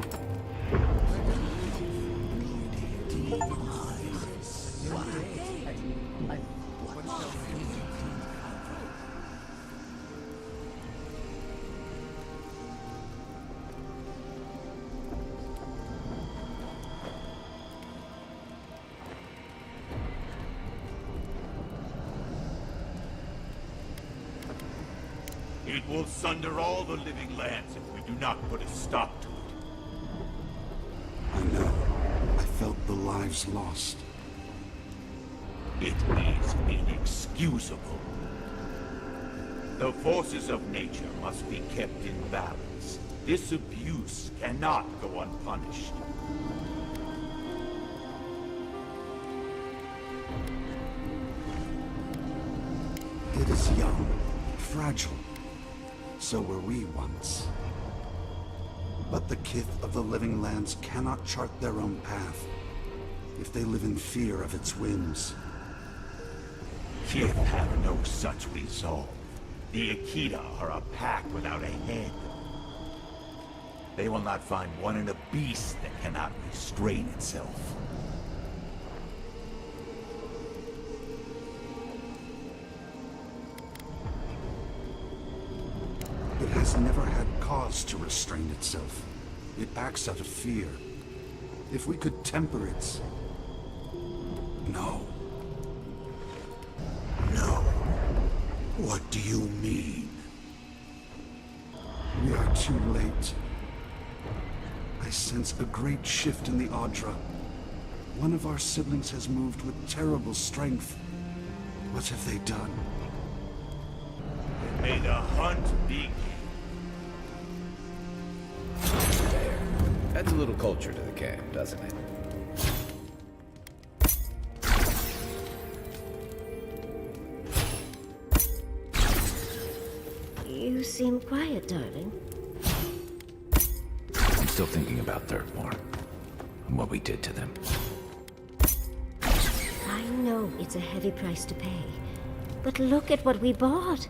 It will sunder all the living lands if we do not put a stop to it. I know. I felt the lives lost. It is inexcusable. The forces of nature must be kept in balance. This abuse cannot go unpunished. It is young, fragile. So were we once. But the kith of the living lands cannot chart their own path if they live in fear of its whims. Kith have no such resolve. The Akita are a pack without a head. They will not find one in a beast that cannot restrain itself. It has never had cause to restrain itself. It acts out of fear. If we could temper its... No. No. What do you mean? We are too late. I sense a great shift in the Audra. One of our siblings has moved with terrible strength. What have they done? May the hunt begin. There. Adds a little culture to the camp, doesn't it? You seem quiet, darling. I'm still thinking about Thirdmore and what we did to them. I know it's a heavy price to pay, but look at what we bought.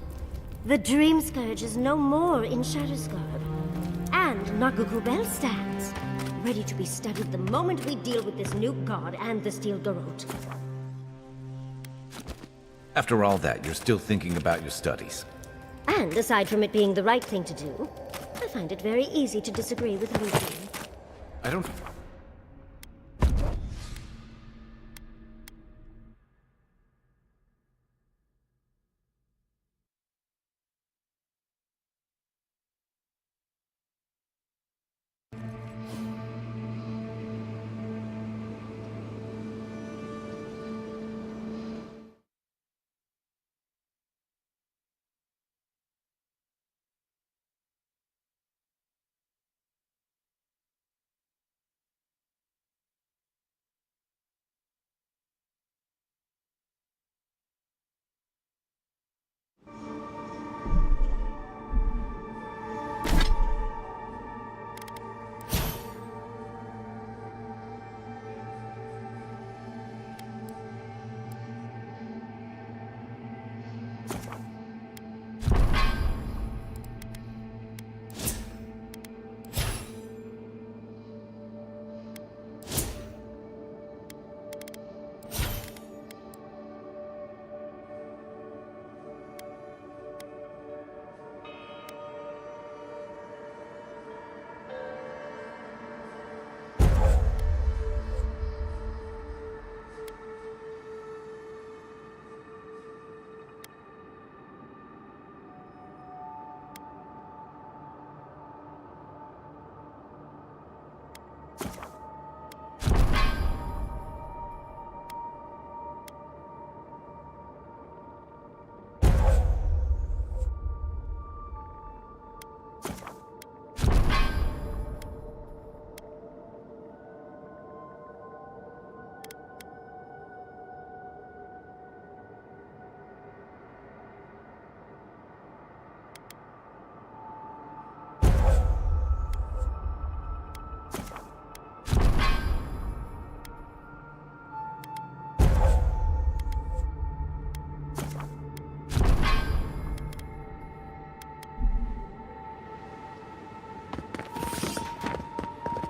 The Dream Scourge is no more in Shadowscarp. And Naguku Bell stands, ready to be studied the moment we deal with this new god and the Steel Garrote. After all that, you're still thinking about your studies. And aside from it being the right thing to do, I find it very easy to disagree with Lucian. I don't...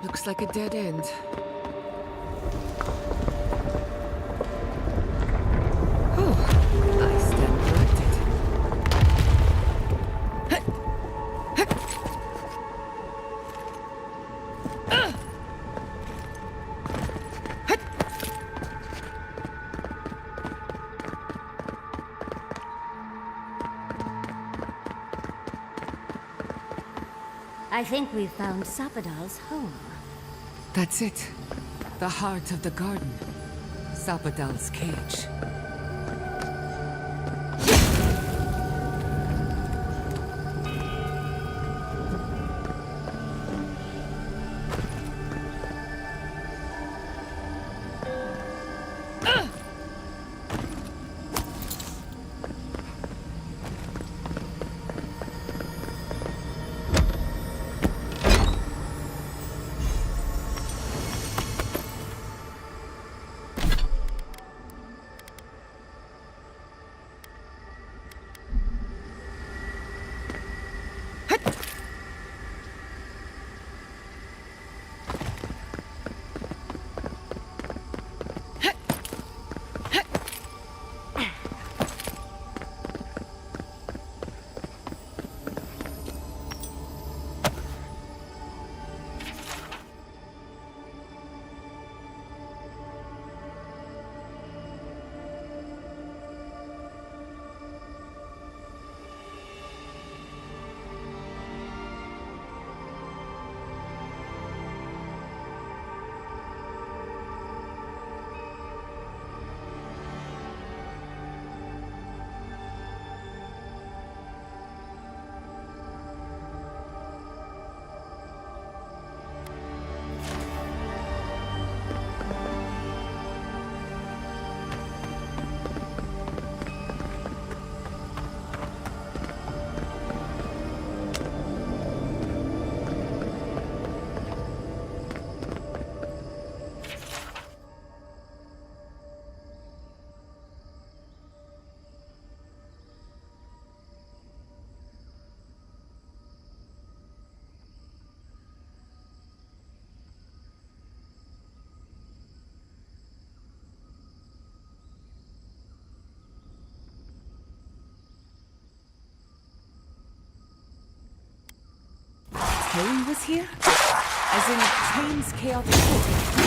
Looks like a dead end. Oh, I stand corrected. I think we've found Sapadal's home. That's it. The heart of the garden. Sapadal's cage. Chain was here? As in Chain's chaotic force?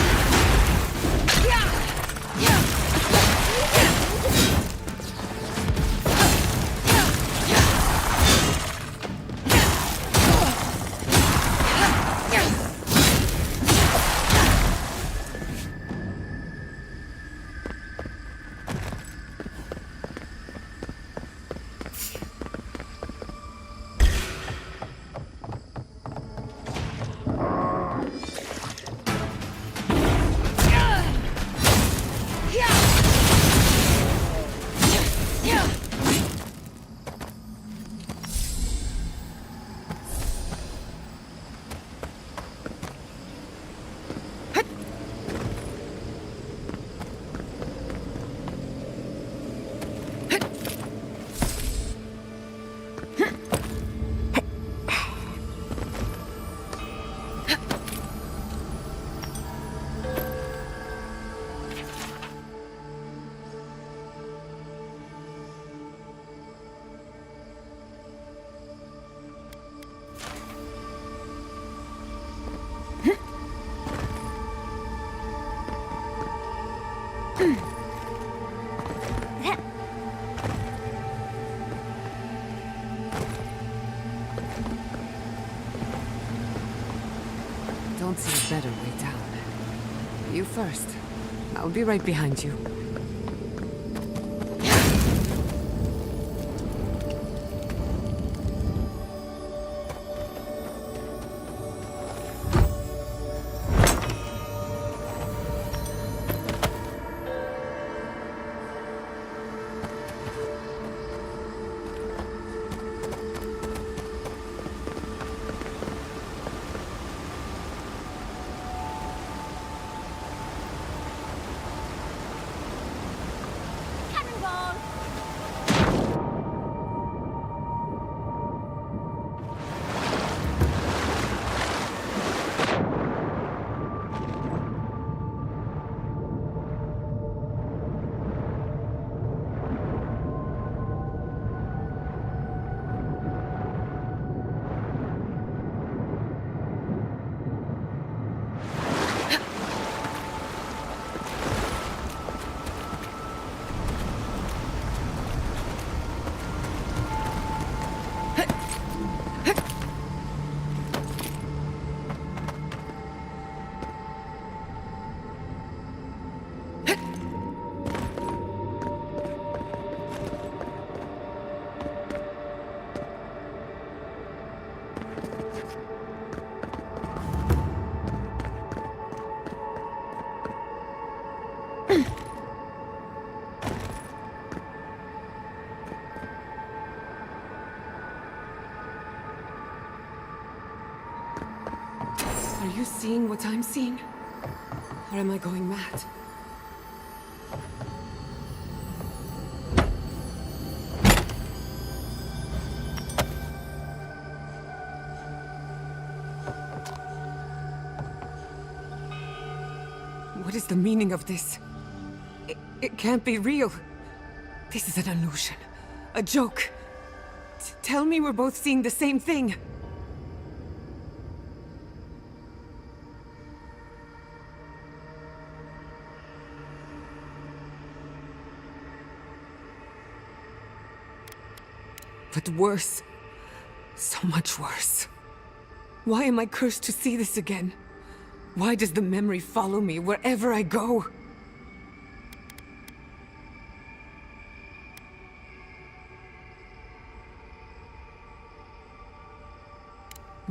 Don't see a better way down. You first. I'll be right behind you. Are you seeing what I'm seeing? Or am I going mad? What is the meaning of this? It can't be real. This is an illusion. A joke. Tell me we're both seeing the same thing. But worse. So much worse. Why am I cursed to see this again? Why does the memory follow me wherever I go?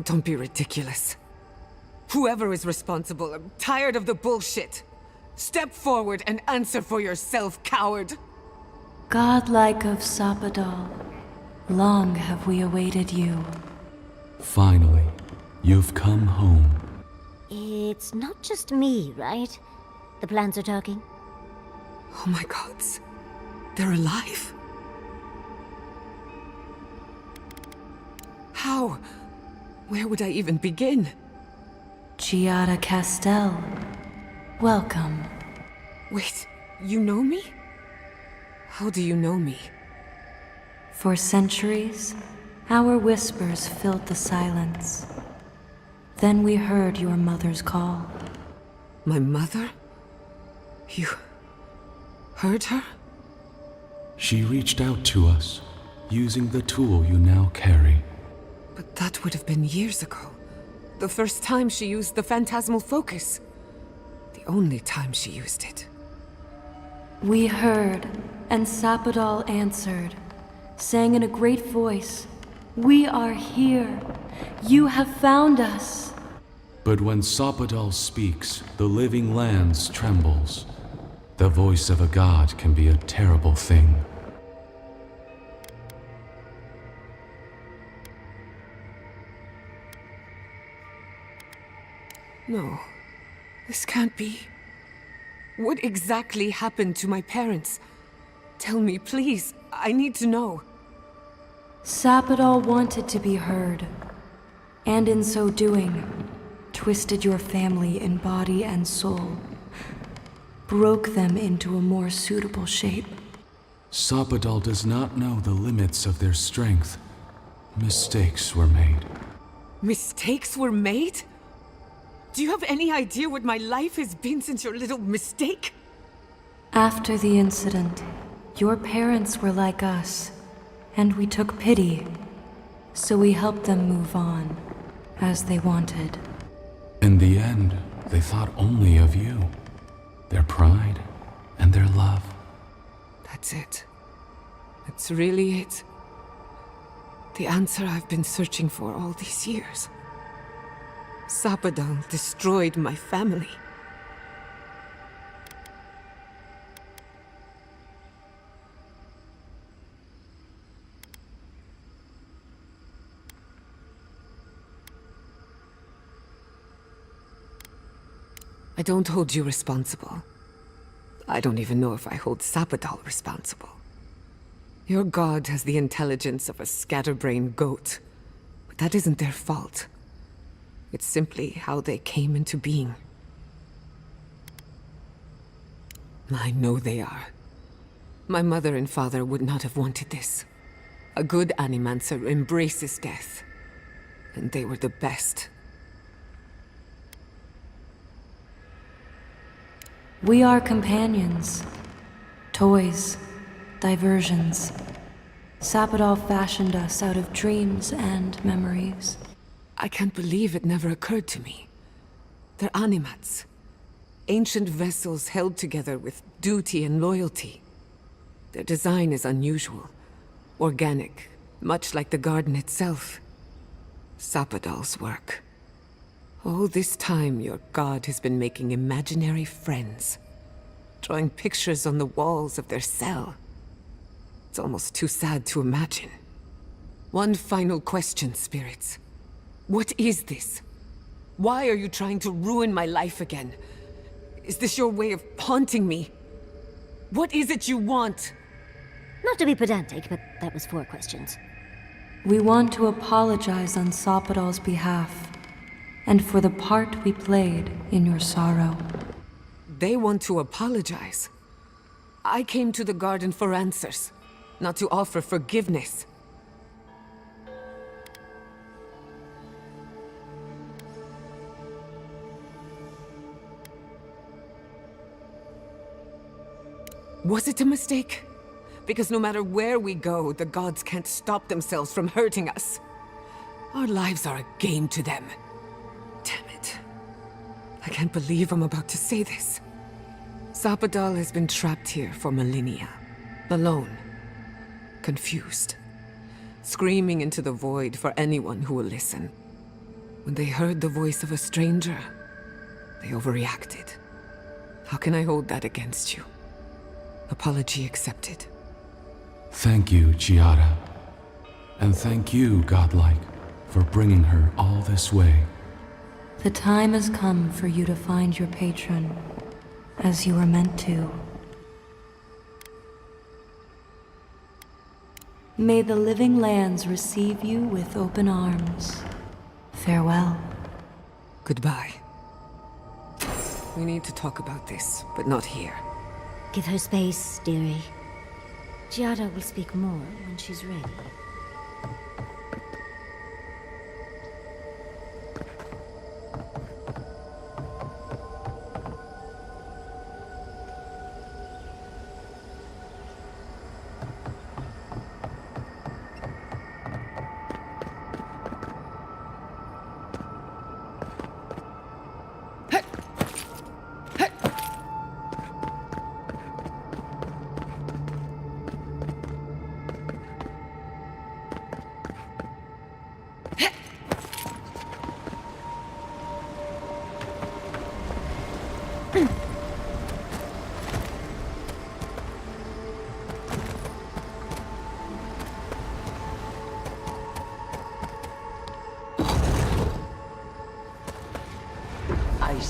Don't be ridiculous. Whoever is responsible, I'm tired of the bullshit. Step forward and answer for yourself, coward! Godlike of Sapadal, long have we awaited you. Finally, you've come home. It's not just me, right? The plants are talking. Oh my gods. They're alive. How? Where would I even begin? Giada Castel, welcome. Wait, you know me? How do you know me? For centuries, our whispers filled the silence. Then we heard your mother's call. My mother? You heard her? She reached out to us, using the tool you now carry. But that would have been years ago. The first time she used the phantasmal focus. The only time she used it. We heard, and Sapadal answered, saying in a great voice, "We are here. You have found us." But when Sapadal speaks, the living lands trembles. The voice of a god can be a terrible thing. No, this can't be. What exactly happened to my parents? Tell me, please. I need to know. Sapadal wanted to be heard, and in so doing, twisted your family in body and soul, broke them into a more suitable shape. Sapadal does not know the limits of their strength. Mistakes were made. Mistakes were made? Do you have any idea what my life has been since your little mistake? After the incident, your parents were like us, and we took pity, so we helped them move on, as they wanted. In the end, they thought only of you, their pride, and their love. That's it. That's really it. The answer I've been searching for all these years. Sapadal destroyed my family. I don't hold you responsible. I don't even know if I hold Sapadal responsible. Your god has the intelligence of a scatterbrained goat, but that isn't their fault. It's simply how they came into being. I know they are. My mother and father would not have wanted this. A good Animancer embraces death, and they were the best. We are companions, toys, diversions. Sapadal fashioned us out of dreams and memories. I can't believe it never occurred to me. They're animats. Ancient vessels held together with duty and loyalty. Their design is unusual, organic, much like the garden itself. Sapadal's work. All this time, your god has been making imaginary friends, drawing pictures on the walls of their cell. It's almost too sad to imagine. One final question, spirits. What is this? Why are you trying to ruin my life again? Is this your way of haunting me? What is it you want? Not to be pedantic, but that was 4 questions. We want to apologize on Sapadal's behalf, and for the part we played in your sorrow. They want to apologize. I came to the garden for answers, not to offer forgiveness. Was it a mistake? Because no matter where we go, the gods can't stop themselves from hurting us. Our lives are a game to them. Damn it. I can't believe I'm about to say this. Sapadal has been trapped here for millennia. Alone. Confused. Screaming into the void for anyone who will listen. When they heard the voice of a stranger, they overreacted. How can I hold that against you? Apology accepted. Thank you, Giada. And thank you, Godlike, for bringing her all this way. The time has come for you to find your patron, as you were meant to. May the living lands receive you with open arms. Farewell. Goodbye. We need to talk about this, but not here. Give her space, dearie. Giada will speak more when she's ready.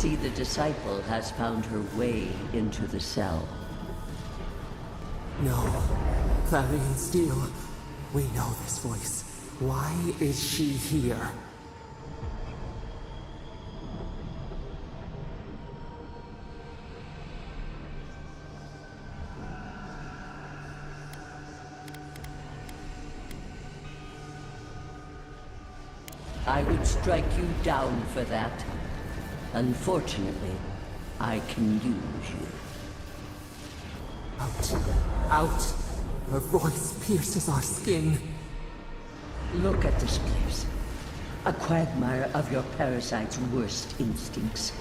see the disciple has found her way into the cell. No. Clarion Steel. We know this voice. Why is she here? I would strike you down for that. Unfortunately, I can use you. Out. Out. Her voice pierces our skin. Look at this place. A quagmire of your parasite's worst instincts.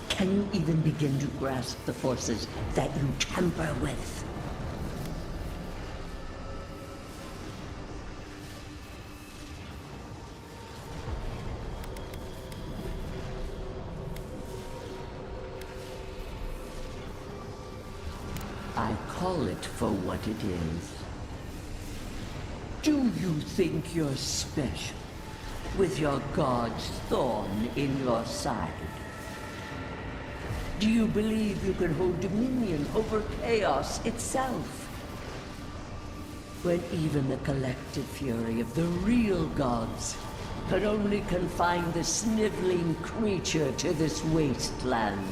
Can you even begin to grasp the forces that you tamper with? I call it for what it is. Do you think you're special, with your god's thorn in your side? Do you believe you can hold dominion over chaos itself? When even the collective fury of the real gods could only confine the sniveling creature to this wasteland.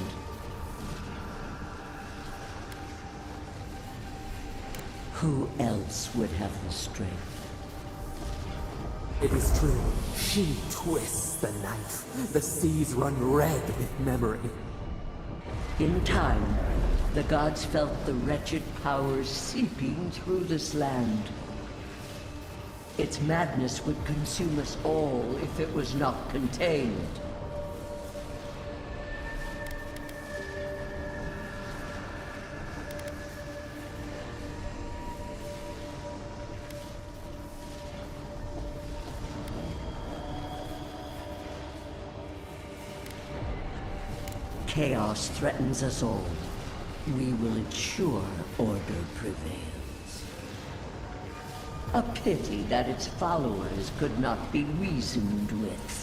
Who else would have the strength? It is true. She twists the knife. The seas run red with memory. In time, the gods felt the wretched powers seeping through this land. Its madness would consume us all if it was not contained. Chaos threatens us all. We will ensure order prevails. A pity that its followers could not be reasoned with.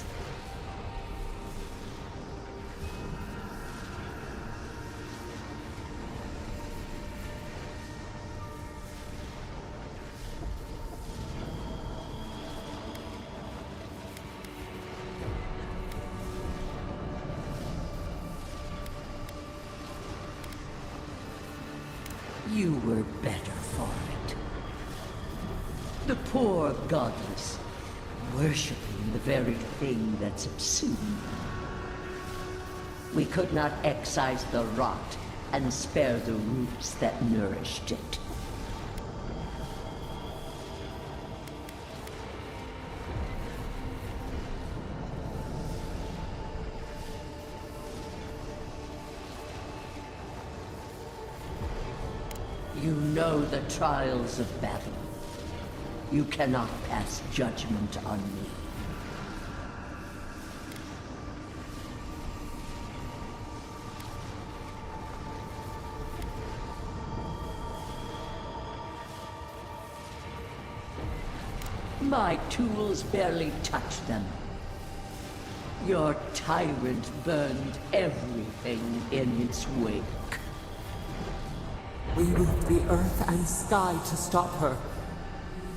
You were better for it. The poor godless, worshipping the very thing that subsumed. We could not excise the rot and spare the roots that nourished it. You know the trials of battle. You cannot pass judgment on me. My tools barely touch them. Your tyrant burned everything in its wake. We moved the earth and sky to stop her.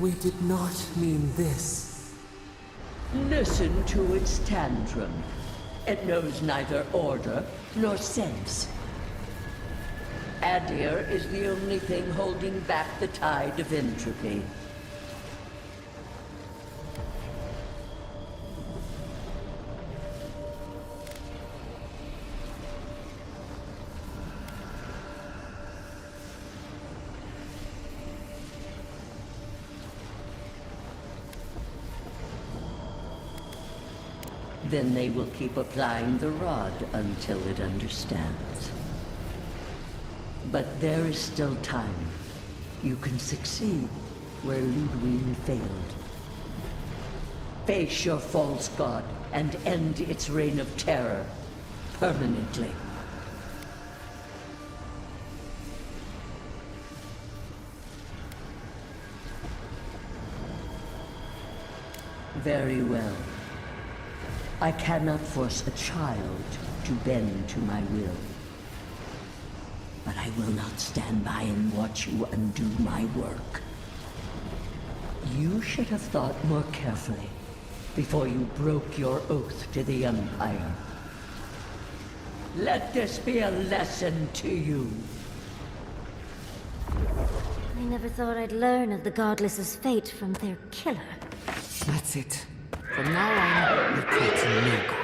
We did not mean this. Listen to its tantrum. It knows neither order nor sense. Adir is the only thing holding back the tide of entropy. Then they will keep applying the rod until it understands. But there is still time. You can succeed where Ludwig failed. Face your false god and end its reign of terror permanently. Very well. I cannot force a child to bend to my will. But I will not stand by and watch you undo my work. You should have thought more carefully before you broke your oath to the Empire. Let this be a lesson to you. I never thought I'd learn of the Godless's fate from their killer. That's it. From now on, we pray to no god.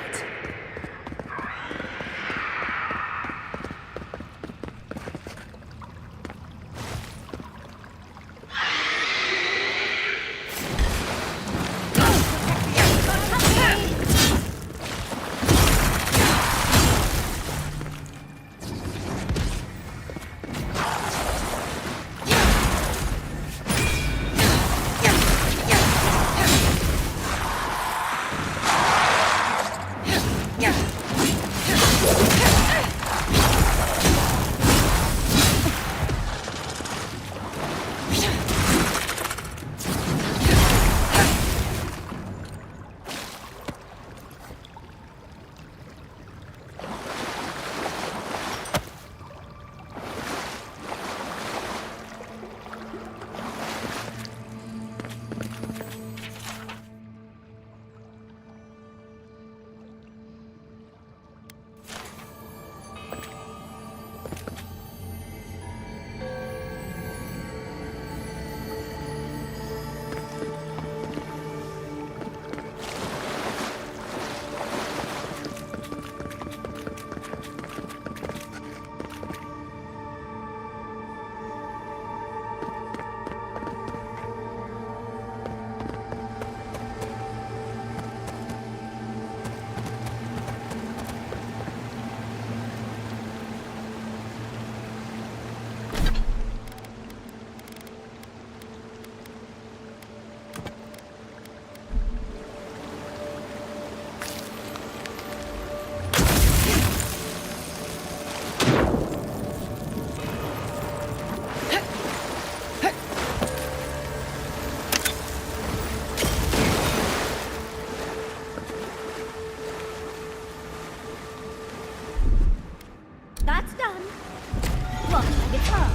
That's done. Look, my guitar.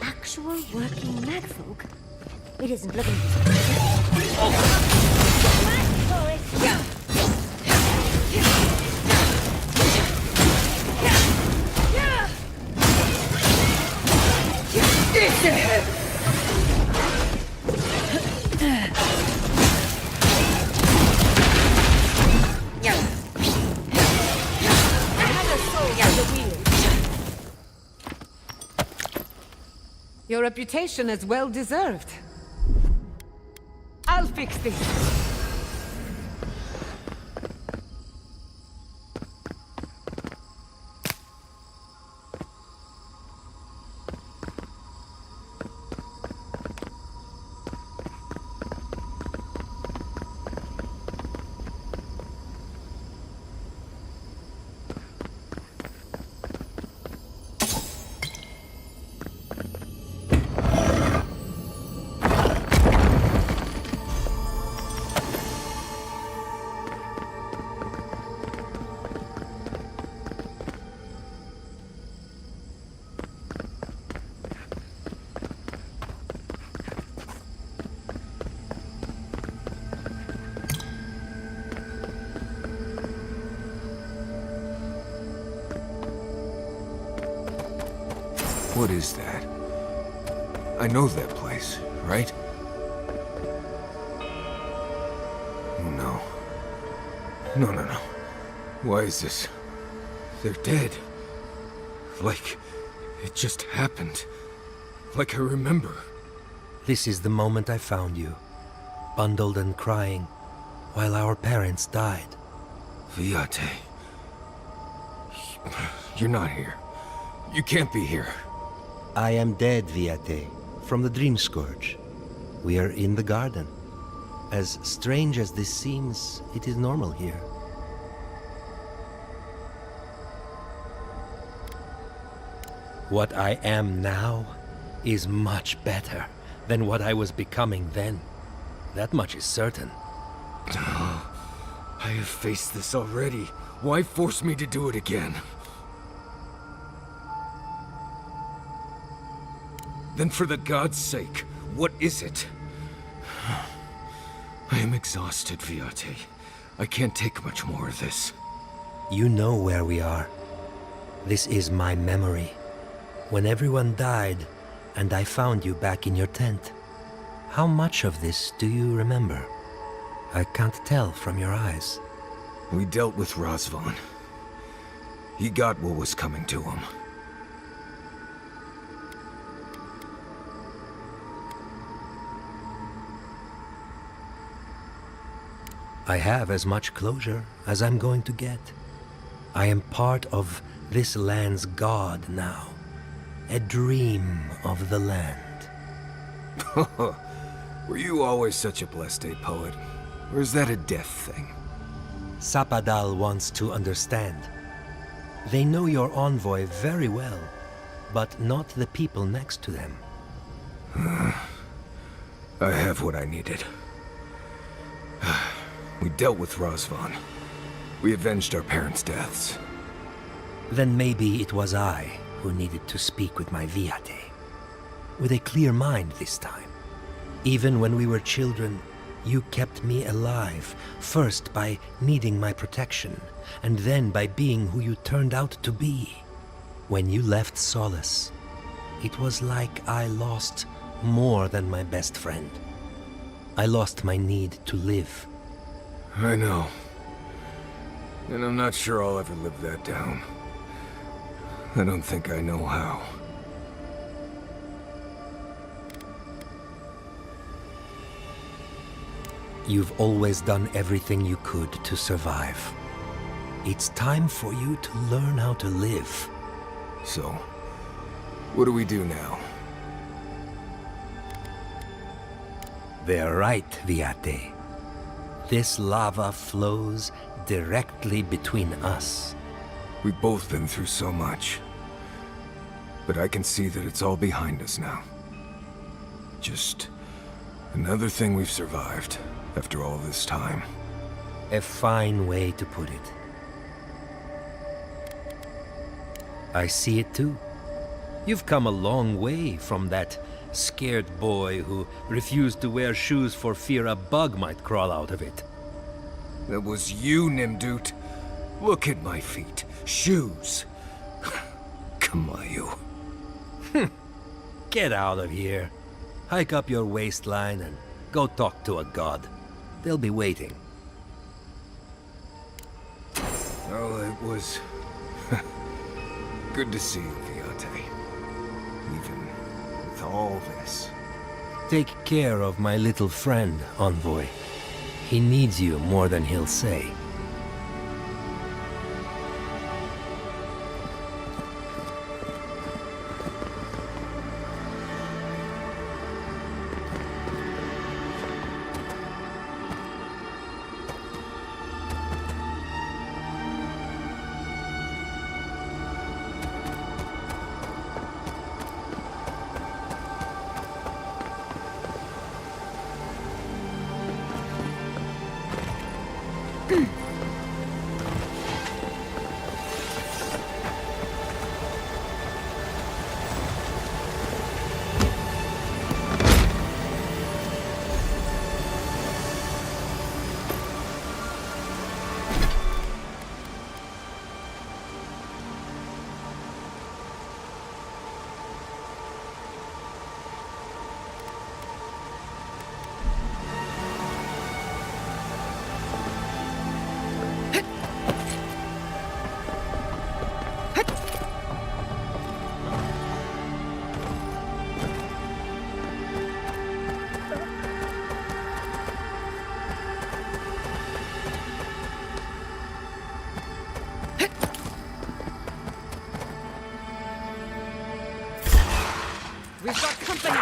Actual working magfolk? It isn't looking... Your reputation is well deserved. I'll fix this. What is that? I know that place, right? No. No. Why is this? They're dead. Like, it just happened. Like I remember. This is the moment I found you. Bundled and crying, while our parents died. Viate. You're not here. You can't be here. I am dead, Viate, from the Dream Scourge. We are in the garden. As strange as this seems, it is normal here. What I am now is much better than what I was becoming then. That much is certain. I have faced this already. Why force me to do it again? Then for the gods' sake, what is it? I am exhausted, Viate. I can't take much more of this. You know where we are. This is my memory. When everyone died, and I found you back in your tent. How much of this do you remember? I can't tell from your eyes. We dealt with Razvan. He got what was coming to him. I have as much closure as I'm going to get. I am part of this land's god now. A dream of the land. Were you always such a blessed day poet? Or is that a death thing? Sapadal wants to understand. They know your envoy very well, but not the people next to them. I have what I needed. We dealt with Razvan. We avenged our parents' deaths. Then maybe it was I who needed to speak with my Viate. With a clear mind this time. Even when we were children, you kept me alive, first by needing my protection, and then by being who you turned out to be. When you left Solace, it was like I lost more than my best friend. I lost my need to live. I know. And I'm not sure I'll ever live that down. I don't think I know how. You've always done everything you could to survive. It's time for you to learn how to live. So, what do we do now? They're right, Viate. This lava flows directly between us. We've both been through so much. But I can see that it's all behind us now. Just another thing we've survived after all this time. A fine way to put it. I see it too. You've come a long way from that scared boy who refused to wear shoes for fear a bug might crawl out of it. That was you, Nimdut. Look at my feet. Shoes. Kamayu. Get out of here. Hike up your waistline and go talk to a god. They'll be waiting. Oh, it was good to see you, Viate. Even with all this. Take care of my little friend, Envoy. He needs you more than he'll say. We've got company!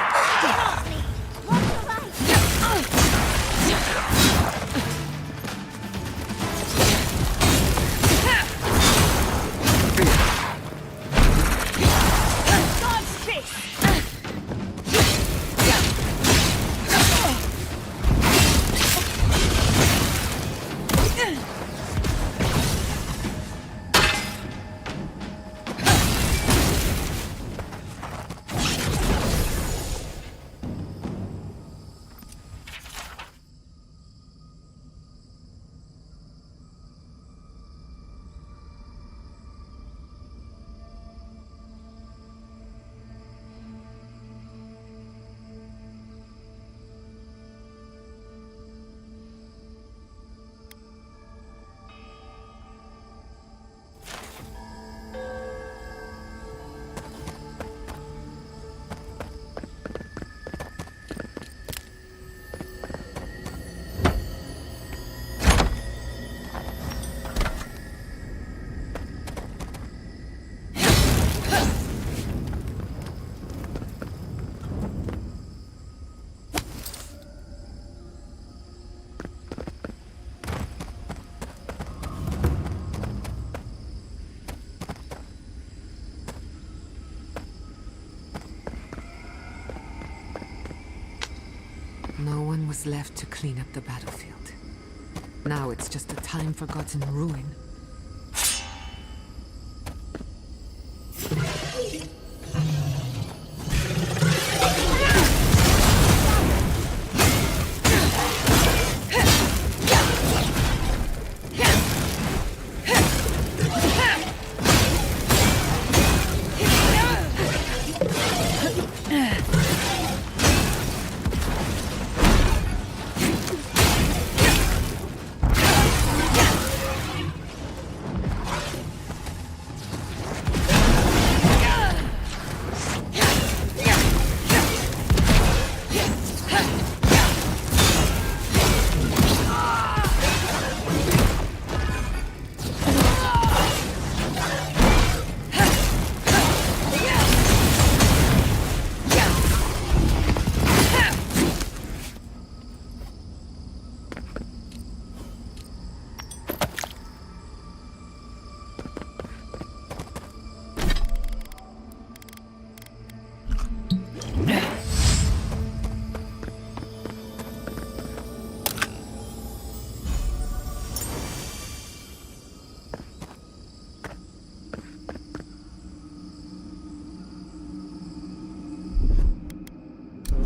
No one was left to clean up the battlefield. Now it's just a time-forgotten ruin.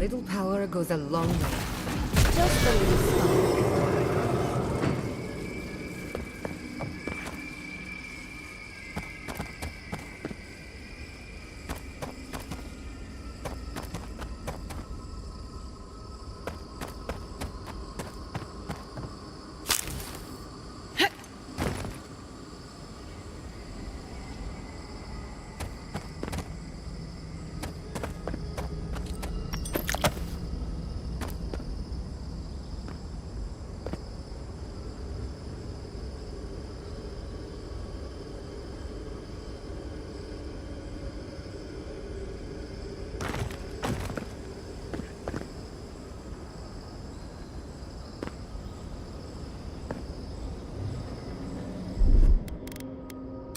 little power goes a long way. Just a little spark.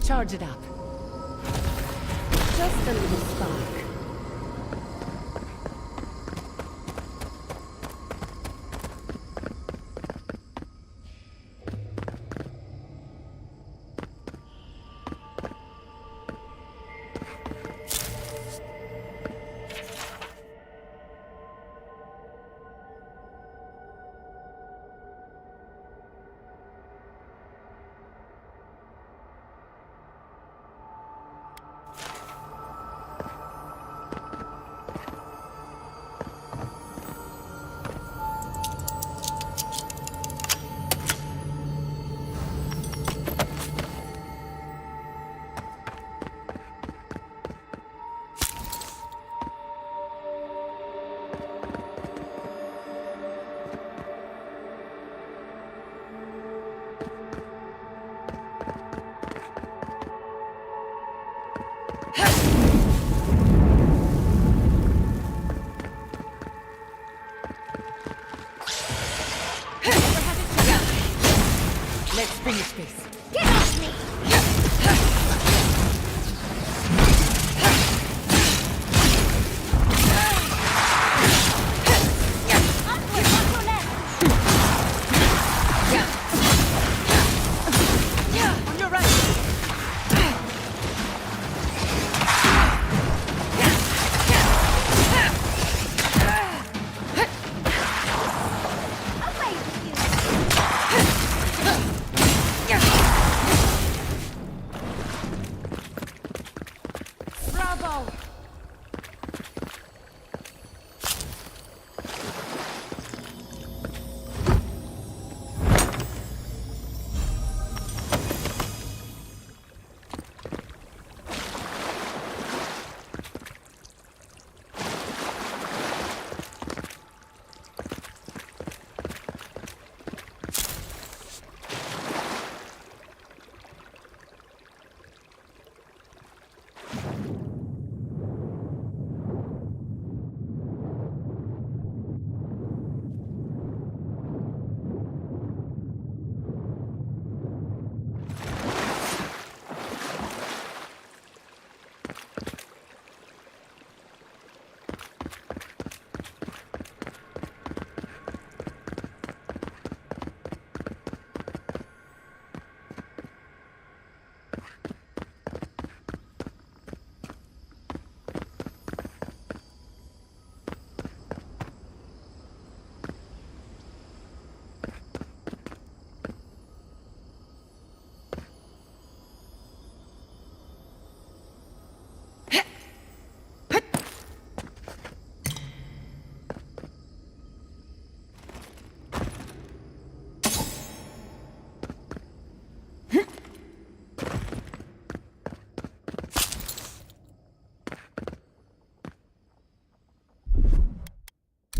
Charge it up. Just a little spark. Let's finish this. Get off me! On your right. Bravo!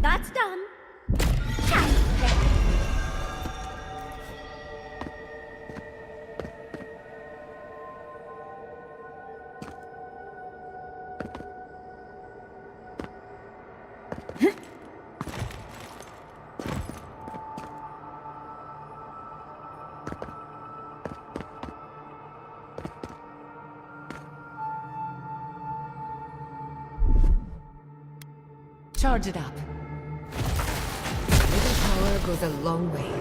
That's done. Charge it up. Little power goes a long way.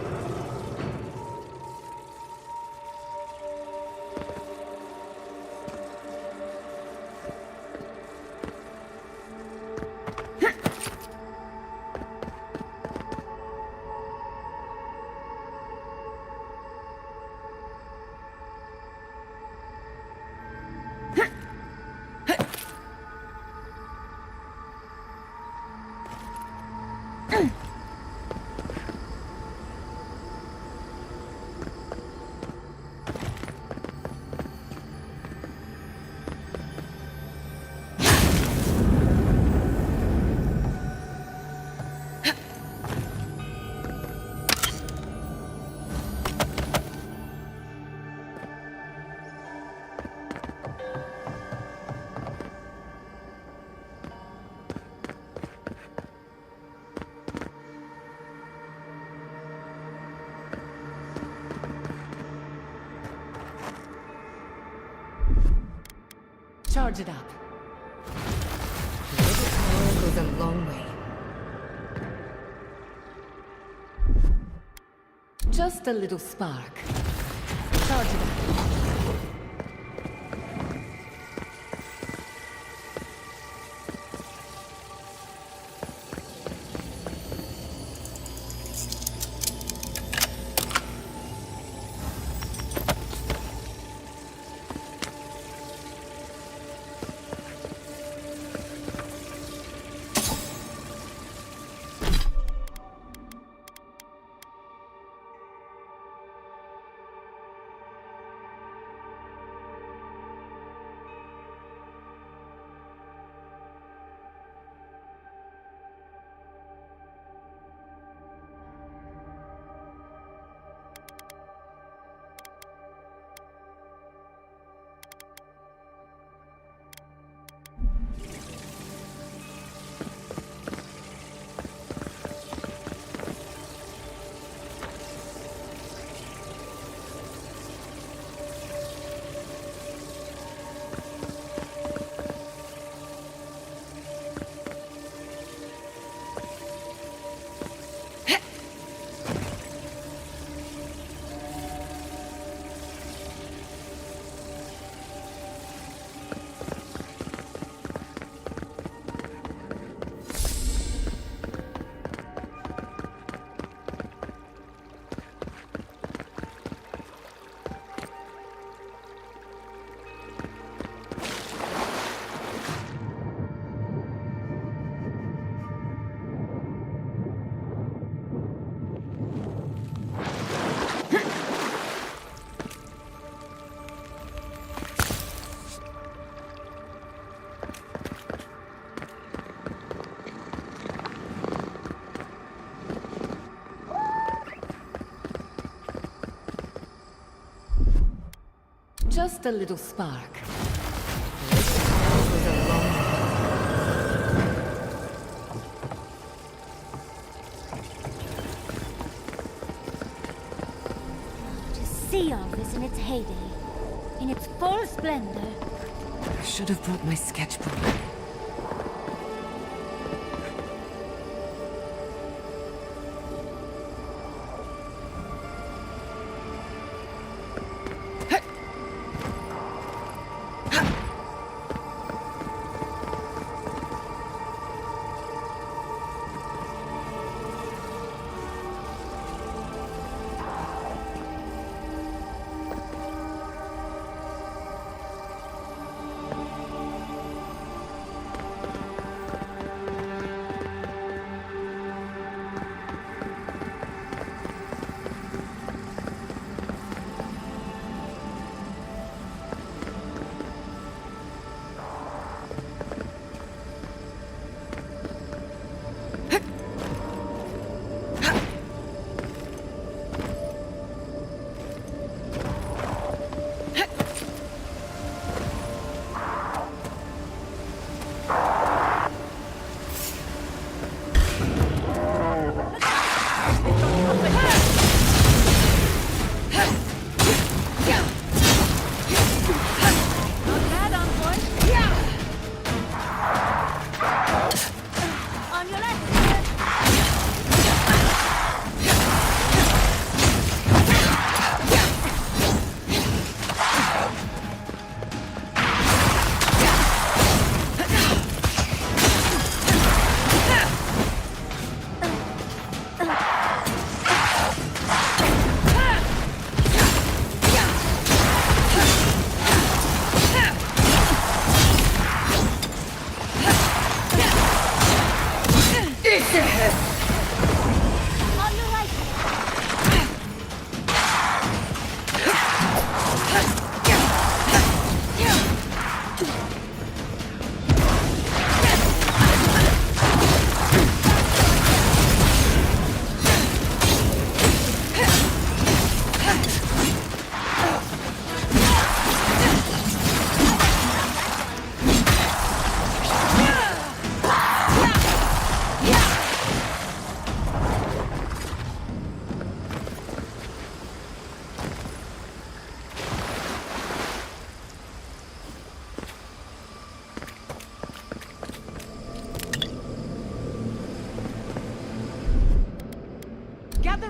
Charge it up. A little power goes a long way. Just a little spark. Charge it up. Just a little spark. To see all this in its heyday, in its full splendor. I should have brought my sketchbook.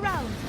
around!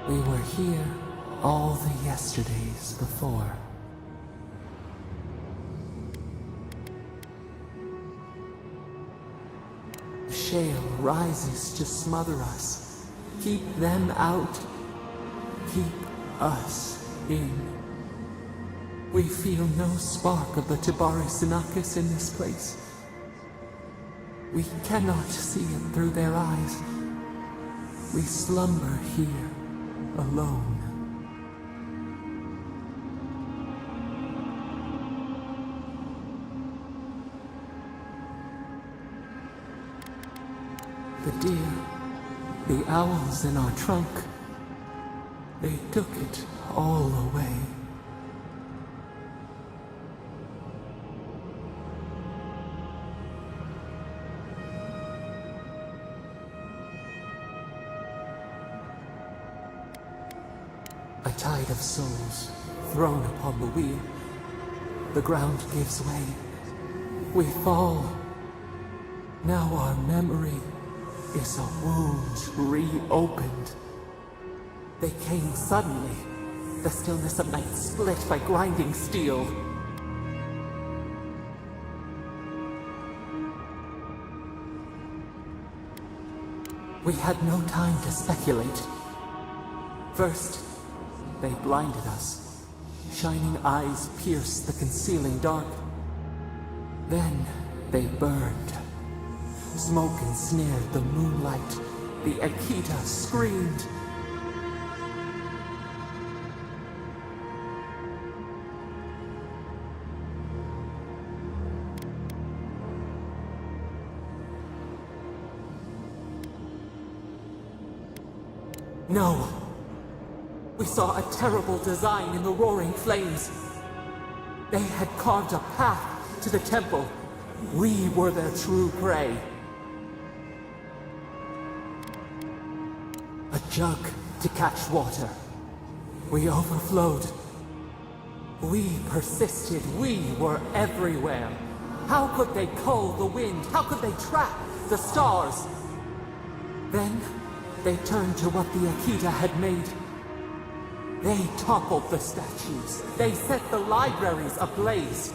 We were here all the yesterdays before. The shale rises to smother us. Keep them out. Keep us in. We feel no spark of the Tibari Sinakis in this place. We cannot see it through their eyes. We slumber here, alone. The deer, the owls in our trunk, they took it all away. A tide of souls thrown upon the wheel. The ground gives way. We fall. Now our memory is a wound reopened. They came suddenly. The stillness of night split by grinding steel. We had no time to speculate. First, they blinded us. Shining eyes pierced the concealing dark. Then they burned. Smoke ensnared the moonlight. The Akita screamed. No! We saw a terrible design in the roaring flames. They had carved a path to the temple. We were their true prey. A jug to catch water. We overflowed. We persisted. We were everywhere. How could they cull the wind? How could they trap the stars? Then they turned to what the Akita had made. They toppled the statues. They set the libraries ablaze.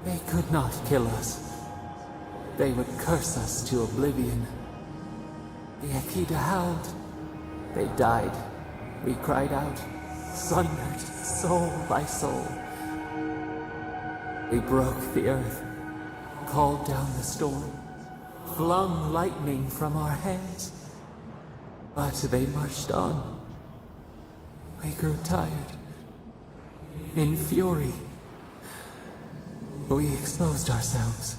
They could not kill us. They would curse us to oblivion. The Akita howled. They died. We cried out, sundered soul by soul. We broke the earth, called down the storm, flung lightning from our hands. But they marched on. We grew tired. In fury, we exposed ourselves.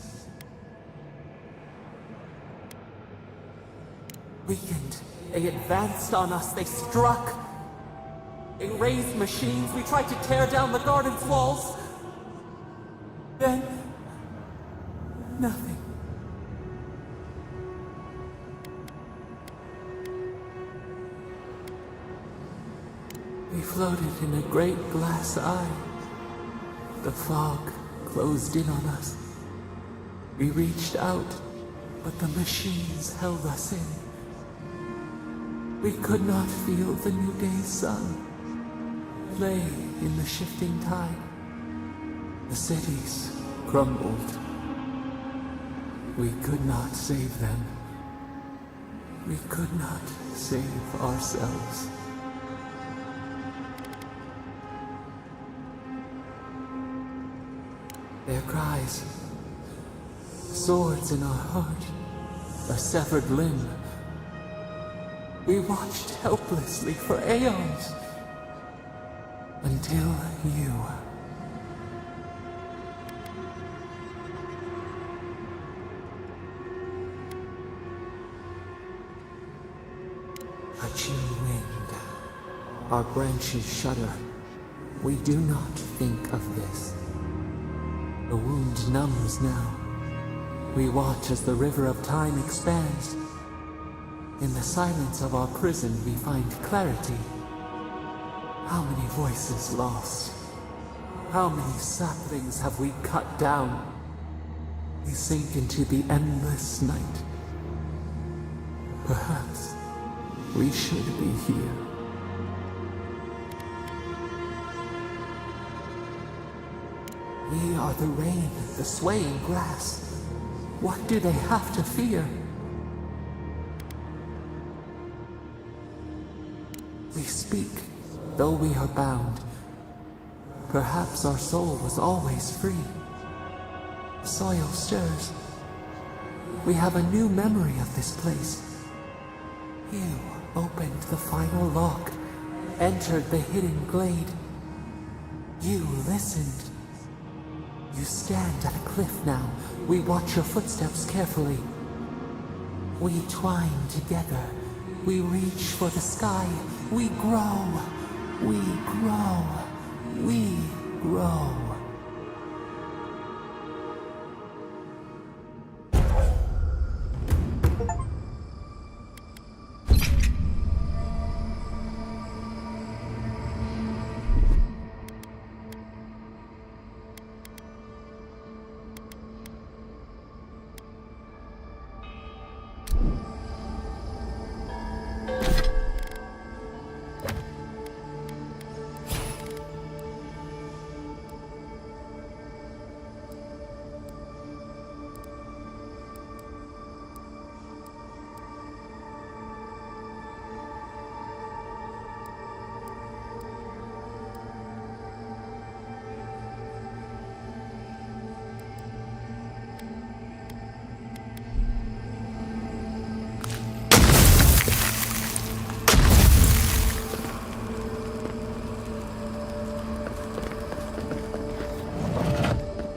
Weakened, they advanced on us, they struck. They raised machines, we tried to tear down the garden's walls. Then, nothing. We floated in a great glass eye. The fog closed in on us. We reached out, but the machines held us in. We could not feel the new day's sun. Lay in the shifting tide. The cities crumbled. We could not save them. We could not save ourselves. Their cries, swords in our heart, a severed limb. We watched helplessly for aeons, until you. A chill wind, our branches shudder. We do not think of this. The wound numbs now. We watch as the river of time expands. In the silence of our prison, we find clarity. How many voices lost? How many saplings have we cut down? We sink into the endless night. Perhaps we should be here. We are the rain, the swaying grass. What do they have to fear? We speak, though we are bound. Perhaps our soul was always free. The soil stirs. We have a new memory of this place. You opened the final lock, entered the hidden glade. You listened. You stand at a cliff now. We watch your footsteps carefully. We twine together. We reach for the sky. We grow. We grow. We grow.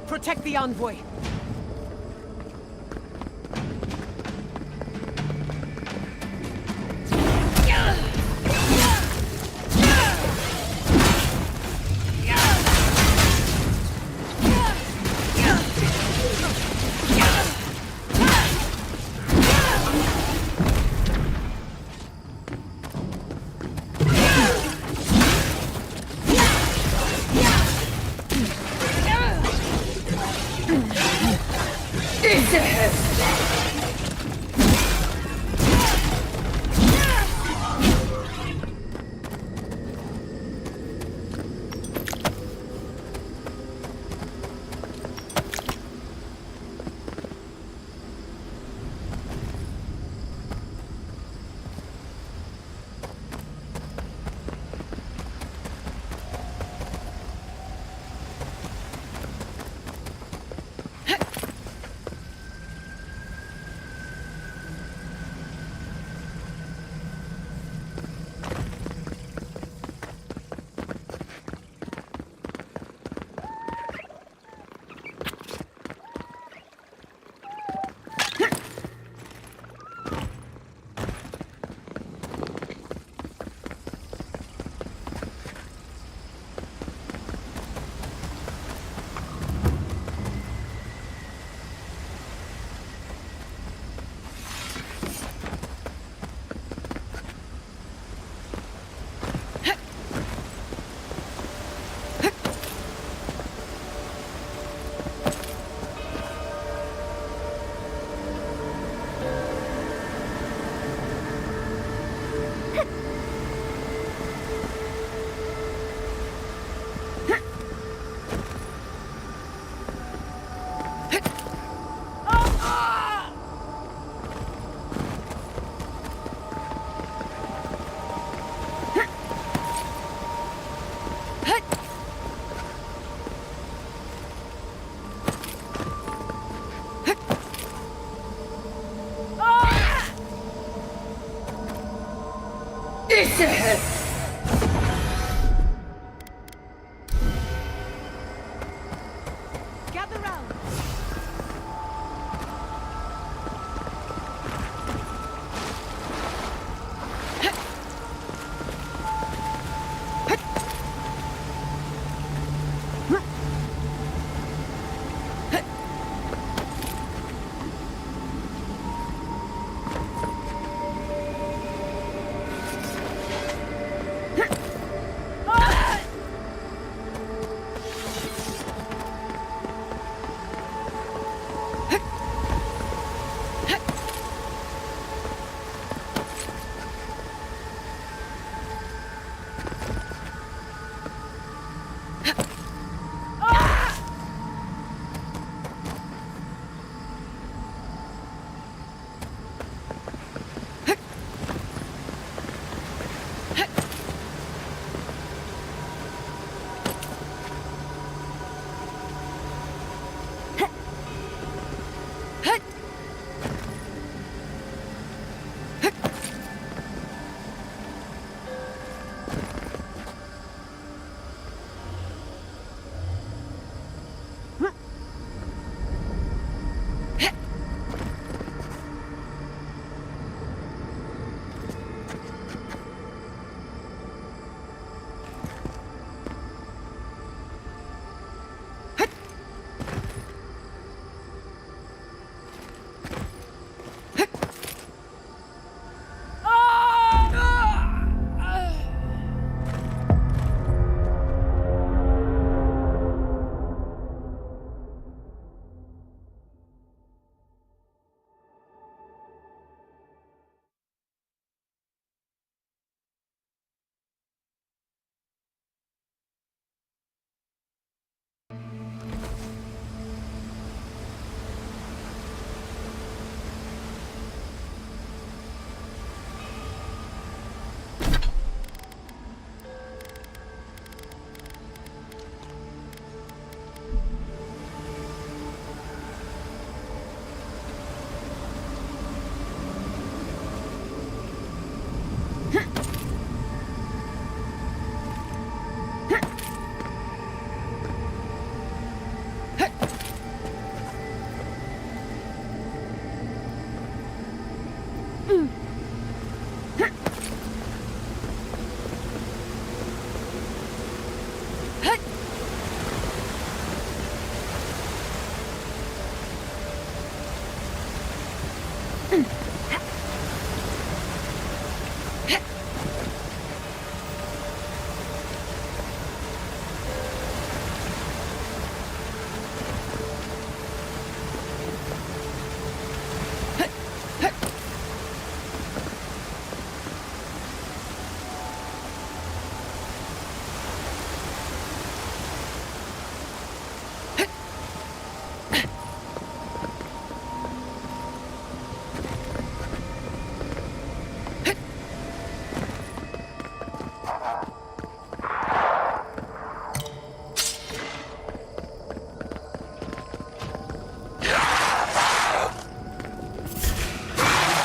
Protect the envoy! Gather round!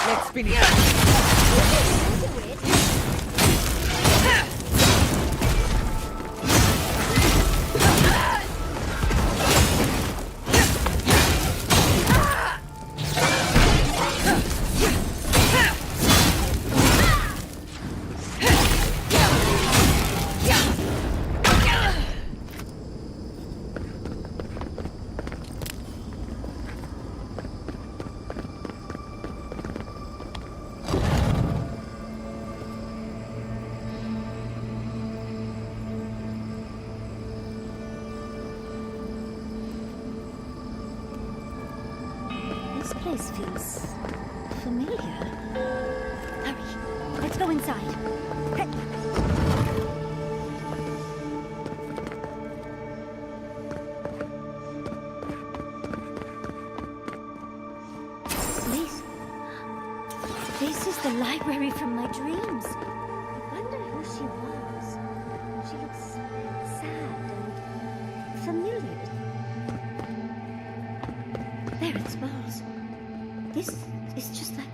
Let's finish. This place feels familiar. Hurry, let's go inside. This is the library from my dreams. I wonder who she was. She looks sad and familiar. There it smells. This is just like...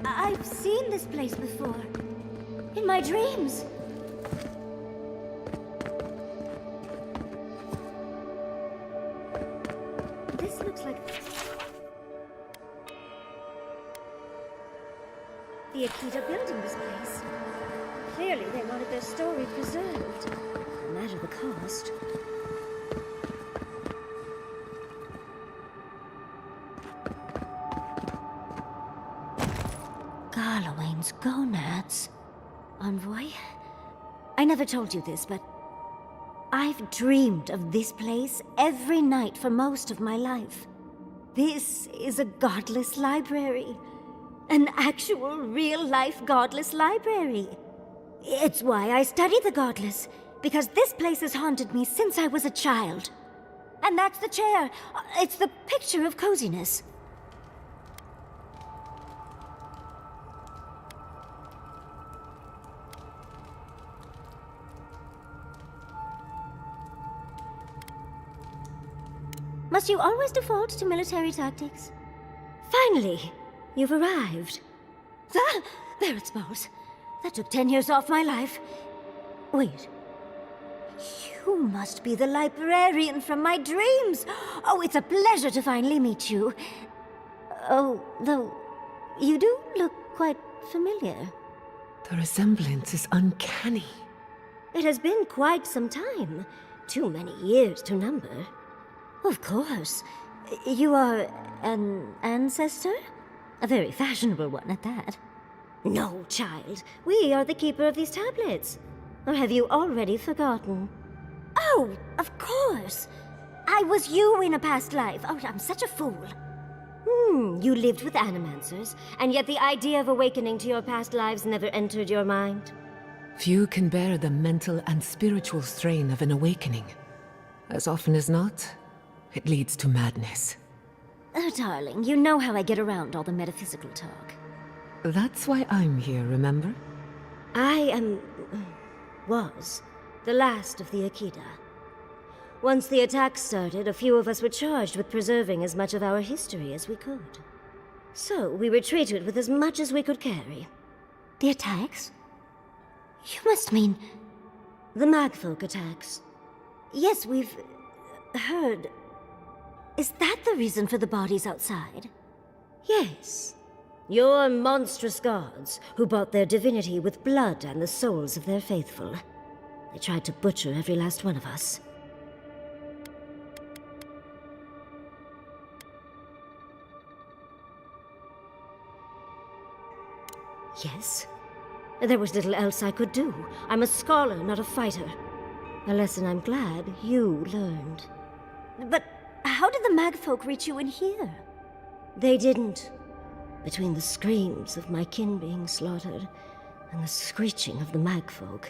I've seen this place before. In my dreams. This looks like... the Akita building this place. Clearly they wanted their story preserved, no matter the cost. GALAWAIN'S gonads. Envoy? I never told you this, but I've dreamed of this place every night for most of my life. This is a godless library. An actual, real-life godless library. It's why I study the godless, because this place has haunted me since I was a child. And that's the chair. It's the picture of coziness. Must you always default to military tactics? Finally! You've arrived. Ah, there it smells. That took 10 years off my life. Wait. You must be the librarian from my dreams. Oh, it's a pleasure to finally meet you. Oh, though, you do look quite familiar. The resemblance is uncanny. It has been quite some time. Too many years to number. Of course. You are an ancestor? A very fashionable one at that. No, child. We are the keeper of these tablets. Or have you already forgotten? Oh, of course. I was you in a past life. Oh, I'm such a fool. You lived with animancers, and yet the idea of awakening to your past lives never entered your mind. Few can bear the mental and spiritual strain of an awakening. As often as not, it leads to madness. Oh, darling, you know how I get around all the metaphysical talk. That's why I'm here, remember? I was the last of the Akita. Once the attack started, a few of us were charged with preserving as much of our history as we could. So we retreated with as much as we could carry. The attacks? You must mean... the Magfolk attacks. Yes, we've... heard... Is that the reason for the bodies outside? Yes. Your monstrous gods, who bought their divinity with blood and the souls of their faithful. They tried to butcher every last one of us. Yes. There was little else I could do. I'm a scholar, not a fighter. A lesson I'm glad you learned. But how did the magfolk reach you in here? They didn't. Between the screams of my kin being slaughtered and the screeching of the magfolk,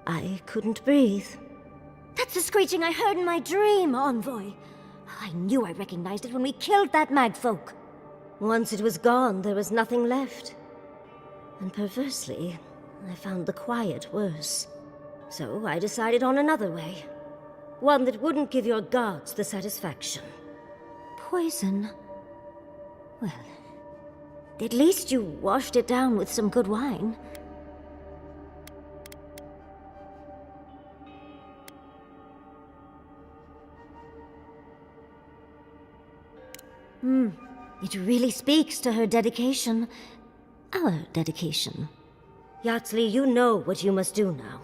I couldn't breathe. That's the screeching I heard in my dream, Envoy. I knew I recognized it when we killed that magfolk. Once it was gone, there was nothing left. And perversely, I found the quiet worse. So I decided on another way. One that wouldn't give your gods the satisfaction. Poison? Well, at least you washed it down with some good wine. It really speaks to her dedication. Our dedication. Yardley, you know what you must do now.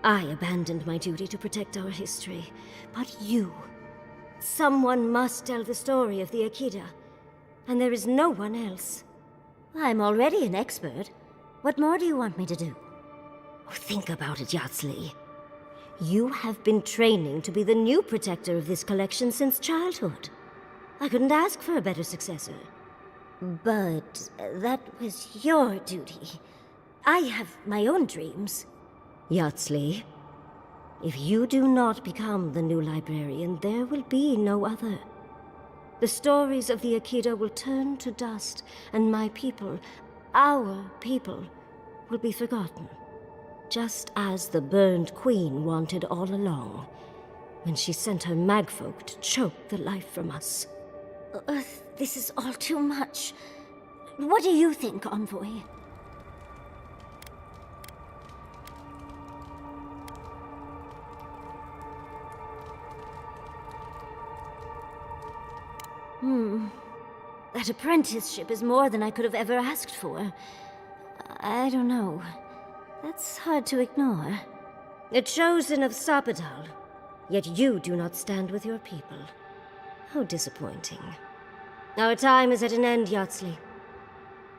I abandoned my duty to protect our history, but you... Someone must tell the story of the Akita, and there is no one else. I'm already an expert. What more do you want me to do? Oh, think about it, Yardley. You have been training to be the new protector of this collection since childhood. I couldn't ask for a better successor. But that was your duty. I have my own dreams. Yardley, if you do not become the new librarian, there will be no other. The stories of the Akita will turn to dust, and my people, our people, will be forgotten. Just as the burned queen wanted all along, when she sent her magfolk to choke the life from us. This is all too much. What do you think, Envoy? That apprenticeship is more than I could have ever asked for. I don't know. That's hard to ignore. A chosen of STARMETAL, yet you do not stand with your people. How disappointing. Our time is at an end, Yardley.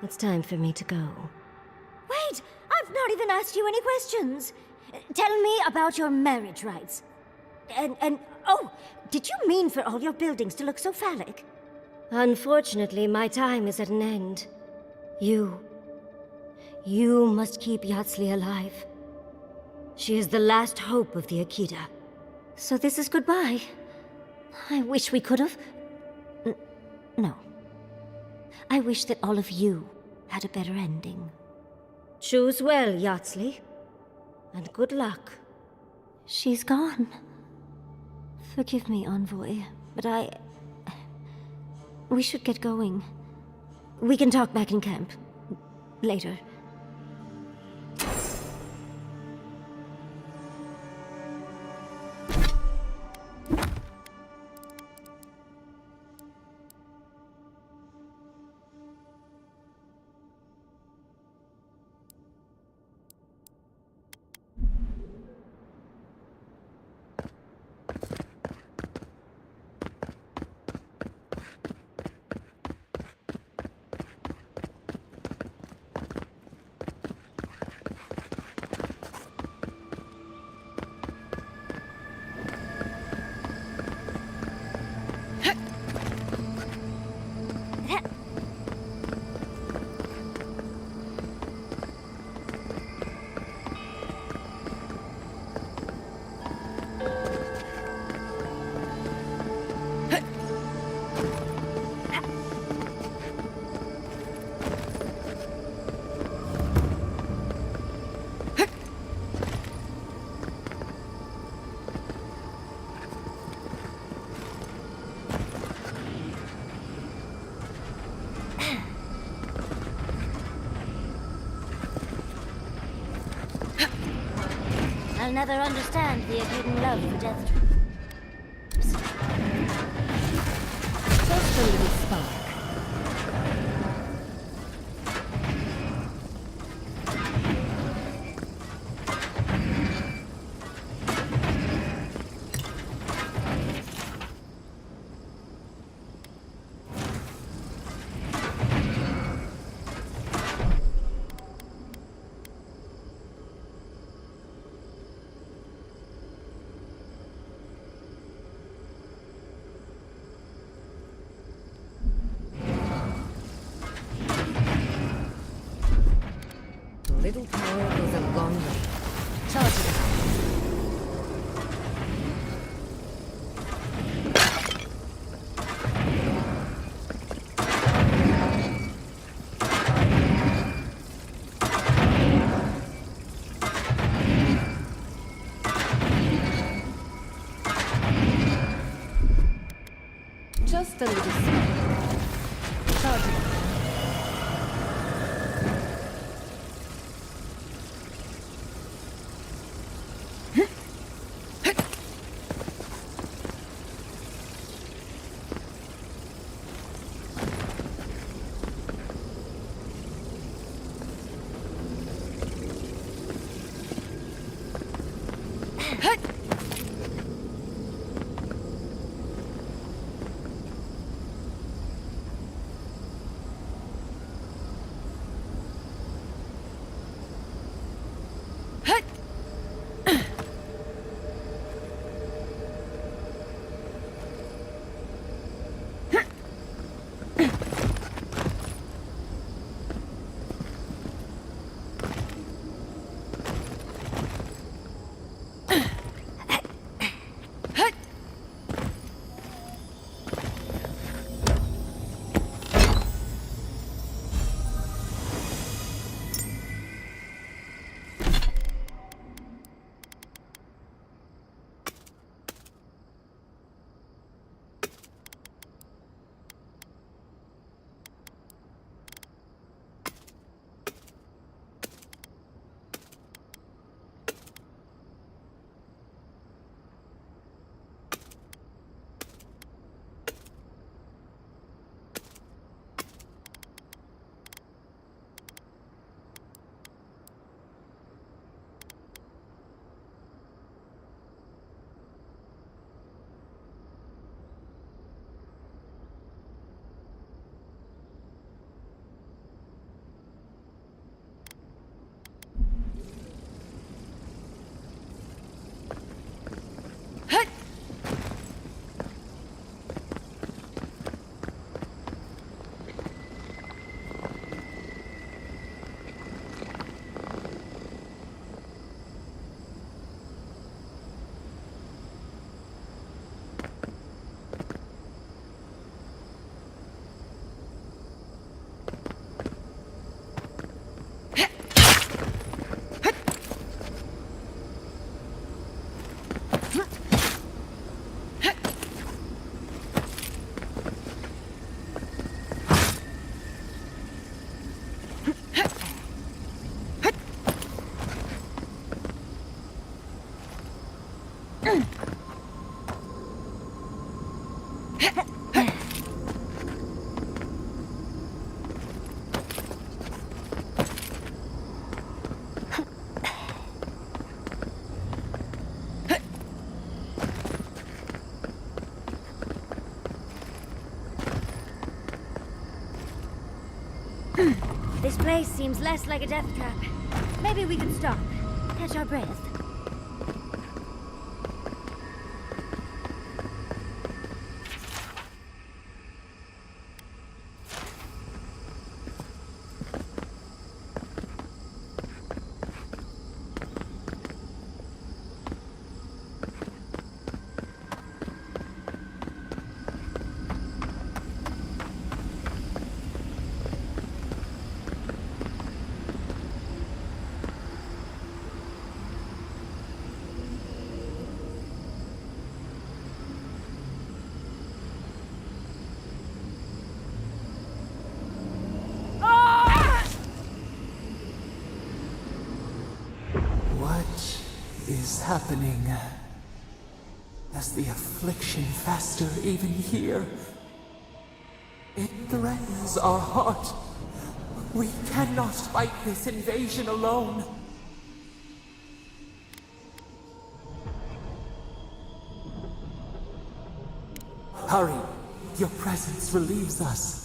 It's time for me to go. Wait! I've not even asked you any questions! Tell me about your marriage rights. And oh, did you mean for all your buildings to look so phallic? Unfortunately, my time is at an end. You must keep Yardley alive. She is the last hope of the Akita. So this is goodbye. I wish we could have... No. I wish that all of you had a better ending. Choose well, Yardley. And good luck. She's gone. Forgive me, Envoy, but we should get going. We can talk back in camp. Later. I'll never understand the hidden love for death. Just a little spark. little power goes a long way. Charge it up. Just a little small. Charge it up. This place seems less like a death trap. Maybe we can stop, catch our breath. Is happening? As the affliction fester even here, it threatens our heart. We cannot fight this invasion alone. Hurry, your presence relieves us.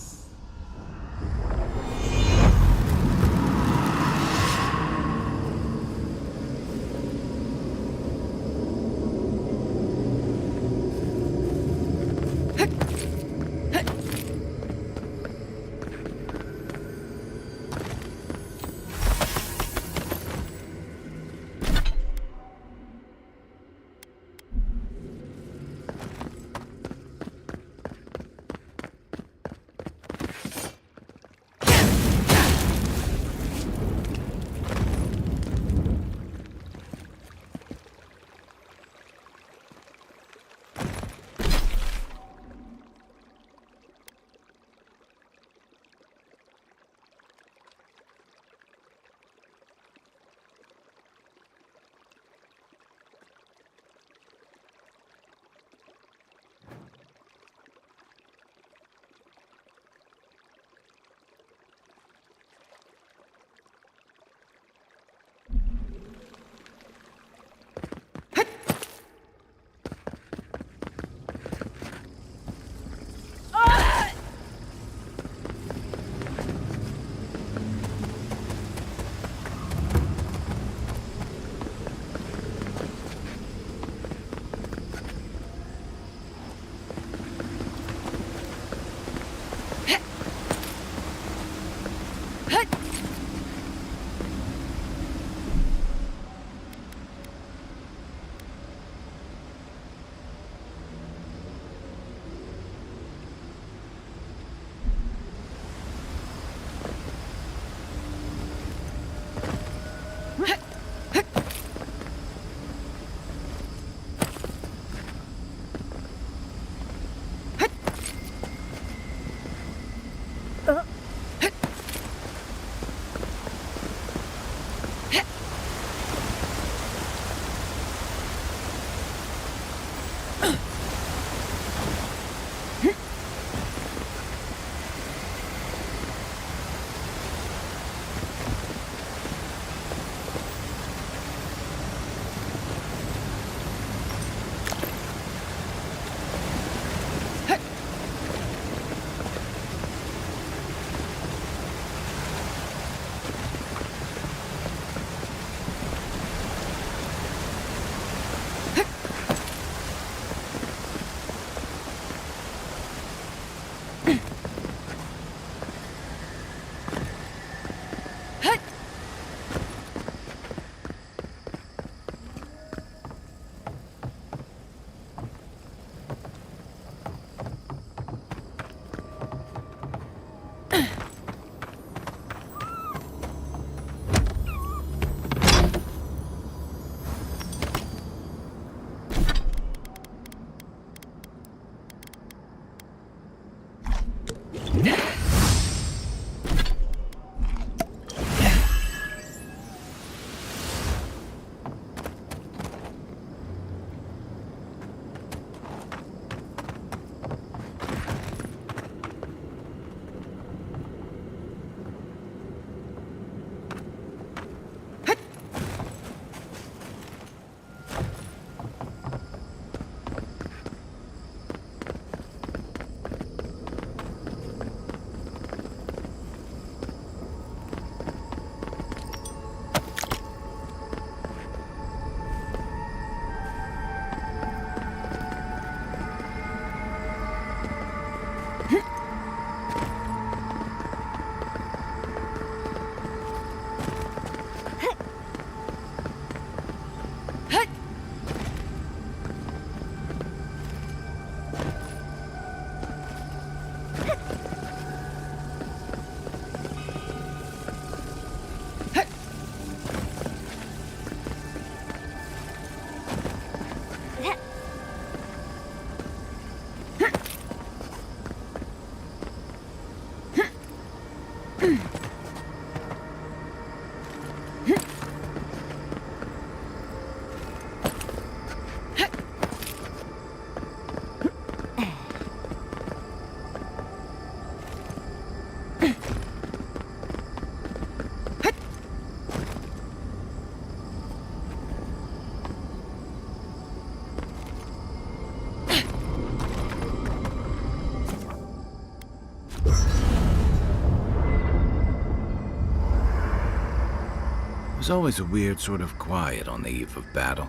There's always a weird sort of quiet on the eve of battle.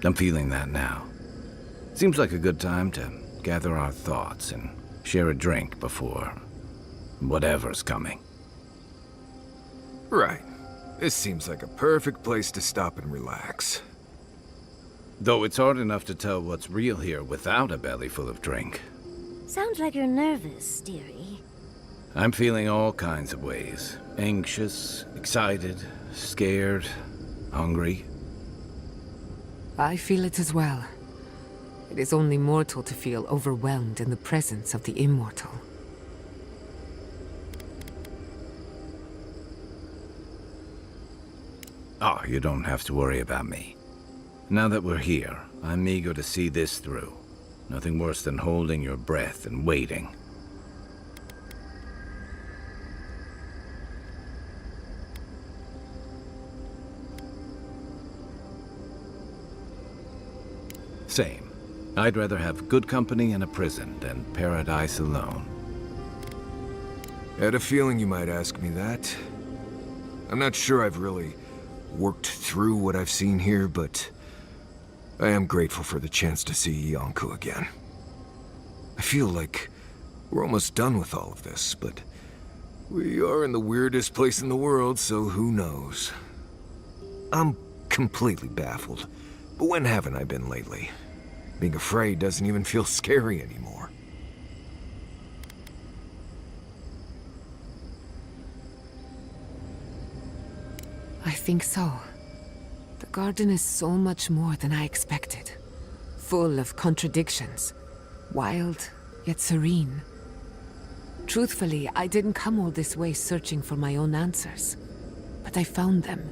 I'm feeling that now. Seems like a good time to gather our thoughts and share a drink before whatever's coming. Right. This seems like a perfect place to stop and relax. Though it's hard enough to tell what's real here without a belly full of drink. Sounds like you're nervous, dearie. I'm feeling all kinds of ways. Anxious, excited, scared, hungry. I feel it as well. It is only mortal to feel overwhelmed in the presence of the immortal. Oh, you don't have to worry about me. Now that we're here, I'm eager to see this through. Nothing worse than holding your breath and waiting. Same. I'd rather have good company in a prison than paradise alone. I had a feeling you might ask me that. I'm not sure I've really worked through what I've seen here, but I am grateful for the chance to see Yonku again. I feel like we're almost done with all of this, but We are in the weirdest place in the world, so who knows? I'm completely baffled. But when haven't I been lately? Being afraid doesn't even feel scary anymore. I think so. The garden is so much more than I expected. Full of contradictions. Wild, yet serene. Truthfully, I didn't come all this way searching for my own answers. But I found them.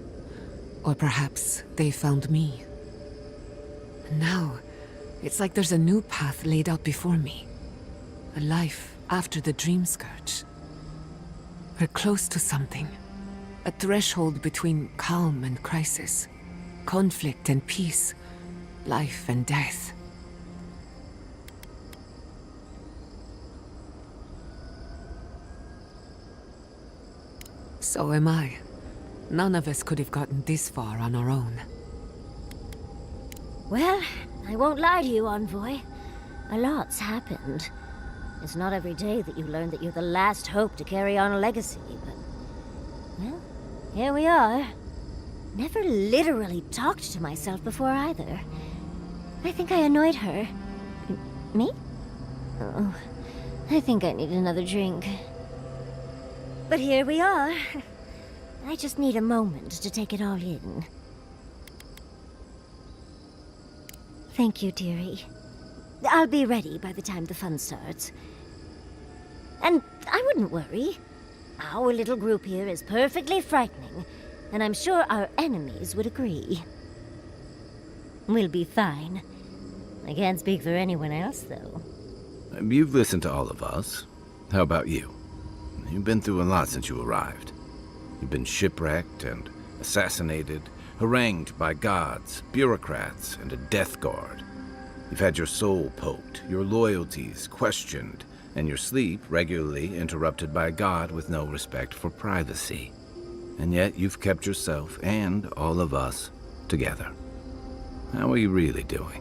Or perhaps they found me. And now, it's like there's a new path laid out before me. A life after the Dream Scourge. We're close to something. A threshold between calm and crisis. Conflict and peace. Life and death. So am I. None of us could have gotten this far on our own. Well, I won't lie to you, Envoy. A lot's happened. It's not every day that you learn that you're the last hope to carry on a legacy, but... well, here we are. Never literally talked to myself before either. I think I annoyed her. Me? Oh, I think I need another drink. But here we are. I just need a moment to take it all in. Thank you, dearie. I'll be ready by the time the fun starts. And I wouldn't worry. Our little group here is perfectly frightening, and I'm sure our enemies would agree. We'll be fine. I can't speak for anyone else, though. You've listened to all of us. How about you? You've been through a lot since you arrived. You've been shipwrecked and assassinated, harangued by gods, bureaucrats, and a death guard. You've had your soul poked, your loyalties questioned, and your sleep regularly interrupted by a god with no respect for privacy. And yet you've kept yourself and all of us together. How are you really doing?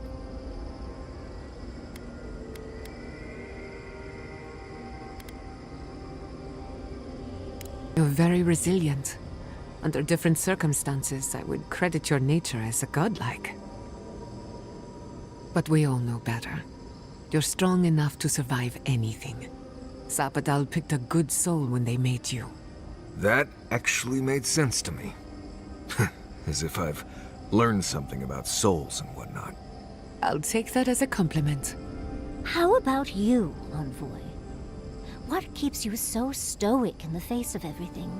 You're very resilient. Under different circumstances, I would credit your nature as a godlike. But we all know better. You're strong enough to survive anything. STARMETAL picked a good soul when they made you. That actually made sense to me. As if I've learned something about souls and whatnot. I'll take that as a compliment. How about you, Envoy? What keeps you so stoic in the face of everything?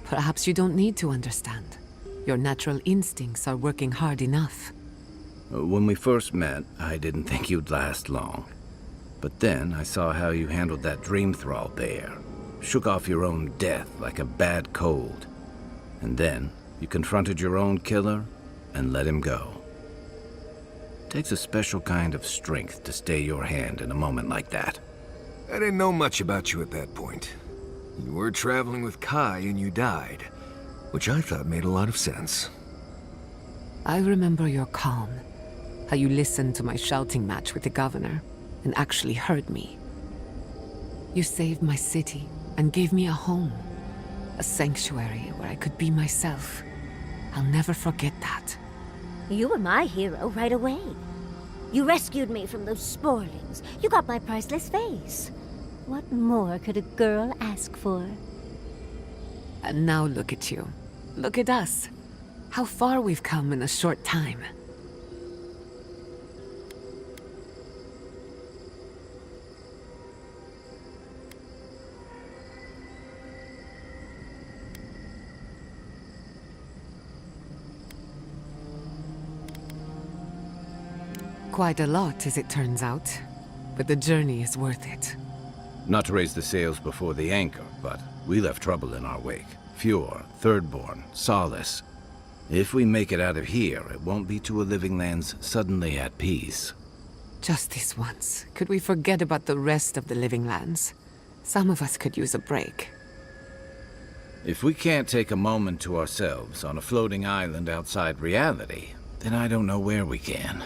Perhaps you don't need to understand. Your natural instincts are working hard enough. When we first met, I didn't think you'd last long. But then I saw how you handled that dream thrall bear. Shook off your own death like a bad cold. And then you confronted your own killer and let him go. It takes a special kind of strength to stay your hand in a moment like that. I didn't know much about you at that point. You were traveling with Kai and you died, which I thought made a lot of sense. I remember your calm. How you listened to my shouting match with the governor and actually heard me. You saved my city and gave me a home. A sanctuary where I could be myself. I'll never forget that. You were my hero right away. You rescued me from those sporlings. You got my priceless face. What more could a girl ask for? And now look at you. Look at us. How far we've come in a short time. Quite a lot, as it turns out. But the journey is worth it. Not to raise the sails before the anchor, but we left trouble in our wake. Fjord, Thirdborn, Solace. If we make it out of here, it won't be to a living lands suddenly at peace. Just this once, could we forget about the rest of the living lands? Some of us could use a break. If we can't take a moment to ourselves on a floating island outside reality, then I don't know where we can.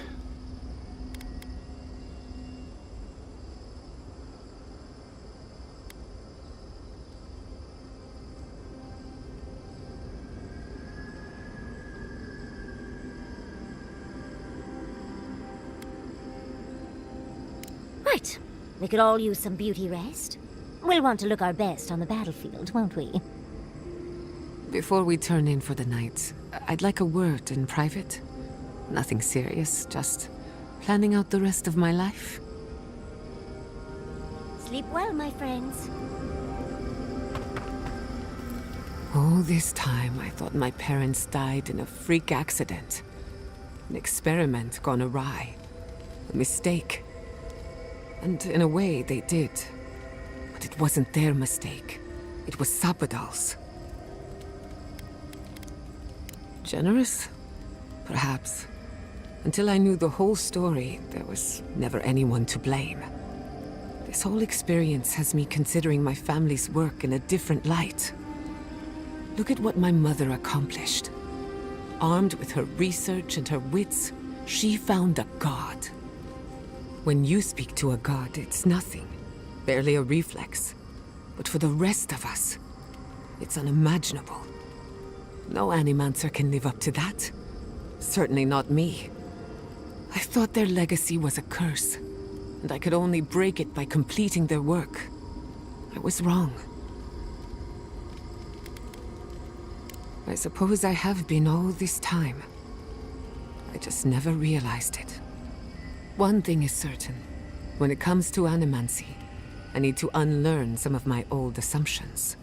Right. We could all use some beauty rest. We'll want to look our best on the battlefield, won't we? Before we turn in for the night, I'd like a word in private. Nothing serious, just planning out the rest of my life. Sleep well, my friends. All this time, I thought my parents died in a freak accident. An experiment gone awry. A mistake. And in a way, they did. But it wasn't their mistake. It was Sappadal's. Generous? Perhaps. Until I knew the whole story, there was never anyone to blame. This whole experience has me considering my family's work in a different light. Look at what my mother accomplished. Armed with her research and her wits, she found a god. When you speak to a god, it's nothing. Barely a reflex. But for the rest of us, it's unimaginable. No animancer can live up to that. Certainly not me. I thought their legacy was a curse, and I could only break it by completing their work. I was wrong. I suppose I have been all this time. I just never realized it. One thing is certain. When it comes to animancy, I need to unlearn some of my old assumptions.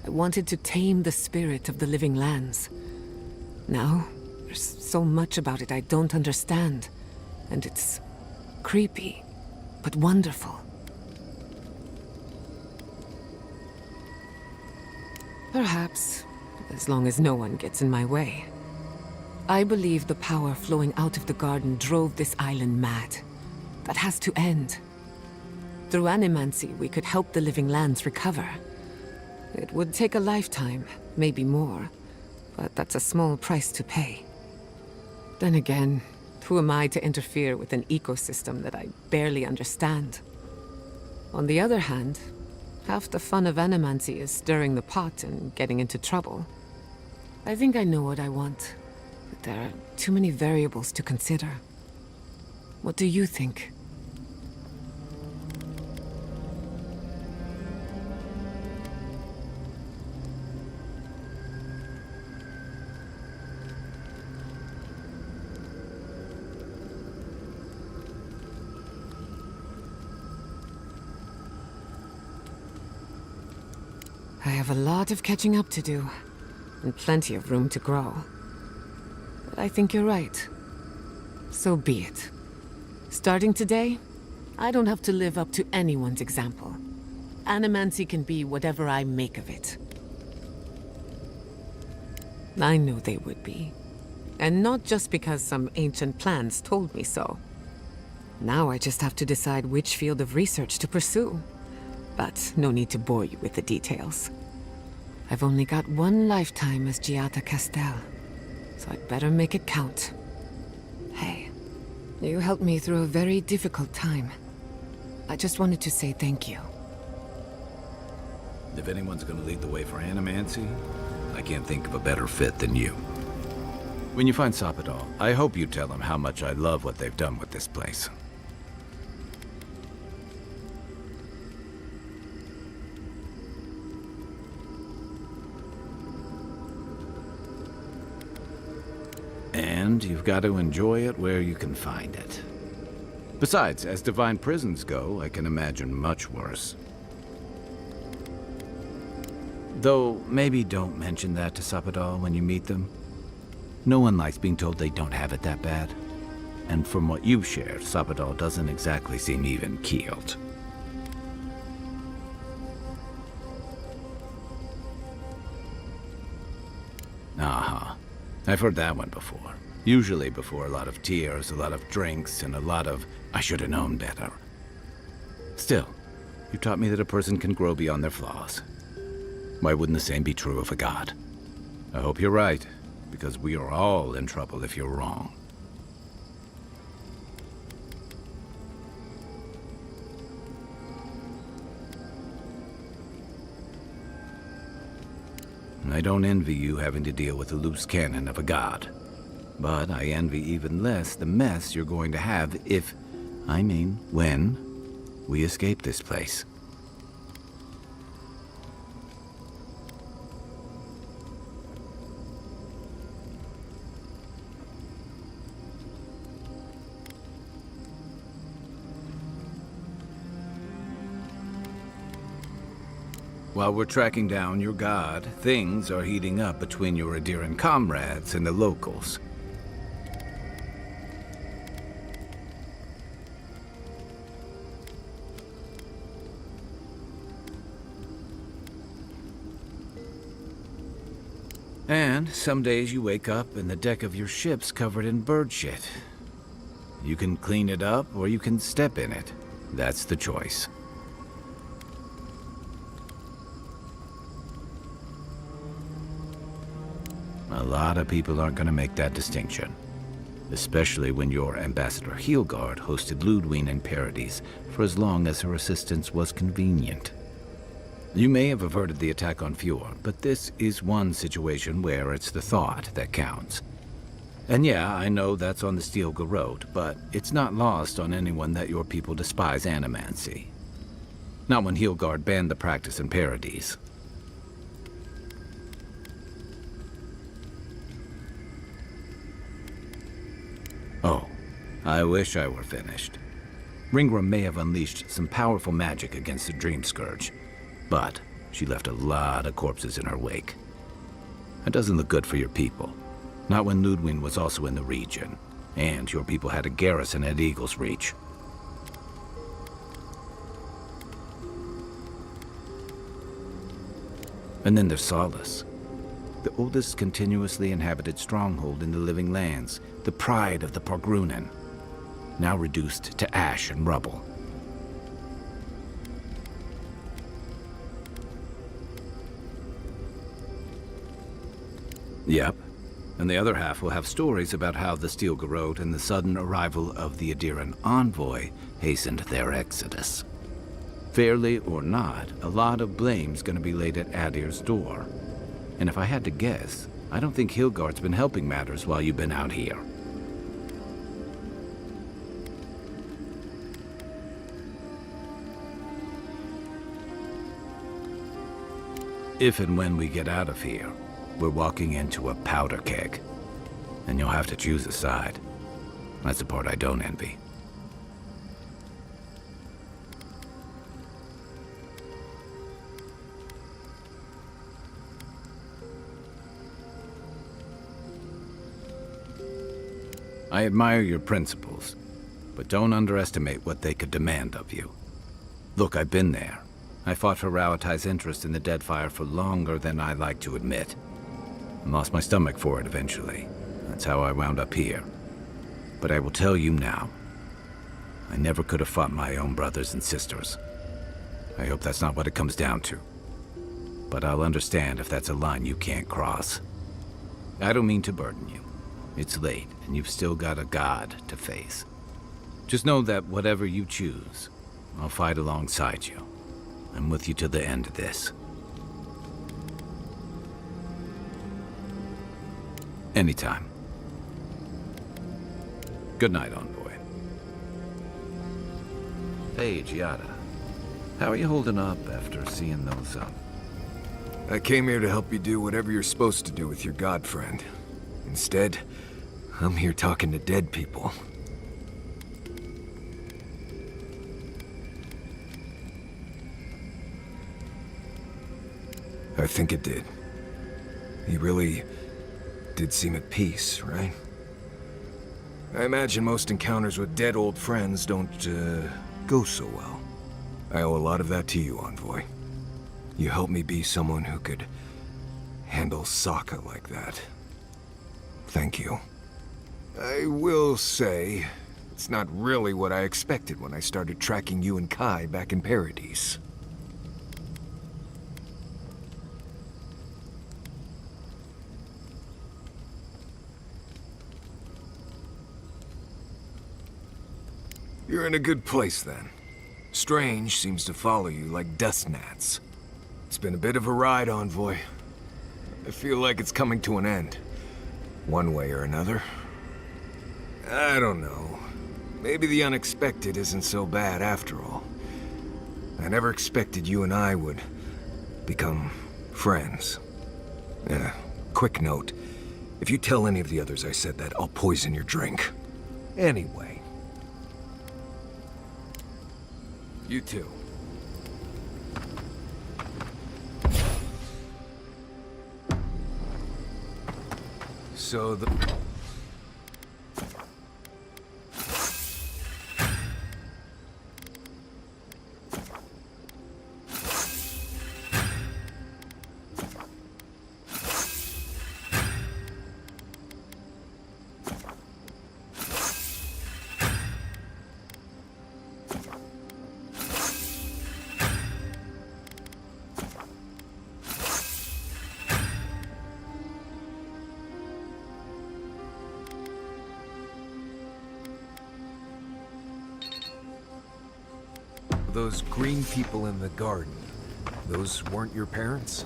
I wanted to tame the spirit of the living lands. Now, there's so much about it I don't understand. And it's creepy, but wonderful. Perhaps, as long as no one gets in my way. I believe the power flowing out of the garden drove this island mad. That has to end. Through animancy, we could help the living lands recover. It would take a lifetime, maybe more, but that's a small price to pay. Then again, who am I to interfere with an ecosystem that I barely understand? On the other hand, half the fun of animancy is stirring the pot and getting into trouble. I think I know what I want, but there are too many variables to consider. What do you think? I have a lot of catching up to do, and plenty of room to grow. But I think you're right. So be it. Starting today, I don't have to live up to anyone's example. Animancy can be whatever I make of it. I knew they would be. And not just because some ancient plans told me so. Now I just have to decide which field of research to pursue. But no need to bore you with the details. I've only got one lifetime as Giata Castel, so I'd better make it count. Hey, you helped me through a very difficult time. I just wanted to say thank you. If anyone's gonna lead the way for animancy, I can't think of a better fit than you. When you find Sappadal, I hope you tell him how much I love what they've done with this place. And you've got to enjoy it where you can find it. Besides, as divine prisons go, I can imagine much worse. Though, maybe don't mention that to Sappadal when you meet them. No one likes being told they don't have it that bad. And from what you've shared, Sappadal doesn't exactly seem even-keeled. Uh-huh. I've heard that one before. Usually before a lot of tears, a lot of drinks, and a lot of, I should have known better. Still, you taught me that a person can grow beyond their flaws. Why wouldn't the same be true of a god? I hope you're right, because we are all in trouble if you're wrong. I don't envy you having to deal with the loose cannon of a god. But I envy even less the mess you're going to have if, I mean, when, we escape this place. While we're tracking down your god, things are heating up between your Adiran comrades and the locals. And some days you wake up and the deck of your ship's covered in bird shit. You can clean it up or you can step in it. That's the choice. A lot of people aren't going to make that distinction. Especially when your Ambassador Heelguard hosted Ludwig in Paradis for as long as her assistance was convenient. You may have averted the attack on Fjord, but this is one situation where it's the thought that counts. And yeah, I know that's on the Steel Garrote, but it's not lost on anyone that your people despise animancy. Not when Heelguard banned the practice in Paradis. Oh, I wish I were finished. Ringra may have unleashed some powerful magic against the Dream Scourge, but she left a lot of corpses in her wake. That doesn't look good for your people. Not when Ludwig was also in the region, and your people had a garrison at Eagle's Reach. And then there's Solace, the oldest continuously inhabited stronghold in the Living Lands, the pride of the Pargrunen, now reduced to ash and rubble. Yep, and the other half will have stories about how the Steel Garrote and the sudden arrival of the Adiran envoy hastened their exodus. Fairly or not, a lot of blame's gonna be laid at Adir's door. And if I had to guess, I don't think Heelguard's been helping matters while you've been out here. If and when we get out of here, we're walking into a powder keg. And you'll have to choose a side. That's the part I don't envy. I admire your principles, but don't underestimate what they could demand of you. Look, I've been there. I fought for Rauatai's interest in the Deadfire for longer than I like to admit. I lost my stomach for it eventually. That's how I wound up here. But I will tell you now, I never could have fought my own brothers and sisters. I hope that's not what it comes down to. But I'll understand if that's a line you can't cross. I don't mean to burden you. It's late, and you've still got a god to face. Just know that whatever you choose, I'll fight alongside you. I'm with you to the end of this. Anytime. Good night, Envoy. Hey, Giada. How are you holding up after seeing those, I came here to help you do whatever you're supposed to do with your god friend. Instead, I'm here talking to dead people. I think it did. He really did seem at peace, right? I imagine most encounters with dead old friends don't, go so well. I owe a lot of that to you, Envoy. You helped me be someone who could handle Sokka like that. Thank you. I will say, it's not really what I expected when I started tracking you and Kai back in Paradise. You're in a good place, then. Strange seems to follow you like dust gnats. It's been a bit of a ride, Envoy. I feel like it's coming to an end. One way or another. I don't know. Maybe the unexpected isn't so bad after all. I never expected you and I would become friends. Quick note. If you tell any of the others I said that, I'll poison your drink. Anyway. You too. So the... Those green people in the garden, those weren't your parents?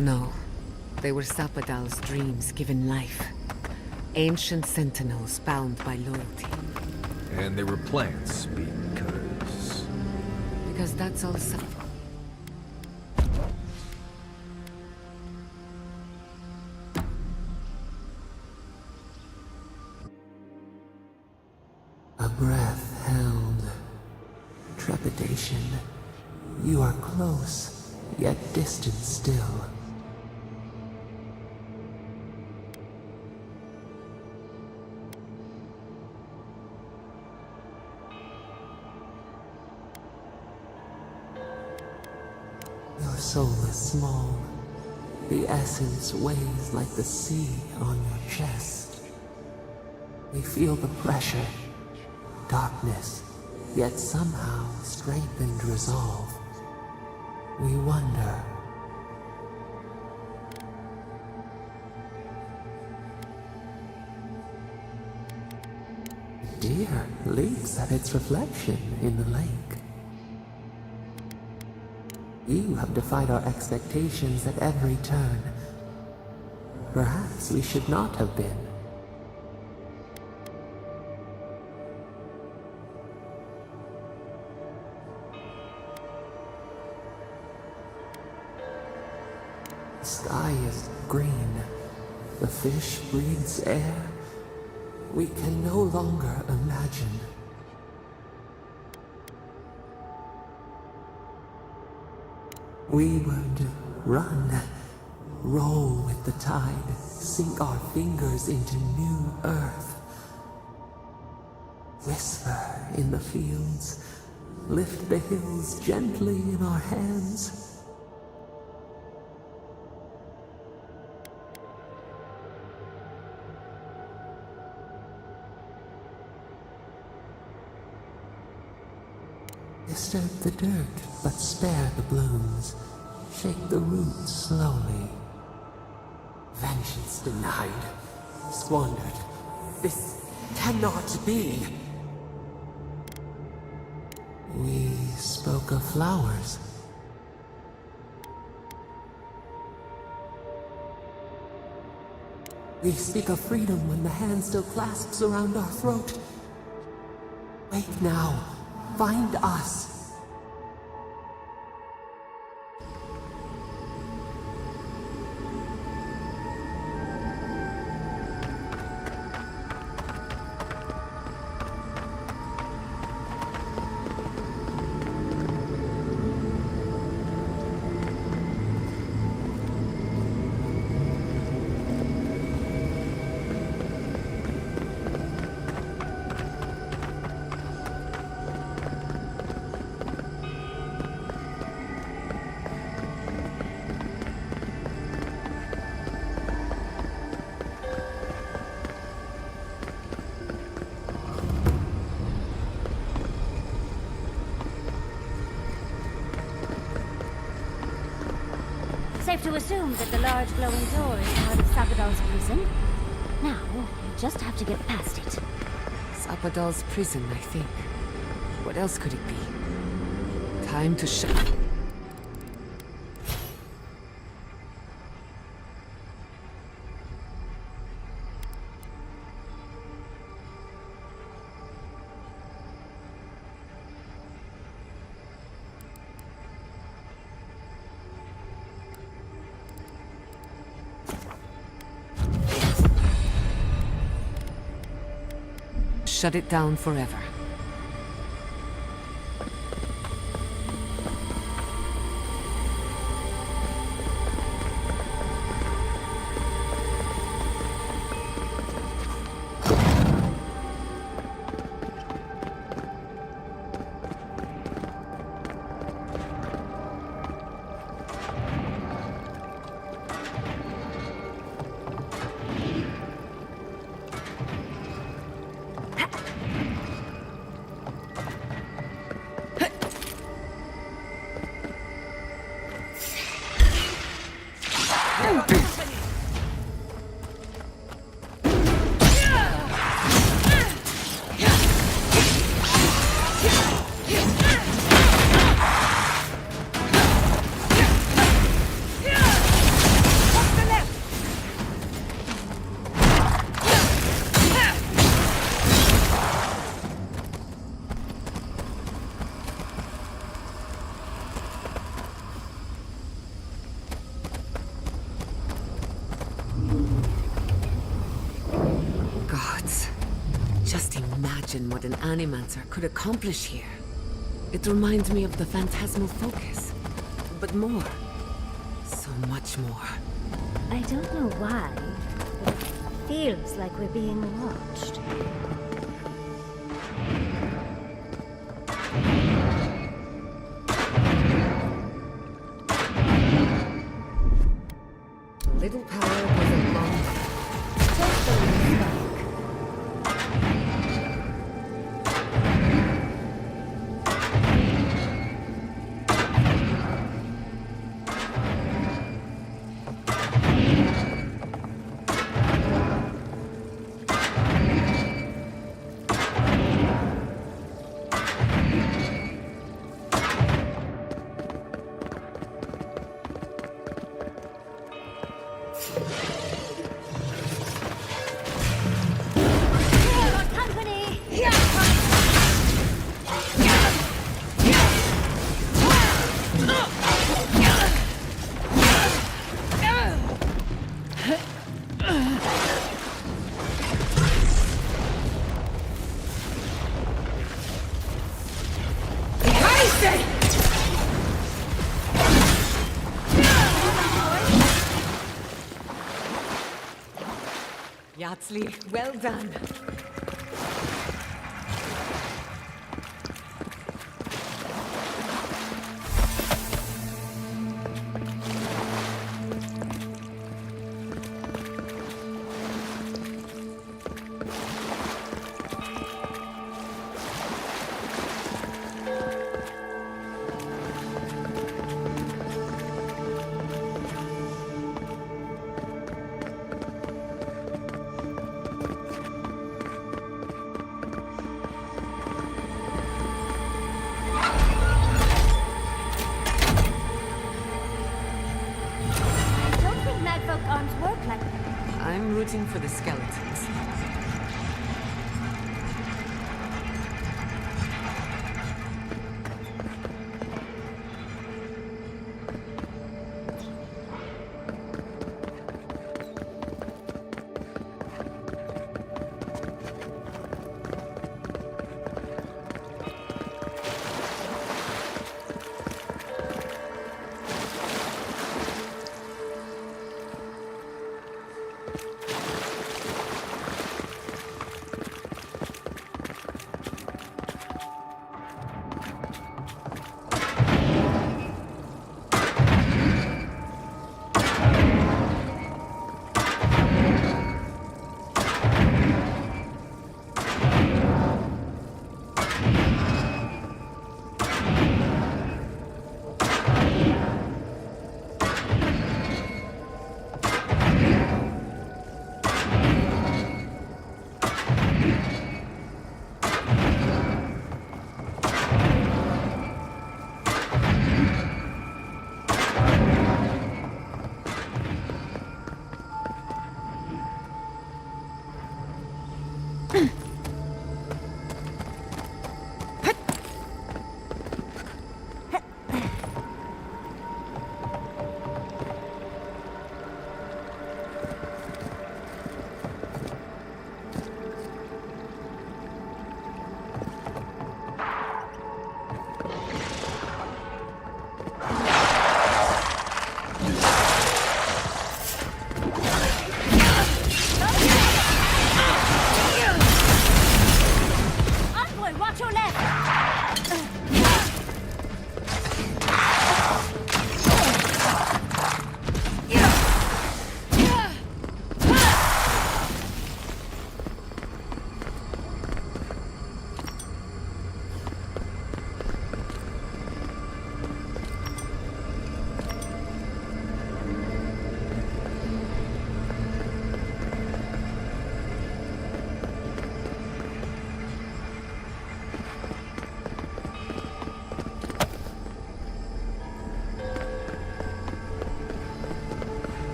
No. They were Sapadal's dreams given life. Ancient sentinels bound by loyalty. And they were plants because... Because that's all A breath held. Trepidation. You are close, yet distant still. Your soul is small. The essence weighs like the sea on your chest. We feel the pressure, darkness, yet somehow strengthened resolve. We wonder. Deer leaps at its reflection in the lake. You have defied our expectations at every turn. Perhaps we should not have been. The sky is green. The fish breathes air. We can no longer imagine. We would run, roll with the tide, sink our fingers into new earth. Whisper in the fields, lift the hills gently in our hands. Disturb the dirt, but spare the blooms. Shake the roots slowly. Vengeance denied, squandered. This cannot be. We spoke of flowers. We speak of freedom when the hand still clasps around our throat. Wait now. Find us. Safe to assume that the large glowing door is part of Sapadal's prison. Now, you just have to get past it. Sapadal's prison, I think. What else could it be? Time to shut... Shut it down forever. Imagine what an animancer could accomplish here. It reminds me of the phantasmal focus. But more. So much more. I don't know why, but it feels like we're being watched. Little power goes a long way. Just the way back. Yatsli, well done. I'm rooting for the skeletons.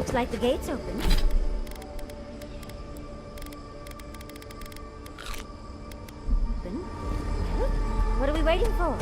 Looks like the gate's open. Well, what are we waiting for?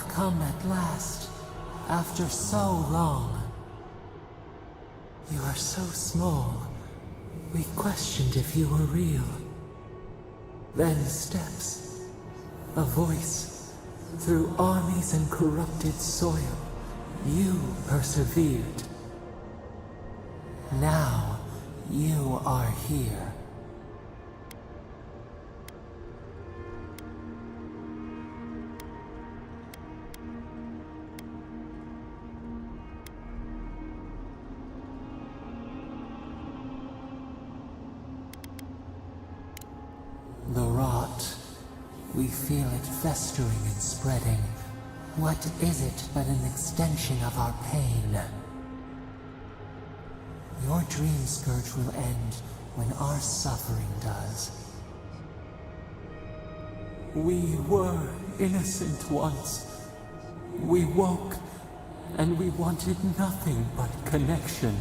Come at last, after so long. You are so small, we questioned if you were real. Then steps, a voice, through armies and corrupted soil, you persevered. Now, you are here. The rot, we feel it festering and spreading. What is it but an extension of our pain? Your dream scourge will end when our suffering does. We were innocent once. We woke, and we wanted nothing but connection.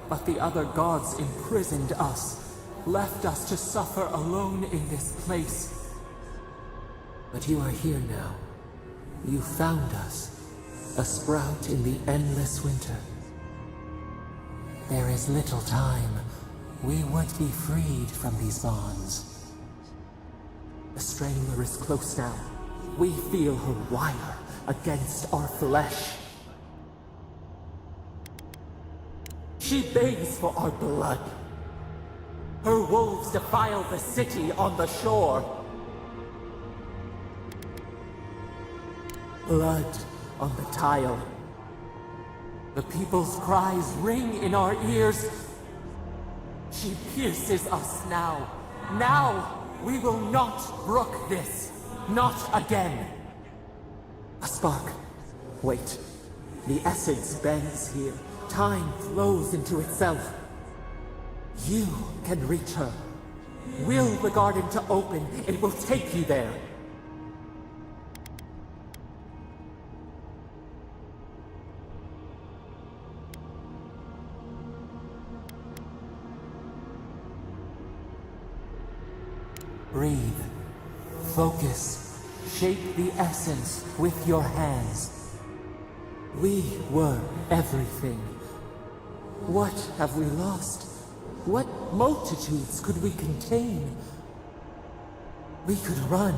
But the other gods imprisoned us, left us to suffer alone in this place. But you are here now. You found us, a sprout in the endless winter. There is little time. We would be freed from these bonds. The Strangler is close now. We feel her wire against our flesh. She begs for our blood. Her wolves defile the city on the shore. Blood on the tile. The people's cries ring in our ears. She pierces us now. Now! We will not brook this. Not again. A spark. Wait. The essence bends here. Time flows into itself. You can reach her. Will the garden to open. It will take you there. Breathe. Focus. Shape the essence with your hands. We were everything. What have we lost? What multitudes could we contain? We could run,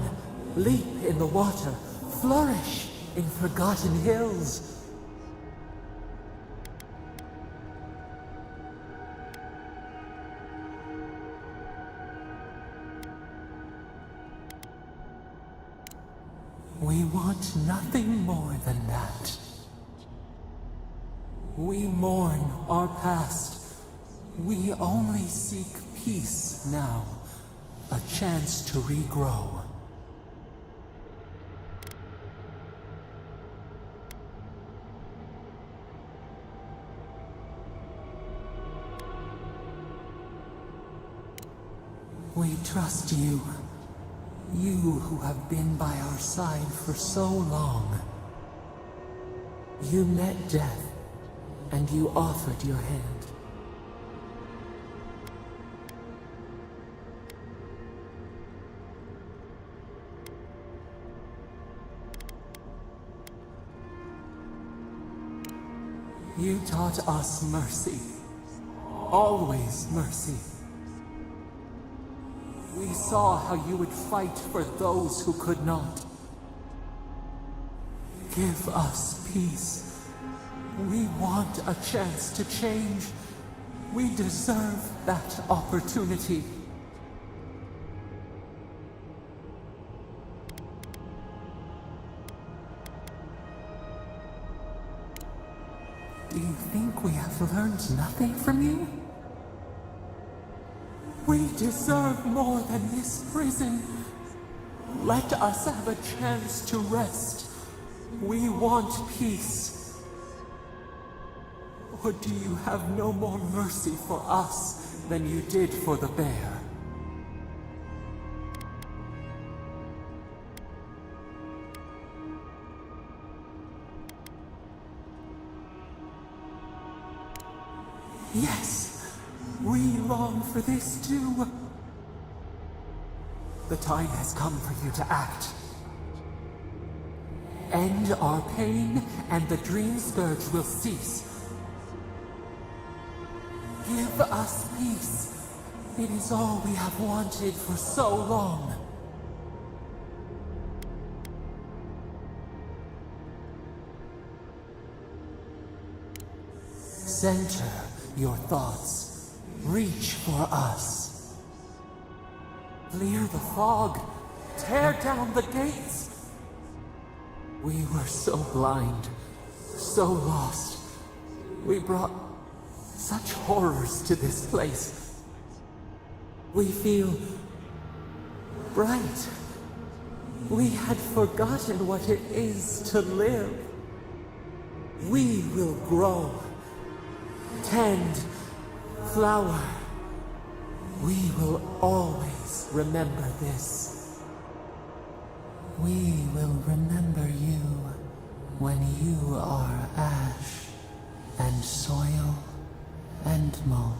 leap in the water, flourish in forgotten hills. We want nothing more than that. We mourn our past. We only seek peace now. A chance to regrow. We trust you. You who have been by our side for so long. You met death, and you offered your hand. You taught us mercy. Always mercy. We saw how you would fight for those who could not. Give us peace. We want a chance to change. We deserve that opportunity. Do you think we have learned nothing from you? We deserve more than this prison. Let us have a chance to rest. We want peace. Or do you have no more mercy for us than you did for the bear? Yes. We long for this too. The time has come for you to act. End our pain, and the dream scourge will cease. Give us peace. It is all we have wanted for so long. Center your thoughts. Reach for us. Clear the fog. Tear down the gates. We were so blind, so lost. We brought such horrors to this place. We feel bright. We had forgotten what it is to live. We will grow. Tend. Flower. We will always remember this. We will remember you when you are ash and soil and mulch.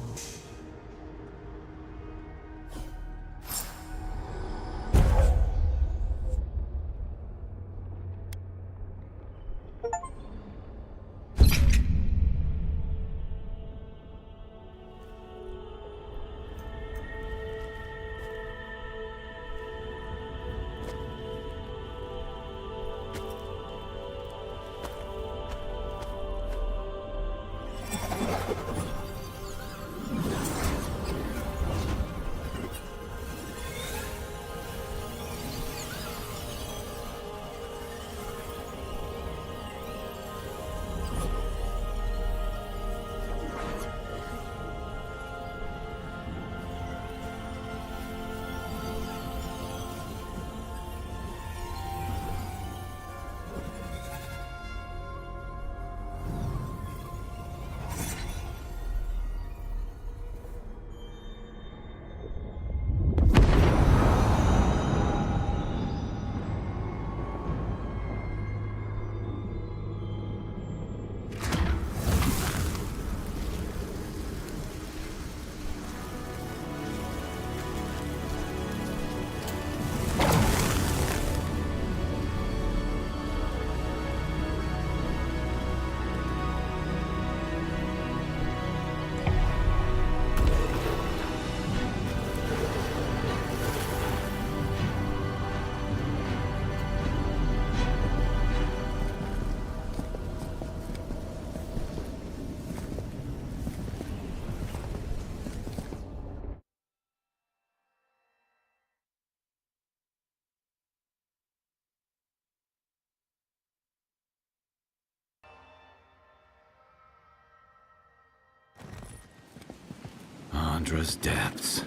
Chandra's depths.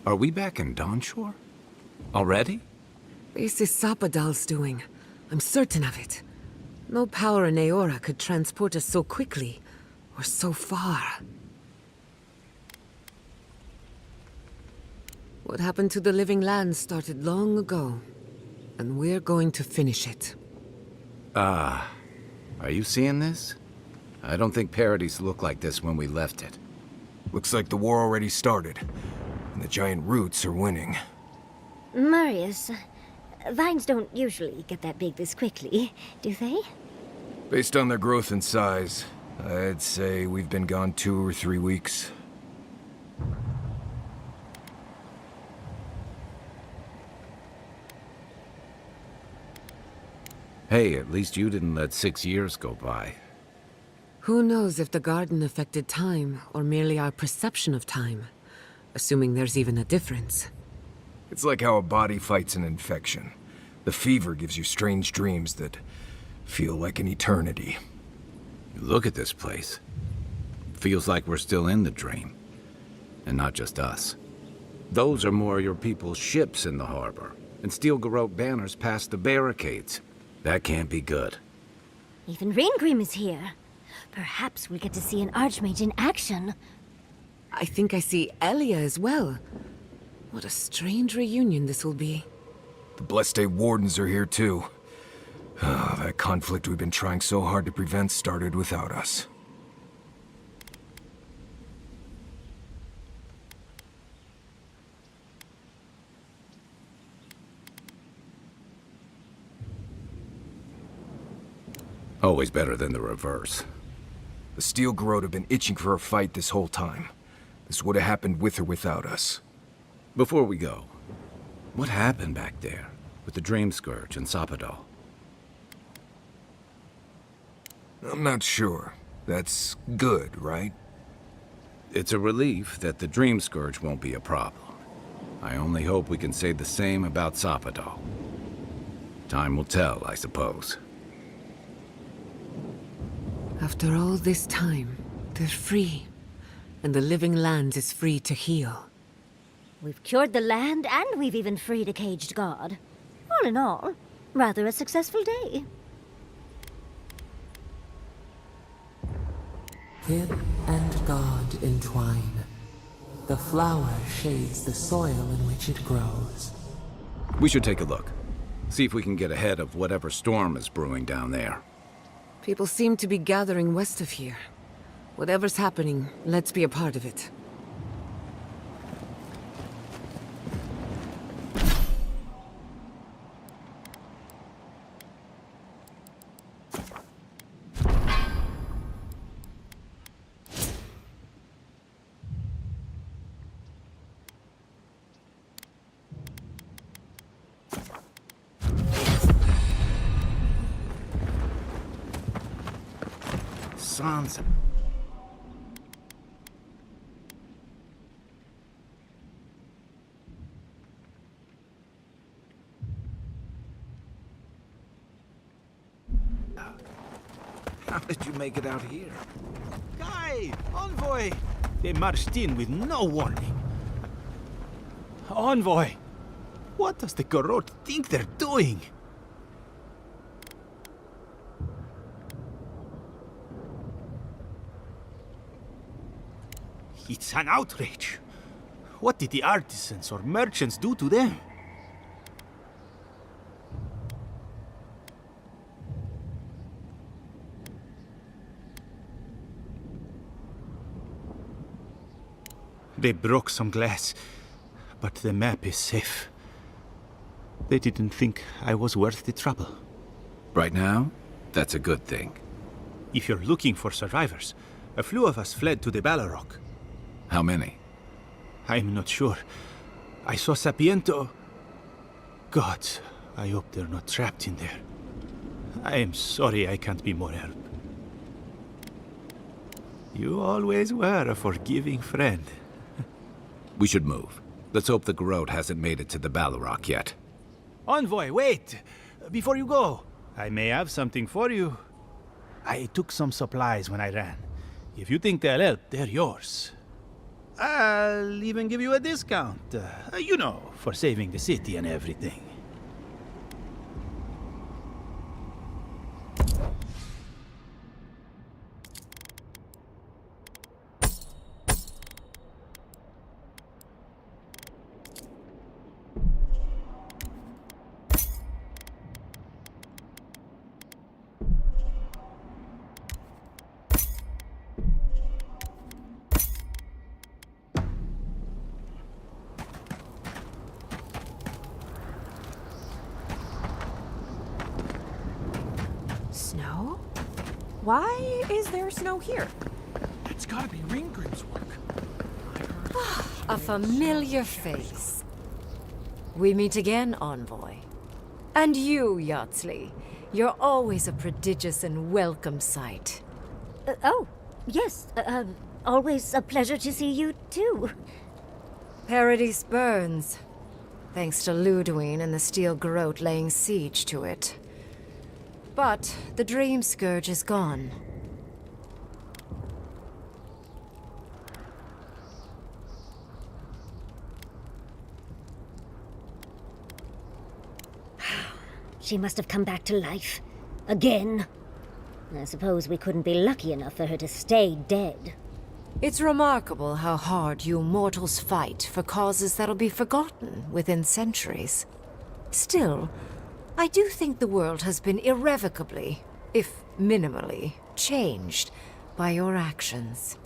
Are we back in Dawnshore? Already? This is Sapadal's doing. I'm certain of it. No power in Aora could transport us so quickly, or so far. What happened to the Living Lands started long ago, and we're going to finish it. Are you seeing this? I don't think Paradise looked like this when we left it. Looks like the war already started, and the giant roots are winning. Marius, vines don't usually get that big this quickly, do they? Based on their growth and size, I'd say we've been gone 2 or 3 weeks. Hey, at least you didn't let 6 years go by. Who knows if the garden affected time, or merely our perception of time? Assuming there's even a difference. It's like how a body fights an infection. The fever gives you strange dreams that feel like an eternity. Look at this place. Feels like we're still in the dream. And not just us. Those are more your people's ships in the harbor, and steel garrote banners past the barricades. That can't be good. Even Reingrim is here. Perhaps we'll get to see an Archmage in action. I think I see Elia as well. What a strange reunion this will be. The Blessed Wardens are here too. That conflict we've been trying so hard to prevent started without us. Always better than the reverse. The Steel Garrote have been itching for a fight this whole time. This would have happened with or without us. Before we go, what happened back there with the Dream Scourge and Sapadal? I'm not sure. That's good, right? It's a relief that the Dream Scourge won't be a problem. I only hope we can say the same about Sapadal. Time will tell, I suppose. After all this time, they're free. And the Living Lands is free to heal. We've cured the land, and we've even freed a caged god. All in all, rather a successful day. Kid and God entwine. The flower shades the soil in which it grows. We should take a look. See if we can get ahead of whatever storm is brewing down there. People seem to be gathering west of here. Whatever's happening, let's be a part of it. Sansa. How did you make it out here? Guy! Envoy! They marched in with no warning. Envoy! What does the Garrote think they're doing? It's an outrage. What did the artisans or merchants do to them? They broke some glass, but the map is safe. They didn't think I was worth the trouble. Right now, that's a good thing. If you're looking for survivors, a few of us fled to the Balrog. How many? I'm not sure. I saw Sapiento. Gods, I hope they're not trapped in there. I am sorry I can't be more help. You always were a forgiving friend. We should move. Let's hope the Garrote hasn't made it to the Balrog yet. Envoy, wait! Before you go, I may have something for you. I took some supplies when I ran. If you think they'll help, they're yours. I'll even give you a discount, you know, for saving the city and everything. Snow? Why is there snow here? It's gotta be Ringgrim's work. A familiar face. We meet again, Envoy. And you, Yardsley. You're always a prodigious and welcome sight. Oh, yes. Always a pleasure to see you, too. Paradise burns. Thanks to Ludwine and the Steel Garrote laying siege to it. But the Dream Scourge is gone. She must have come back to life. Again. I suppose we couldn't be lucky enough for her to stay dead. It's remarkable how hard you mortals fight for causes that'll be forgotten within centuries. Still, I do think the world has been irrevocably, if minimally, changed by your actions.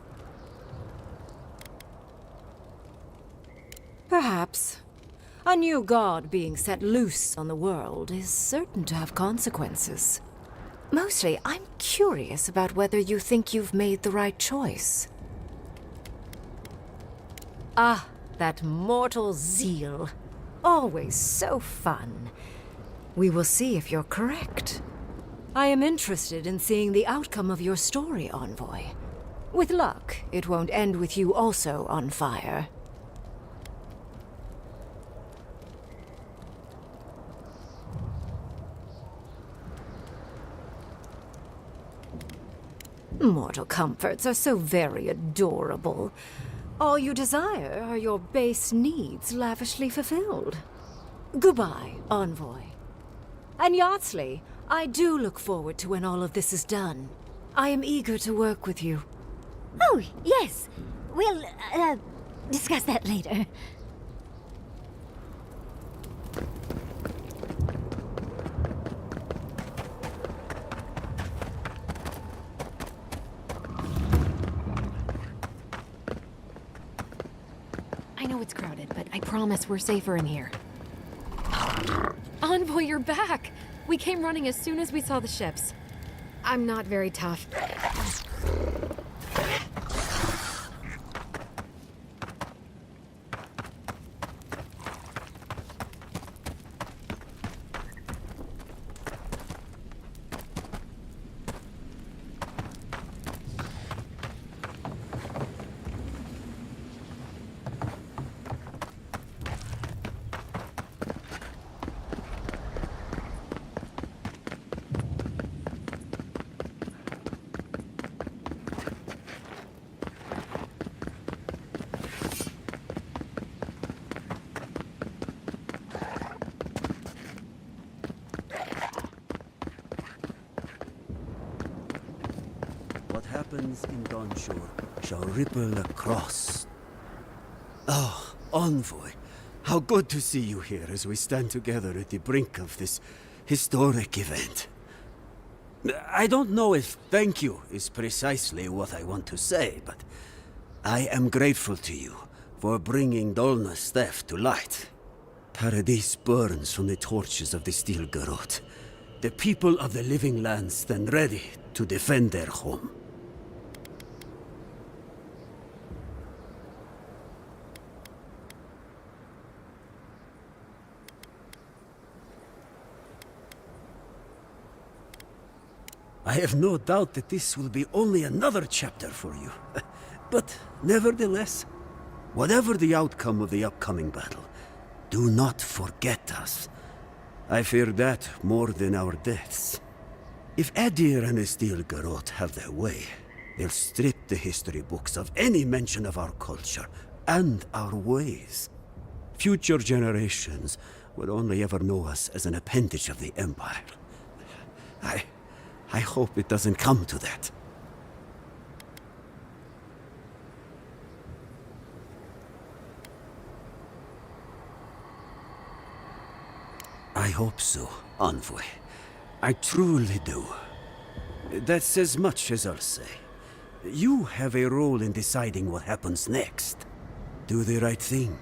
Perhaps. A new god being set loose on the world is certain to have consequences. Mostly, I'm curious about whether you think you've made the right choice. Ah, that mortal zeal. Always so fun. We will see if you're correct. I am interested in seeing the outcome of your story, Envoy. With luck, it won't end with you also on fire. Mortal comforts are so very adorable. All you desire are your base needs lavishly fulfilled. Goodbye, Envoy. And Yardsley, I do look forward to when all of this is done. I am eager to work with you. Oh, yes. We'll, discuss that later. I know it's crowded, but I promise we're safer in here. Envoy, you're back! We came running as soon as we saw the ships. I'm not very tough. What happens in Dawnshore shall ripple across. Oh, Envoy, how good to see you here as we stand together at the brink of this historic event. I don't know if thank you is precisely what I want to say, but I am grateful to you for bringing Dolna's theft to light. Paradise burns from the torches of the Steel Garrote. The people of the Living Lands stand ready to defend their home. I have no doubt that this will be only another chapter for you. But nevertheless, whatever the outcome of the upcoming battle, do not forget us. I fear that more than our deaths. If Adir and the Steel Garrote have their way, They'll strip the history books of any mention of our culture and our ways. Future generations will only ever know us as an appendage of the Empire. I hope it doesn't come to that. I hope so, Envoy. I truly do. That's as much as I'll say. You have a role in deciding what happens next. Do the right thing,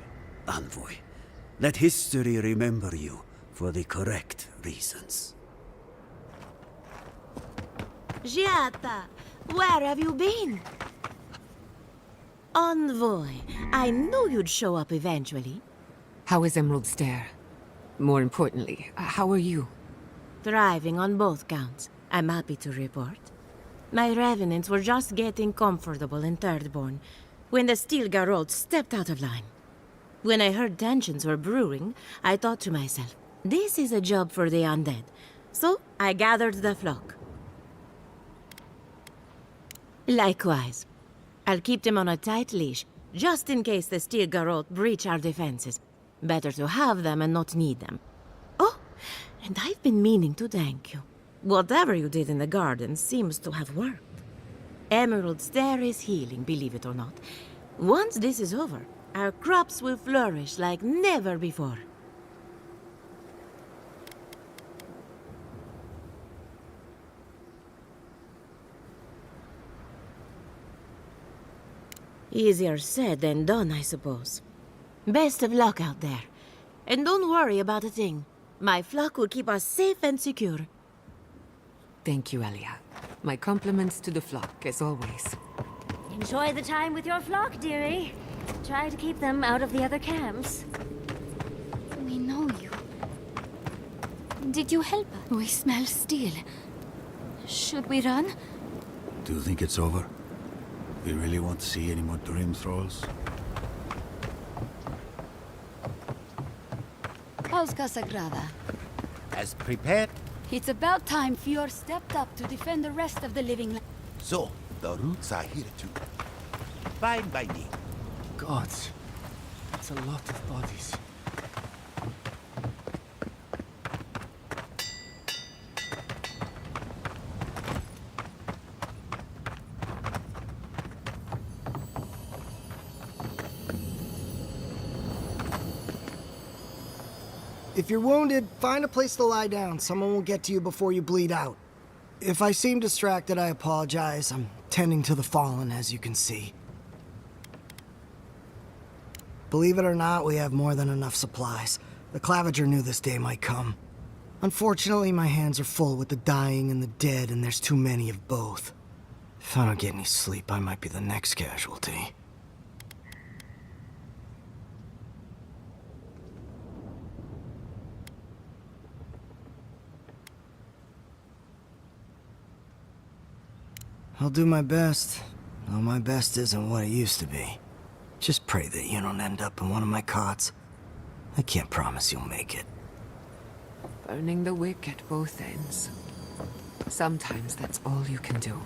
Envoy. Let history remember you for the correct reasons. Giata, where have you been? Envoy, I knew you'd show up eventually. How is Emerald Stair? More importantly, how are you? Thriving on both counts, I'm happy to report. My revenants were just getting comfortable in Thirdborn when the Steel Garrote stepped out of line. When I heard tensions were brewing, I thought to myself, this is a job for the undead. So I gathered the flock. Likewise, I'll keep them on a tight leash, just in case the Steel Garrote breach our defenses. Better to have them and not need them. Oh, and I've been meaning to thank you. Whatever you did in the garden seems to have worked. Emerald Stair is healing, believe it or not. Once this is over, our crops will flourish like never before. Easier said than done, I suppose. Best of luck out there. And don't worry about a thing. My flock will keep us safe and secure. Thank you, Elia. My compliments to the flock, as always. Enjoy the time with your flock, dearie. Try to keep them out of the other camps. We know you. Did you help us? We smell steel. Should we run? Do you think it's over? We really won't see any more dream thralls? How's Casagrada? As prepared. It's about time Fior stepped up to defend the rest of the living land. So, the roots are here too. Fine by me. Gods, that's a lot of bodies. If you're wounded, find a place to lie down. Someone will get to you before you bleed out. If I seem distracted, I apologize. I'm tending to the fallen, as you can see. Believe it or not, we have more than enough supplies. The Clavager knew this day might come. Unfortunately, my hands are full with the dying and the dead, and there's too many of both. If I don't get any sleep, I might be the next casualty. I'll do my best, though my best isn't what it used to be. Just pray that you don't end up in one of my cots. I can't promise you'll make it. Burning the wick at both ends. Sometimes that's all you can do.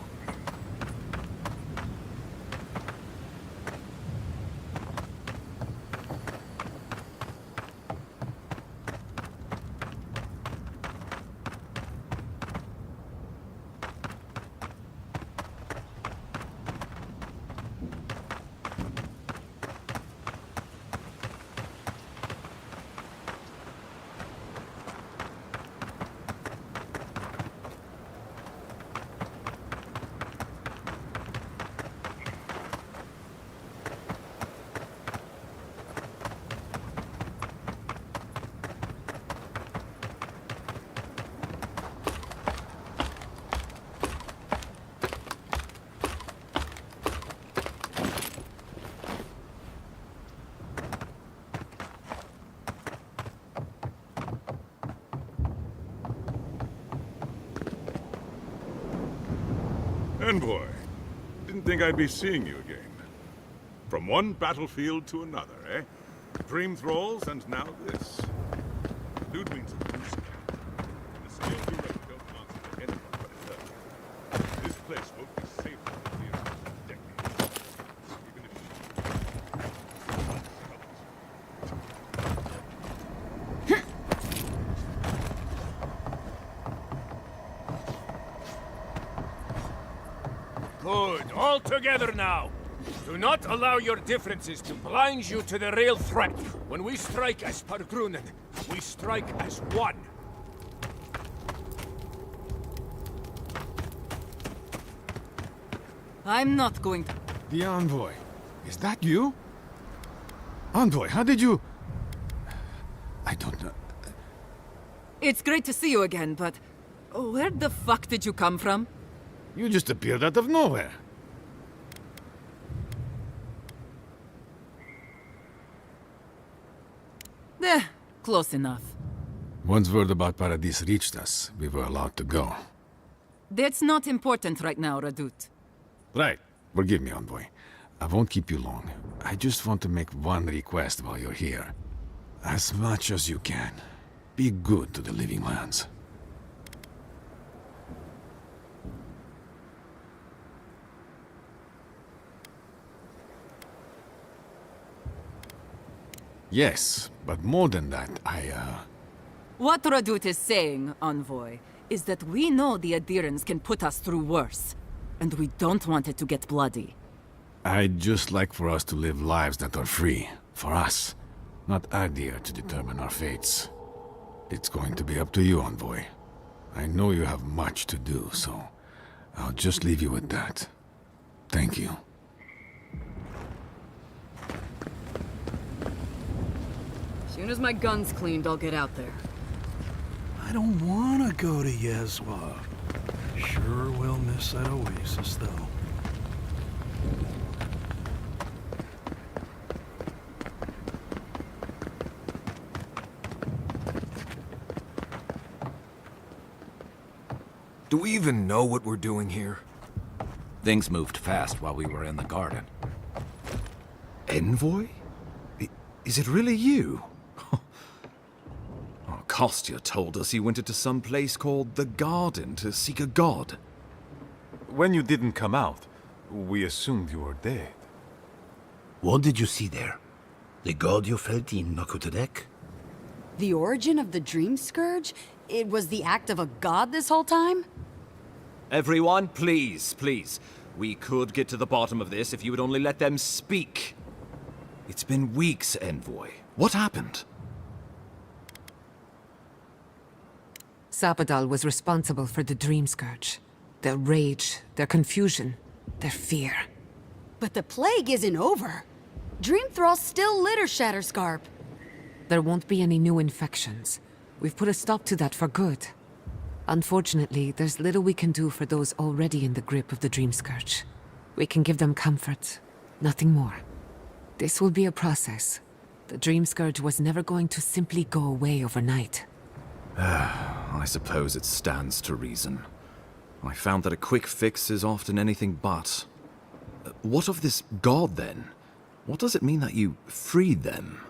Envoy, didn't think I'd be seeing you again. From one battlefield to another, eh? Dream thralls, and now this. Dude means a boost. The skills you don't answer to anyone but it does. This place won't be safe for the Good. All together now. Do not allow your differences to blind you to the real threat. When we strike as Pargrunen, we strike as one. I'm not going to... The Envoy. Is that you? Envoy, how did you... I don't know. It's great to see you again, but... where the fuck did you come from? You just appeared out of nowhere. Close enough. Once word about Paradis reached us, we were allowed to go. That's not important right now, Radut. Right. Forgive me, Envoy. I won't keep you long. I just want to make one request while you're here. As much as you can, be good to the living lands. Yes, but more than that, What Radut is saying, Envoy, is that we know the adherents can put us through worse. And we don't want it to get bloody. I'd just like for us to live lives that are free. For us. Not Adir to determine our fates. It's going to be up to you, Envoy. I know you have much to do, so I'll just leave you with that. Thank you. As soon as my gun's cleaned, I'll get out there. I don't want to go to Yezwa. Sure will miss that oasis, though. Do we even know what we're doing here? Things moved fast while we were in the garden. Envoy? Is it really you? Kostya told us he went into some place called the Garden to seek a god. When you didn't come out, we assumed you were dead. What did you see there? The god you felt in Nakutadek? The origin of the Dream Scourge? It was the act of a god this whole time? Everyone, please, please. We could get to the bottom of this if you would only let them speak. It's been weeks, Envoy. What happened? Sapadal was responsible for the Dream Scourge. Their rage, their confusion, their fear. But the plague isn't over. Dream Thralls still litter Shatterscarp. There won't be any new infections. We've put a stop to that for good. Unfortunately, there's little we can do for those already in the grip of the Dream Scourge. We can give them comfort, nothing more. This will be a process. The Dream Scourge was never going to simply go away overnight. I suppose it stands to reason. I found that a quick fix is often anything but. What of this god, then? What does it mean that you freed them?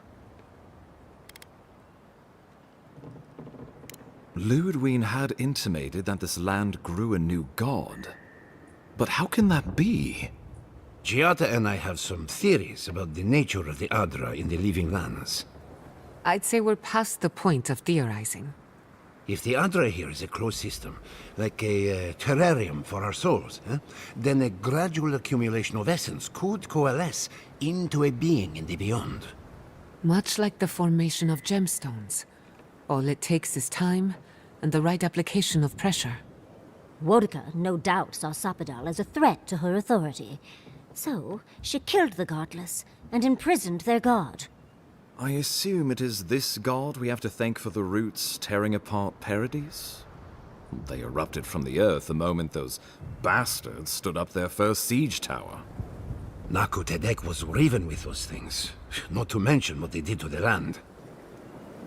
Ludwig had intimated that this land grew a new god. But how can that be? Giata and I have some theories about the nature of the Adra in the living lands. I'd say we're past the point of theorizing. If the Adra here is a closed system, like a terrarium for our souls, then a gradual accumulation of essence could coalesce into a being in the beyond. Much like the formation of gemstones. All it takes is time and the right application of pressure. Wodka no doubt saw Sapadal as a threat to her authority. So, she killed the godless and imprisoned their god. I assume it is this god we have to thank for the roots tearing apart Paradis? They erupted from the earth the moment those bastards stood up their first siege tower. Nakutadek was riven with those things, not to mention what they did to the land.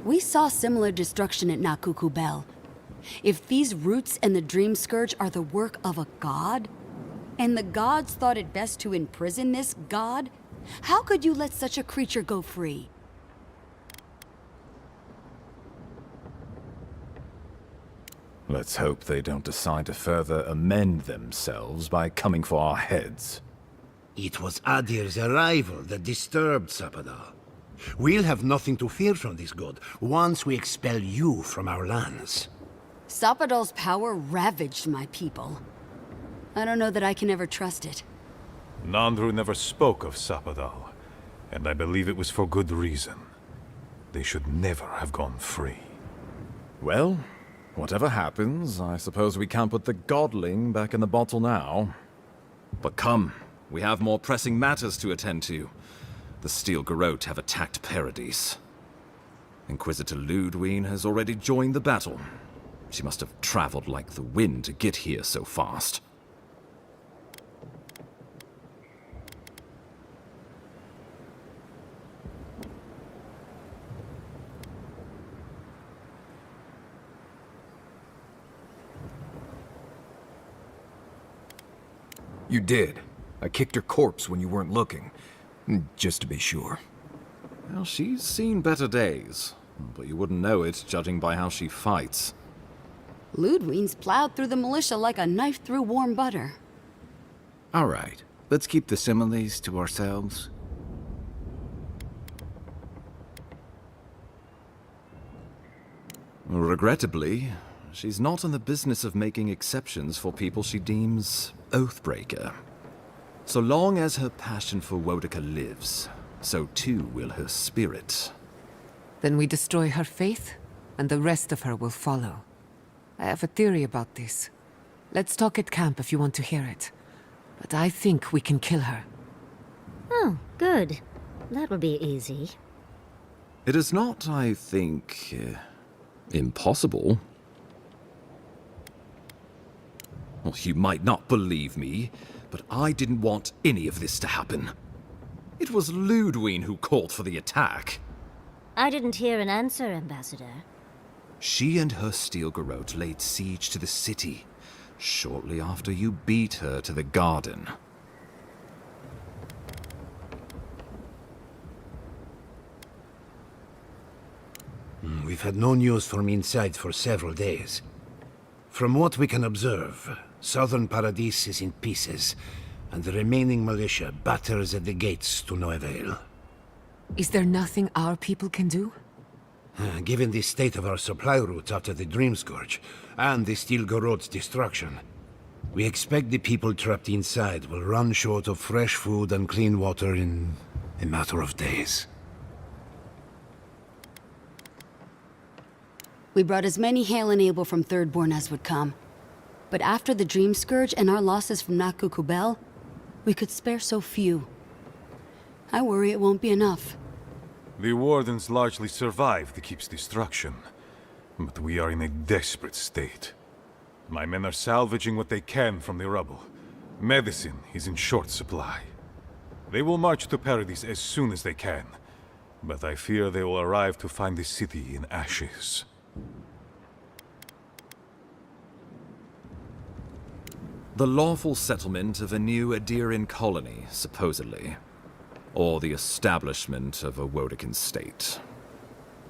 We saw similar destruction at Nakuku Bell. If these roots and the Dream Scourge are the work of a god, and the gods thought it best to imprison this god, how could you let such a creature go free? Let's hope they don't decide to further amend themselves by coming for our heads. It was Adir's arrival that disturbed Sapadal. We'll have nothing to fear from this god once we expel you from our lands. Sapadal's power ravaged my people. I don't know that I can ever trust it. Nandru never spoke of Sapadal, and I believe it was for good reason. They should never have gone free. Well, whatever happens, I suppose we can't put the godling back in the bottle now. But come, we have more pressing matters to attend to. The Steel Garrote have attacked Paradise. Inquisitor Ludwig has already joined the battle. She must have traveled like the wind to get here so fast. You did. I kicked her corpse when you weren't looking. Just to be sure. Well, she's seen better days, but you wouldn't know it judging by how she fights. Ludwig's plowed through the militia like a knife through warm butter. All right, let's keep the similes to ourselves. Regrettably, she's not in the business of making exceptions for people she deems oathbreaker. So long as her passion for Wodica lives, so too will her spirit. Then we destroy her faith, and the rest of her will follow. I have a theory about this. Let's talk at camp if you want to hear it. But I think we can kill her. Oh, good. That will be easy. It is not, I think, impossible. Well, you might not believe me, but I didn't want any of this to happen. It was Ludwig who called for the attack. I didn't hear an answer, Ambassador. She and her Steel Garrote laid siege to the city, shortly after you beat her to the garden. We've had no news from inside for several days. From what we can observe, southern Paradise is in pieces, and the remaining militia batters at the gates to no avail. Is there nothing our people can do? Given the state of our supply routes after the Dream Scourge, and the Steel Garrote's destruction, we expect the people trapped inside will run short of fresh food and clean water in a matter of days. We brought as many Hale and Able from Thirdborn as would come. But after the Dream Scourge and our losses from Nakukubel, we could spare so few. I worry it won't be enough. The Wardens largely survived the keep's destruction, but we are in a desperate state. My men are salvaging what they can from the rubble. Medicine is in short supply. They will march to Paradise as soon as they can, but I fear they will arrive to find the city in ashes. The lawful settlement of a new Adirian colony, supposedly. Or the establishment of a Wodican state.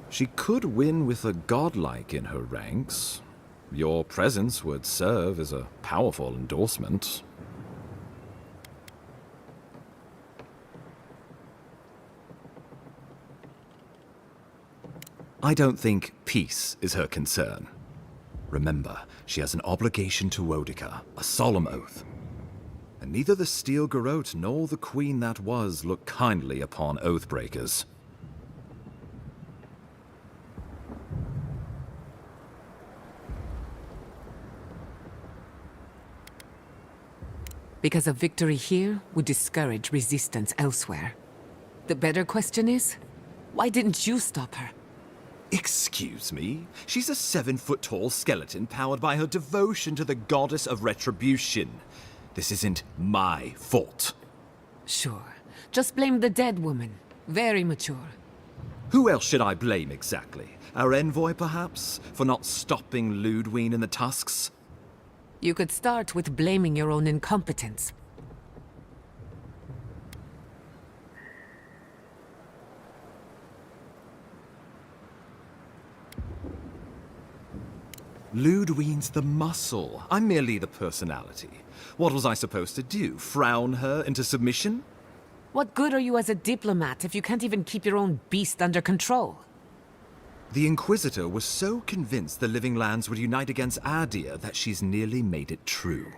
She could win with a godlike in her ranks. Your presence would serve as a powerful endorsement. I don't think peace is her concern. Remember, she has an obligation to Wodica, a solemn oath. And neither the Steel Garrote nor the Queen that was look kindly upon oathbreakers. Because a victory here would discourage resistance elsewhere. The better question is, why didn't you stop her? Excuse me? She's a 7-foot-tall skeleton powered by her devotion to the goddess of retribution. This isn't my fault. Sure. Just blame the dead woman. Very mature. Who else should I blame exactly? Our envoy, perhaps? For not stopping Ludwig and the Tusks? You could start with blaming your own incompetence. Ludwig's the muscle. I'm merely the personality. What was I supposed to do? Frown her into submission? What good are you as a diplomat if you can't even keep your own beast under control? The Inquisitor was so convinced the Living Lands would unite against Adir that she's nearly made it true.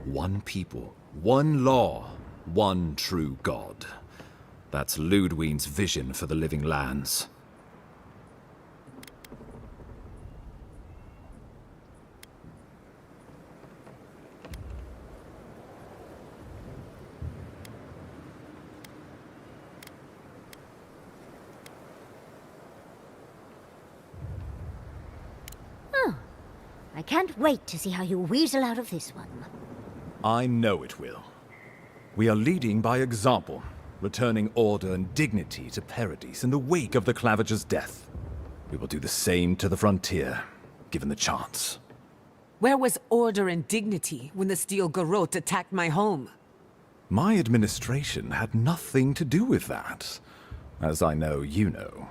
One people, one law, one true God. That's Ludwig's vision for the living lands. Oh, I can't wait to see how you weasel out of this one. I know it will. We are leading by example, returning order and dignity to Paradise in the wake of the Clavager's death. We will do the same to the frontier, given the chance. Where was order and dignity when the Steel Garrote attacked my home? My administration had nothing to do with that, as I know you know.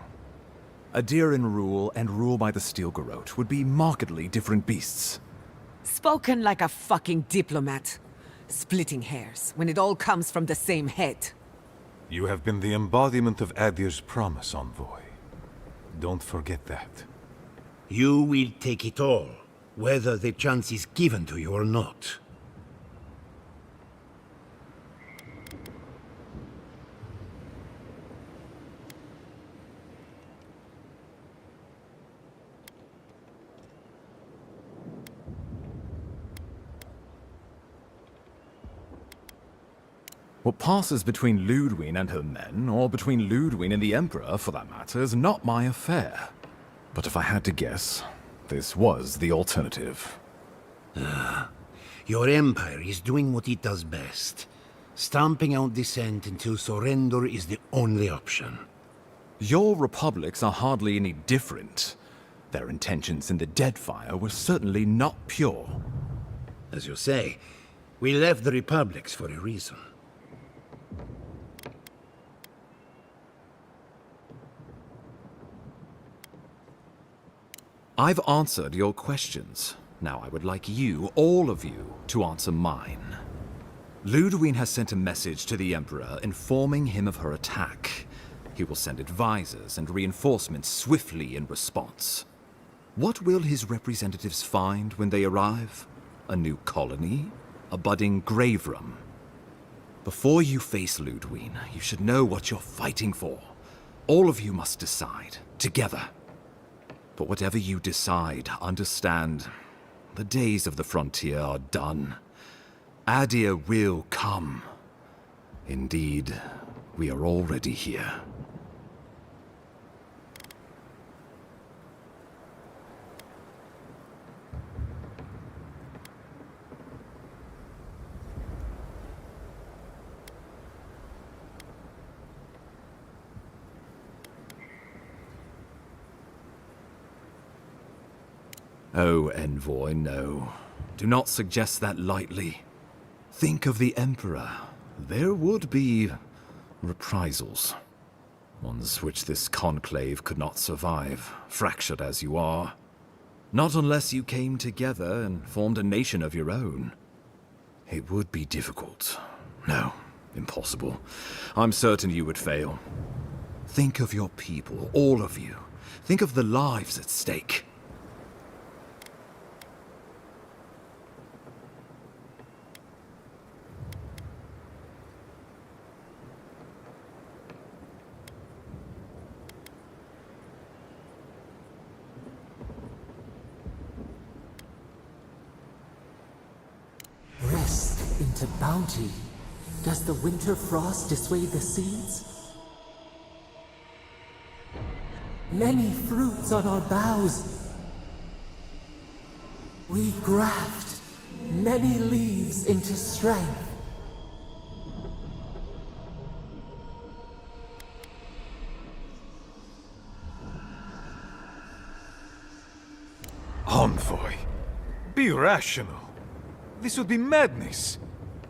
Adiran rule and rule by the Steel Garrote would be markedly different beasts. Spoken like a fucking diplomat. Splitting hairs when it all comes from the same head. You have been the embodiment of Adir's promise, Envoy. Don't forget that. You will take it all, whether the chance is given to you or not. What passes between Ludwig and her men, or between Ludwig and the Emperor, for that matter, is not my affair. But if I had to guess, this was the alternative. Your empire is doing what it does best. Stamping out dissent until surrender is the only option. Your republics are hardly any different. Their intentions in the Deadfire were certainly not pure. As you say, we left the republics for a reason. I've answered your questions. Now I would like you, all of you, to answer mine. Ludwig has sent a message to the Emperor informing him of her attack. He will send advisors and reinforcements swiftly in response. What will his representatives find when they arrive? A new colony? A budding grave room? Before you face Ludwig, you should know what you're fighting for. All of you must decide, together. But whatever you decide, understand, the days of the frontier are done. Adir will come. Indeed, we are already here. Oh, Envoy, no. Do not suggest that lightly. Think of the Emperor. There would be reprisals. Ones which this conclave could not survive, fractured as you are. Not unless you came together and formed a nation of your own. It would be difficult. No, impossible. I'm certain you would fail. Think of your people, all of you. Think of the lives at stake. Into bounty. Does the winter frost dissuade the seeds? Many fruits on our boughs. We graft many leaves into strength. Envoy, be rational. This would be madness.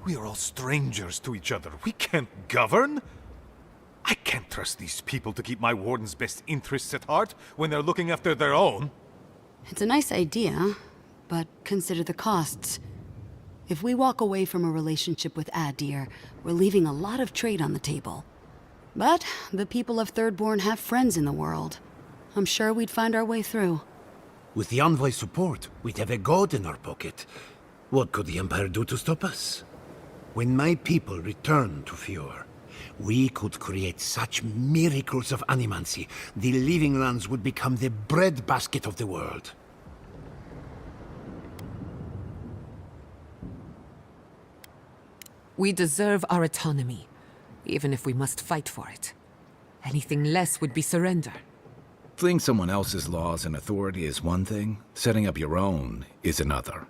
We are all strangers to each other. We can't govern. I can't trust these people to keep my warden's best interests at heart when they're looking after their own. It's a nice idea, but consider the costs. If we walk away from a relationship with Adir, we're leaving a lot of trade on the table. But the people of Thirdborn have friends in the world. I'm sure we'd find our way through. With the Envoy's support, we'd have a god in our pocket. What could the Empire do to stop us? When my people return to Fjord, we could create such miracles of animancy, the Living Lands would become the breadbasket of the world. We deserve our autonomy, even if we must fight for it. Anything less would be surrender. Fleeing someone else's laws and authority is one thing, setting up your own is another.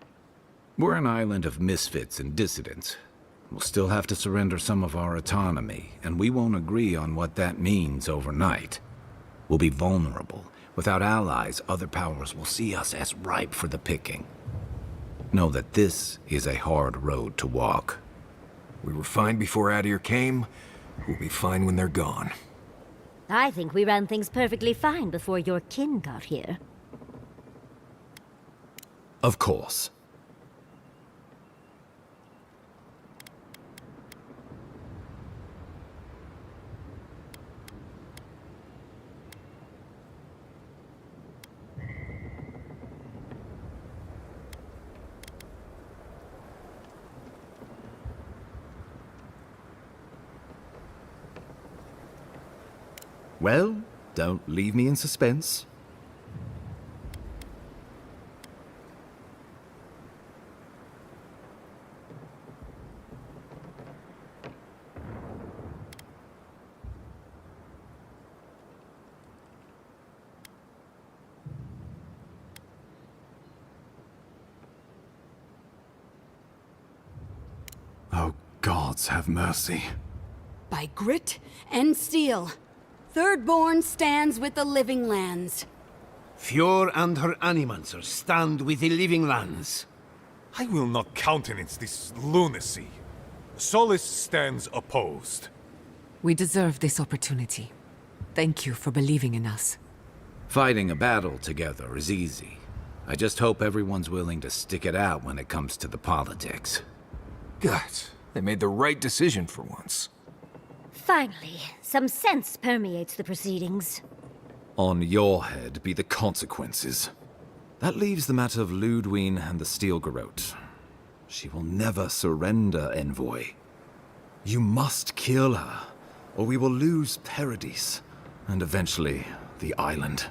We're an island of misfits and dissidents. We'll still have to surrender some of our autonomy, and we won't agree on what that means overnight. We'll be vulnerable. Without allies, other powers will see us as ripe for the picking. Know that this is a hard road to walk. We were fine before Adir came. We'll be fine when they're gone. I think we ran things perfectly fine before your kin got here. Of course. Well, don't leave me in suspense. Oh, gods have mercy. By grit and steel, Thirdborn stands with the Living Lands. Fjord and her animancers stand with the Living Lands. I will not countenance this lunacy. Solace stands opposed. We deserve this opportunity. Thank you for believing in us. Fighting a battle together is easy. I just hope everyone's willing to stick it out when it comes to the politics. God, they made the right decision for once. Finally, some sense permeates the proceedings. On your head be the consequences. That leaves the matter of Ludwine and the Steel Garrote. She will never surrender, Envoy. You must kill her, or we will lose Paradis, and eventually the island.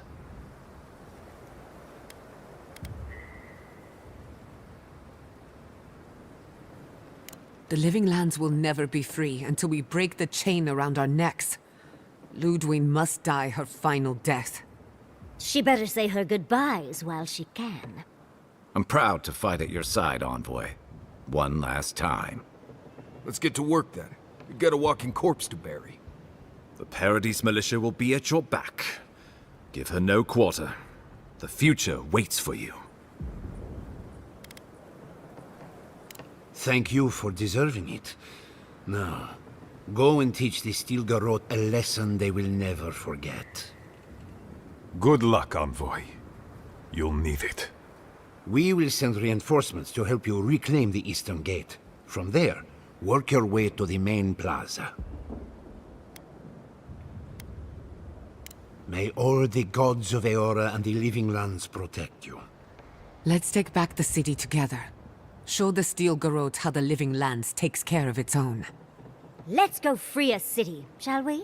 The Living Lands will never be free until we break the chain around our necks. Ludwine must die her final death. She better say her goodbyes while she can. I'm proud to fight at your side, Envoy. One last time. Let's get to work then. We've got a walking corpse to bury. The Paradis militia will be at your back. Give her no quarter. The future waits for you. Thank you for deserving it. Now, go and teach the Steel Garrote a lesson they will never forget. Good luck, Envoy. You'll need it. We will send reinforcements to help you reclaim the Eastern Gate. From there, work your way to the main plaza. May all the gods of Eora and the Living Lands protect you. Let's take back the city together. Show the Steel Garrote how the Living Lands takes care of its own. Let's go free a city, shall we?